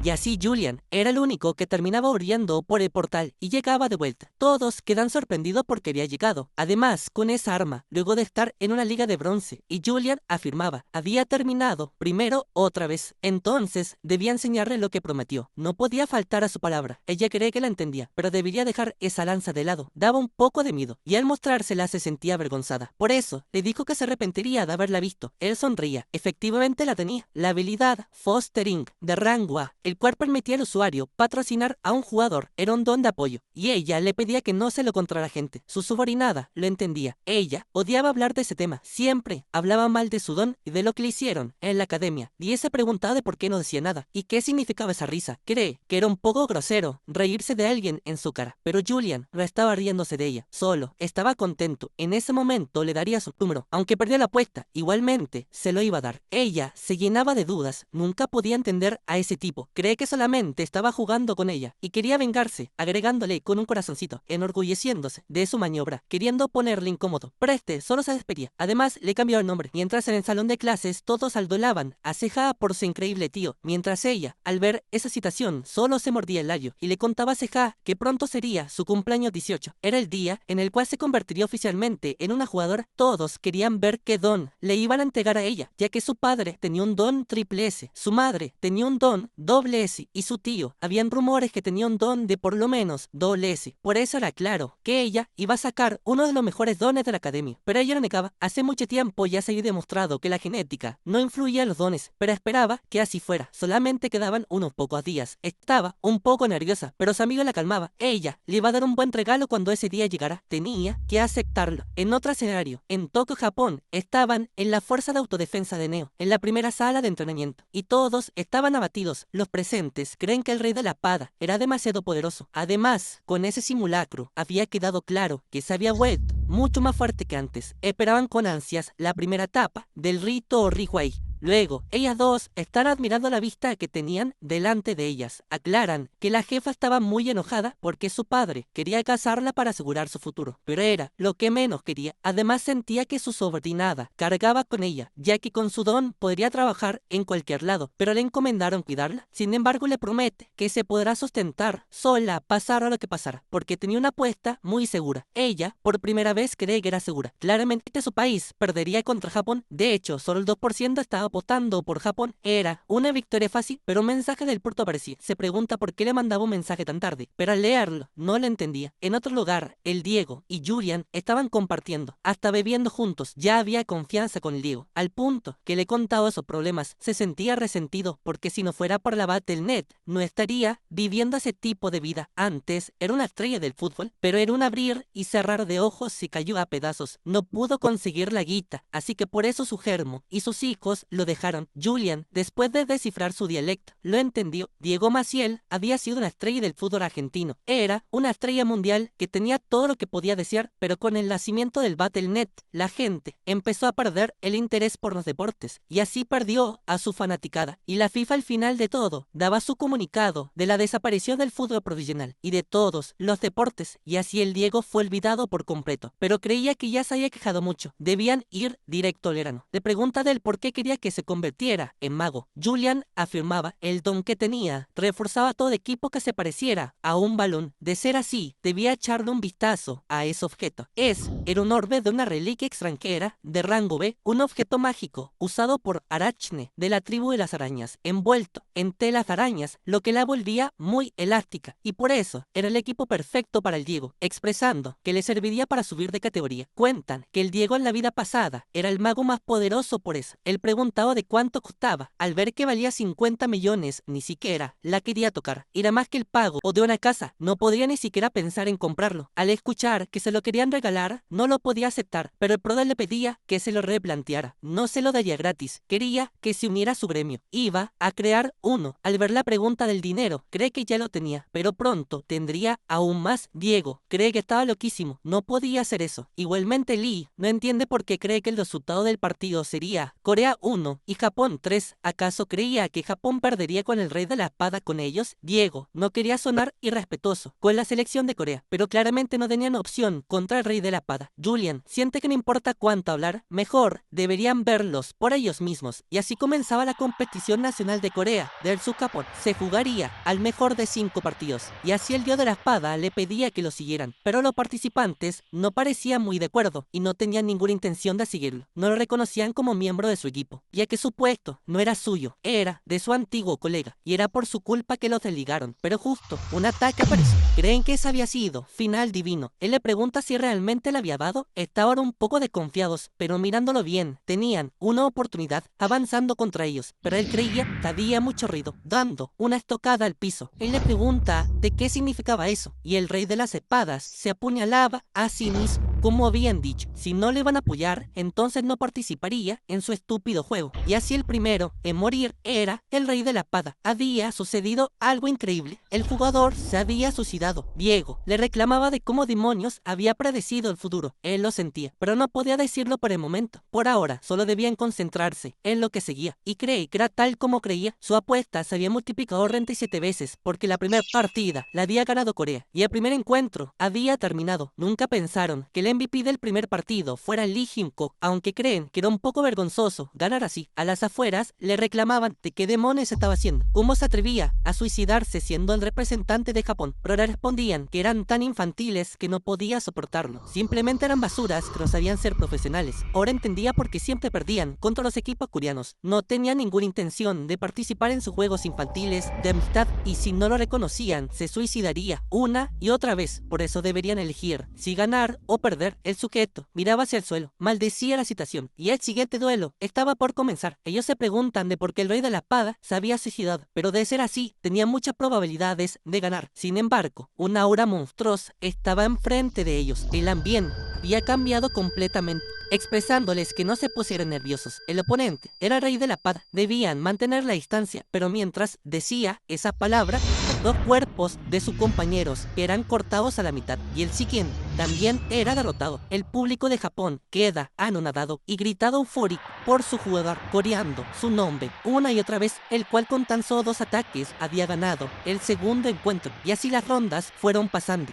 Y así Julian era el único que terminaba huyendo por el portal y llegaba de vuelta. Todos quedan sorprendidos porque había llegado. Además, con esa arma, luego de estar en una liga de bronce, y Julian afirmaba, había terminado primero otra vez. Entonces, debía enseñarle lo que prometió. No podía faltar a su palabra. Ella cree que la entendía, pero debería dejar esa lanza de lado. Daba un poco de miedo, y al mostrársela se sentía avergonzada. Por eso, le dijo que se arrepentiría de haberla visto. Él sonreía. Efectivamente la tenía. La habilidad Fostering de rango A el cual permitía al usuario patrocinar a un jugador. Era un don de apoyo, y ella le pedía que no se lo contara a la gente. Su subordinada lo entendía. Ella odiaba hablar de ese tema. Siempre hablaba mal de su don y de lo que le hicieron en la academia. Y se preguntaba de por qué no decía nada y qué significaba esa risa. Cree que era un poco grosero reírse de alguien en su cara, pero Julian no estaba riéndose de ella, solo estaba contento. En ese momento le daría su número, aunque perdió la apuesta, igualmente se lo iba a dar. Ella se llenaba de dudas, nunca podía entender a ese tipo. Cree que solamente estaba jugando con ella y quería vengarse, agregándole con un corazoncito, enorgulleciéndose de su maniobra, queriendo ponerle incómodo. Pero este solo se despedía. Además, le cambió el nombre. Mientras en el salón de clases todos aldolaban a Seja por su increíble tío, mientras ella, al ver esa situación, solo se mordía el labio y le contaba a Seja que pronto sería su cumpleaños 18. Era el día en el cual se convertiría oficialmente en una jugadora. Todos querían ver qué don le iban a entregar a ella, ya que su padre tenía un don triple S, su madre tenía un don doble S y su tío, habían rumores que tenía un don de por lo menos doble S. Por eso era claro que ella iba a sacar uno de los mejores dones de la academia, pero ella lo negaba. Hace mucho tiempo ya se había demostrado que la genética no influía en los dones, pero esperaba que así fuera. Solamente quedaban unos pocos días. Estaba un poco nerviosa, pero su amigo la calmaba. Ella le iba a dar un buen regalo cuando ese día llegara. Tenía que aceptarlo. En otro escenario, en Tokio, Japón, estaban en la fuerza de autodefensa de Neo, en la primera sala de entrenamiento, y todos estaban abatidos. Los presentes creen que el rey de la espada era demasiado poderoso. Además, con ese simulacro había quedado claro que se había vuelto mucho más fuerte que antes. Esperaban con ansias la primera etapa del rito Rihuei. Luego, ellas dos están admirando la vista que tenían delante de ellas. Aclaran que la jefa estaba muy enojada porque su padre quería casarla para asegurar su futuro, pero era lo que menos quería. Además sentía que su subordinada cargaba con ella, ya que con su don podría trabajar en cualquier lado, pero le encomendaron cuidarla. Sin embargo, le promete que se podrá sustentar sola, pasara lo que pasara, porque tenía una apuesta muy segura. Ella, por primera vez, cree que era segura. Claramente su país perdería contra Japón. De hecho, solo el 2% estaba votando por Japón. Era una victoria fácil, pero un mensaje del puerto aparecía. Se pregunta por qué le mandaba un mensaje tan tarde, pero al leerlo no lo entendía. En otro lugar, el Diego y Julian estaban compartiendo, hasta bebiendo juntos. Ya había confianza con el Diego, al punto que le contaba esos problemas. Se sentía resentido porque si no fuera por la Battle.net, no estaría viviendo ese tipo de vida. Antes era una estrella del fútbol, pero era un abrir y cerrar de ojos y cayó a pedazos. No pudo conseguir la guita, así que por eso su germo y sus hijos lo dejaron. Julian, después de descifrar su dialecto, lo entendió. Diego Maciel había sido una estrella del fútbol argentino. Era una estrella mundial que tenía todo lo que podía desear, pero con el nacimiento del Battle.net, la gente empezó a perder el interés por los deportes, y así perdió a su fanaticada. Y la FIFA al final de todo daba su comunicado de la desaparición del fútbol profesional y de todos los deportes, y así el Diego fue olvidado por completo. Pero creía que ya se había quejado mucho, debían ir directo al grano. Le pregunta de él por qué quería que se convirtiera en mago. Julian afirmaba el don que tenía reforzaba todo equipo que se pareciera a un balón. De ser así, debía echarle un vistazo a ese objeto. Era un orbe de una reliquia extranjera de rango B, un objeto mágico usado por Arachne de la tribu de las arañas, envuelto en telas arañas, lo que la volvía muy elástica, y por eso era el equipo perfecto para el Diego, expresando que le serviría para subir de categoría. Cuentan que el Diego en la vida pasada era el mago más poderoso por eso. Él preguntaba de cuánto costaba. Al ver que valía 50 millones, ni siquiera la quería tocar. Era más que el pago o de una casa. No podría ni siquiera pensar en comprarlo. Al escuchar que se lo querían regalar, no lo podía aceptar, pero el Proda le pedía que se lo replanteara. No se lo daría gratis. Quería que se uniera a su gremio. Iba a crear uno. Al ver la pregunta del dinero, cree que ya lo tenía, pero pronto tendría aún más. Diego cree que estaba loquísimo. No podía hacer eso. Igualmente Lee no entiende por qué cree que el resultado del partido sería Corea 1 y Japón 3. ¿Acaso creía que Japón perdería con el rey de la espada con ellos? Diego no quería sonar irrespetuoso con la selección de Corea, pero claramente no tenían opción contra el rey de la espada. Julian siente que no importa cuánto hablar, mejor deberían verlos por ellos mismos. Y así comenzaba la competición nacional de Corea versus Japón. Se jugaría al mejor de 5 partidos, y así el dios de la espada le pedía que lo siguieran, pero los participantes no parecían muy de acuerdo y no tenían ninguna intención de seguirlo. No lo reconocían como miembro de su equipo. ya que su puesto no era suyo, era de su antiguo colega, y era por su culpa que los desligaron. Pero justo un ataque apareció. Creen que ese había sido final divino. Él le pregunta si realmente le había dado. Estaban un poco desconfiados, pero mirándolo bien, tenían una oportunidad avanzando contra ellos, pero él creía que había mucho ruido, dando una estocada al piso. Él le pregunta de qué significaba eso, y el rey de las espadas se apuñalaba a sí mismo. Como habían dicho, si no le iban a apoyar, entonces no participaría en su estúpido juego. Y así el primero en morir era el rey de la espada. Había sucedido algo increíble. El jugador se había suicidado. Diego le reclamaba de cómo demonios había predecido el futuro. Él lo sentía, pero no podía decirlo por el momento. Por ahora, solo debían concentrarse en lo que seguía. Y creí que era tal como creía. Su apuesta se había multiplicado 37 veces, porque la primera partida la había ganado Corea. Y el primer encuentro había terminado. Nunca pensaron que el MVP del primer partido fuera Lee Jin-kook, aunque creen que era un poco vergonzoso ganar así. A las afueras le reclamaban de qué demonios estaba haciendo, cómo se atrevía a suicidarse siendo el representante de Japón, pero le respondían que eran tan infantiles que no podía soportarlo. Simplemente eran basuras que no sabían ser profesionales. Ahora entendía por qué siempre perdían contra los equipos coreanos. No tenían ninguna intención de participar en sus juegos infantiles de amistad, y si no lo reconocían, se suicidaría una y otra vez. Por eso deberían elegir si ganar o perder. El sujeto miraba hacia el suelo, maldecía la situación, y el siguiente duelo estaba por comenzar. Ellos se preguntan de por qué el rey de la espada se había suicidado, pero de ser así, tenía muchas probabilidades de ganar. Sin embargo, una aura monstruosa estaba enfrente de ellos. El ambiente había cambiado completamente, expresándoles que no se pusieran nerviosos. El oponente era el rey de la espada. Debían mantener la distancia, pero mientras decía esa palabra, dos cuerpos de sus compañeros eran cortados a la mitad, y el siguiente también era derrotado. El público de Japón queda anonadado y gritado eufórico por su jugador, coreando su nombre una y otra vez, el cual con tan solo 2 ataques había ganado el segundo encuentro. Y así las rondas fueron pasando,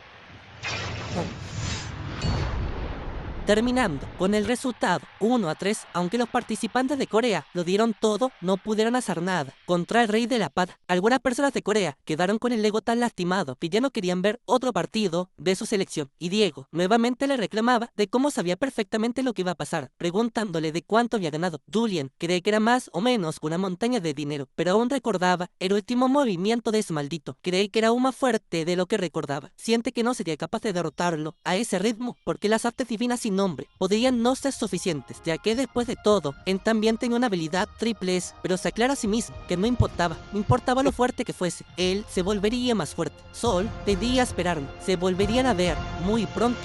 terminando con el resultado 1-3. Aunque los participantes de Corea lo dieron todo, no pudieron hacer nada contra el rey de la espada. Algunas personas de Corea quedaron con el ego tan lastimado que ya no querían ver otro partido de su selección, y Diego nuevamente le reclamaba de cómo sabía perfectamente lo que iba a pasar, preguntándole de cuánto había ganado. Julian cree que era más o menos una montaña de dinero, pero aún recordaba el último movimiento de ese maldito. Cree que era aún más fuerte de lo que recordaba. Siente que no sería capaz de derrotarlo a ese ritmo, porque las artes divinas sin nombre podrían no ser suficientes, ya que después de todo, él también tenía una habilidad triple S, pero se aclara a sí mismo que no importaba lo fuerte que fuese, él se volvería más fuerte. Sol debía esperarlo, se volverían a ver muy pronto.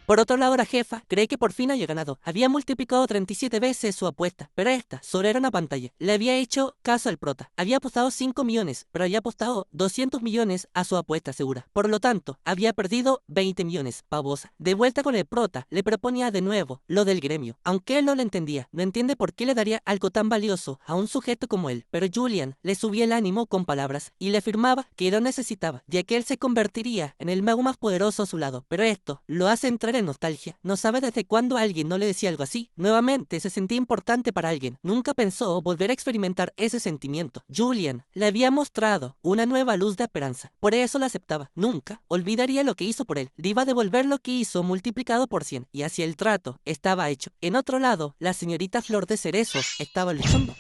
Por otro lado, la jefa cree que por fin había ganado. Había multiplicado 37 veces su apuesta, pero esta solo era una pantalla. Le había hecho caso al prota. Había apostado 5 millones, pero había apostado 200 millones a su apuesta segura. Por lo tanto, había perdido 20 millones, babosa. De vuelta con el prota, le proponía de nuevo lo del gremio. Aunque él no lo entendía, no entiende por qué le daría algo tan valioso a un sujeto como él. Pero Julian le subía el ánimo con palabras y le afirmaba que lo necesitaba, ya que él se convertiría en el mago más poderoso a su lado. Pero esto lo hace entrar en nostalgia. No sabe desde cuándo alguien no le decía algo así. Nuevamente se sentía importante para alguien. Nunca pensó volver a experimentar ese sentimiento. Julian le había mostrado una nueva luz de esperanza. Por eso la aceptaba. Nunca olvidaría lo que hizo por él. Le iba a devolver lo que hizo multiplicado por 100. Y así el trato estaba hecho. En otro lado, la señorita Flor de Cerezos estaba luchando,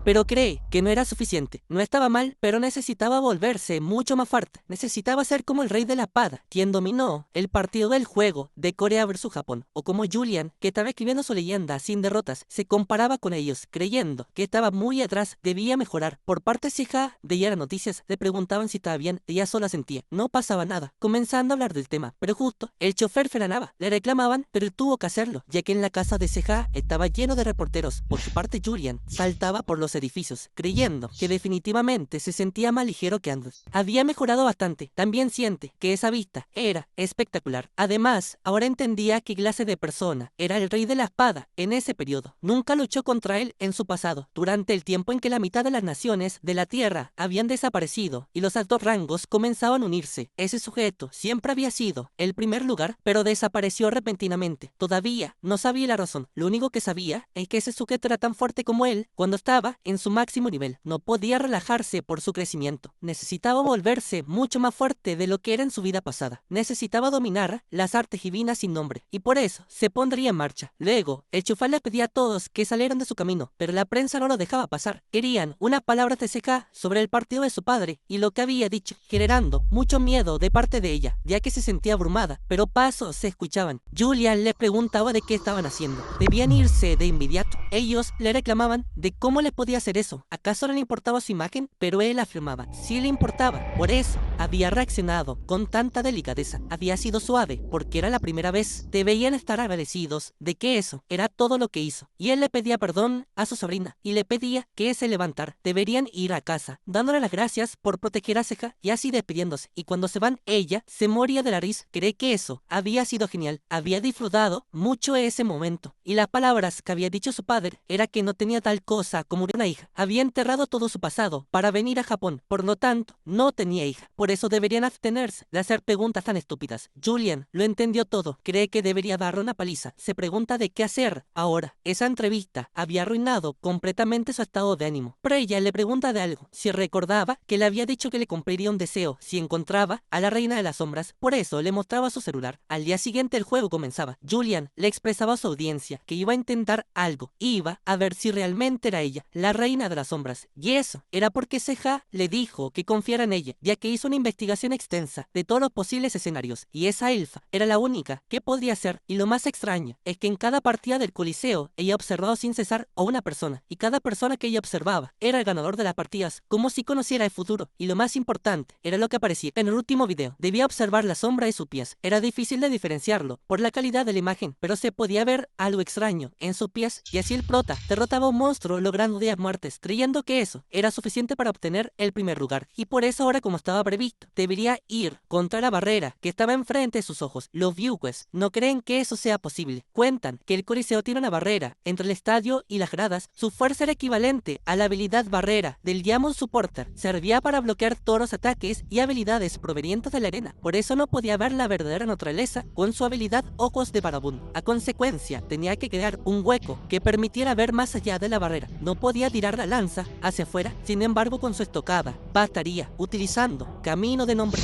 pero cree que no era suficiente. No estaba mal, pero necesitaba volverse mucho más fuerte. Necesitaba ser como el rey de la espada, quien dominó el partido del juego de Corea versus Japón. O como Julian, que estaba escribiendo su leyenda sin derrotas, se comparaba con ellos, creyendo que estaba muy atrás, debía mejorar. Por parte de Seja, veía las noticias, le preguntaban si estaba bien, ella sola sentía. No pasaba nada, comenzando a hablar del tema. Pero justo, el chofer frenaba. Le reclamaban, pero él tuvo que hacerlo, ya que en la casa de Seja estaba lleno de reporteros. Por su parte, Julian saltaba por los edificios, creyendo que definitivamente se sentía más ligero que antes. Había mejorado bastante. También siente que esa vista era espectacular. Además, ahora entendía qué clase de persona era el rey de la espada en ese periodo. Nunca luchó contra él en su pasado, durante el tiempo en que la mitad de las naciones de la Tierra habían desaparecido y los altos rangos comenzaban a unirse. Ese sujeto siempre había sido el primer lugar, pero desapareció repentinamente. Todavía no sabía la razón. Lo único que sabía es que ese sujeto era tan fuerte como él cuando estaba en su máximo nivel. No podía relajarse por su crecimiento. Necesitaba volverse mucho más fuerte de lo que era en su vida pasada. Necesitaba dominar las artes divinas sin nombre, y por eso se pondría en marcha. Luego, el Chufal le pedía a todos que salieran de su camino, pero la prensa no lo dejaba pasar. Querían unas palabras de CJ sobre el partido de su padre y lo que había dicho, generando mucho miedo de parte de ella, ya que se sentía abrumada, pero pasos se escuchaban. Julian le preguntaba de qué estaban haciendo. Debían irse de inmediato. Ellos le reclamaban de cómo les podía hacer eso. ¿Acaso no le importaba su imagen? Pero él afirmaba, sí le importaba. Por eso había reaccionado con tanta delicadeza. Había sido suave, porque era la primera vez. Debían estar agradecidos de que eso era todo lo que hizo. Y él le pedía perdón a su sobrina y le pedía que se levantara. Deberían ir a casa, dándole las gracias por proteger a Ceja y así despidiéndose. Y cuando se van, ella se moría de la risa. Cree que eso había sido genial. Había disfrutado mucho ese momento. Y las palabras que había dicho su padre era que no tenía tal cosa como una hija. Había enterrado todo su pasado para venir a Japón. Por lo tanto, no tenía hija. Por eso deberían abstenerse de hacer preguntas tan estúpidas. Julian lo entendió todo. Cree que debería darle una paliza. Se pregunta de qué hacer ahora. Esa entrevista había arruinado completamente su estado de ánimo. Pero ella le pregunta de algo. Si recordaba que le había dicho que le cumpliría un deseo si encontraba a la reina de las sombras. Por eso le mostraba su celular. Al día siguiente el juego comenzaba. Julian le expresaba a su audiencia que iba a intentar algo. Iba a ver si realmente era ella, la reina de las sombras. Y eso era porque CJ le dijo que confiara en ella, ya que hizo una investigación extensa de todos los posibles escenarios. Y esa elfa era la única que podría ser. Y lo más extraño es que en cada partida del Coliseo ella observaba sin cesar a una persona. Y cada persona que ella observaba era el ganador de las partidas, como si conociera el futuro. Y lo más importante era lo que aparecía en el último video. Debía observar la sombra de sus pies. Era difícil de diferenciarlo por la calidad de la imagen, pero se podía ver algo extraño en sus pies, y así el prota derrotaba a un monstruo logrando 10 muertes, creyendo que eso era suficiente para obtener el primer lugar. Y por eso ahora, como estaba previsto, debería ir contra la barrera que estaba enfrente de sus ojos. Los viewers no creen que eso sea posible. Cuentan que el Coliseo tiene una barrera entre el estadio y las gradas. Su fuerza era equivalente a la habilidad barrera del Diamond Supporter. Servía para bloquear todos los ataques y habilidades provenientes de la arena. Por eso no podía ver la verdadera naturaleza con su habilidad Ojos de Barabún. A consecuencia, tenía que crear un hueco que permitiera ver más allá de la barrera. No podía tirar la lanza hacia afuera, sin embargo con su estocada bastaría, utilizando Camino de Nombre.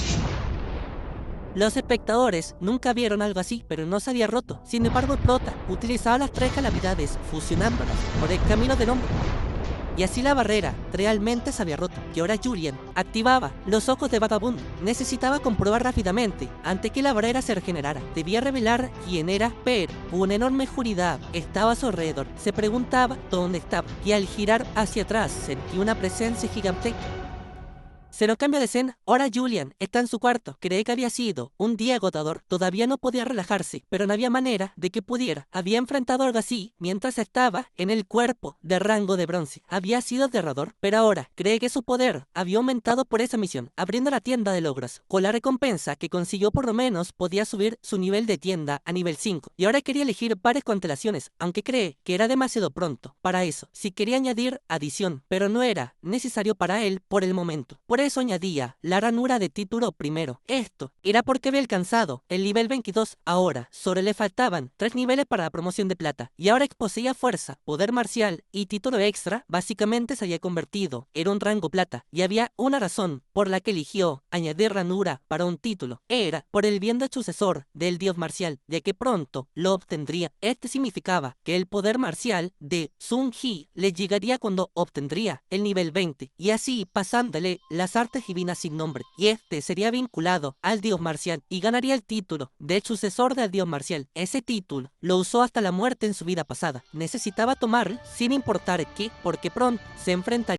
Los espectadores nunca vieron algo así, pero no se había roto. Sin embargo, el prota utilizaba las 3 calamidades, fusionándolas por el Camino de Nombre. Y así la barrera realmente se había roto. Y ahora Julian activaba los ojos de vagabundo. Necesitaba comprobar rápidamente antes que la barrera se regenerara. Debía revelar quién era, pero una enorme oscuridad estaba a su alrededor. Se preguntaba dónde estaba. Y al girar hacia atrás sentí una presencia gigantesca. Se nos cambia de escena. Ahora Julian está en su cuarto. Cree que había sido un día agotador. Todavía no podía relajarse, pero no había manera de que pudiera. Había enfrentado algo así mientras estaba en el cuerpo de rango de bronce. Había sido aterrador, pero ahora cree que su poder había aumentado por esa misión, abriendo la tienda de logros. Con la recompensa que consiguió, por lo menos podía subir su nivel de tienda a nivel 5. Y ahora quería elegir varias constelaciones, aunque cree que era demasiado pronto para eso. Si quería añadir adición, pero no era necesario para él por el momento. Por eso añadía la ranura de título primero. Esto era porque había alcanzado el nivel 22. Ahora solo le faltaban 3 niveles para la promoción de plata. Y ahora que poseía fuerza, poder marcial y título extra, básicamente se había convertido en un rango plata. Y había una razón por la que eligió añadir ranura para un título. Era por el bien del sucesor del dios marcial, ya que pronto lo obtendría. Este significaba que el poder marcial de Sun Hee le llegaría cuando obtendría el nivel 20. Y así pasándole las artes divinas sin nombre, y este sería vinculado al dios marcial y ganaría el título de sucesor del dios marcial. Ese título lo usó hasta la muerte en su vida pasada. Necesitaba tomarlo sin importar qué, porque pronto se enfrentaría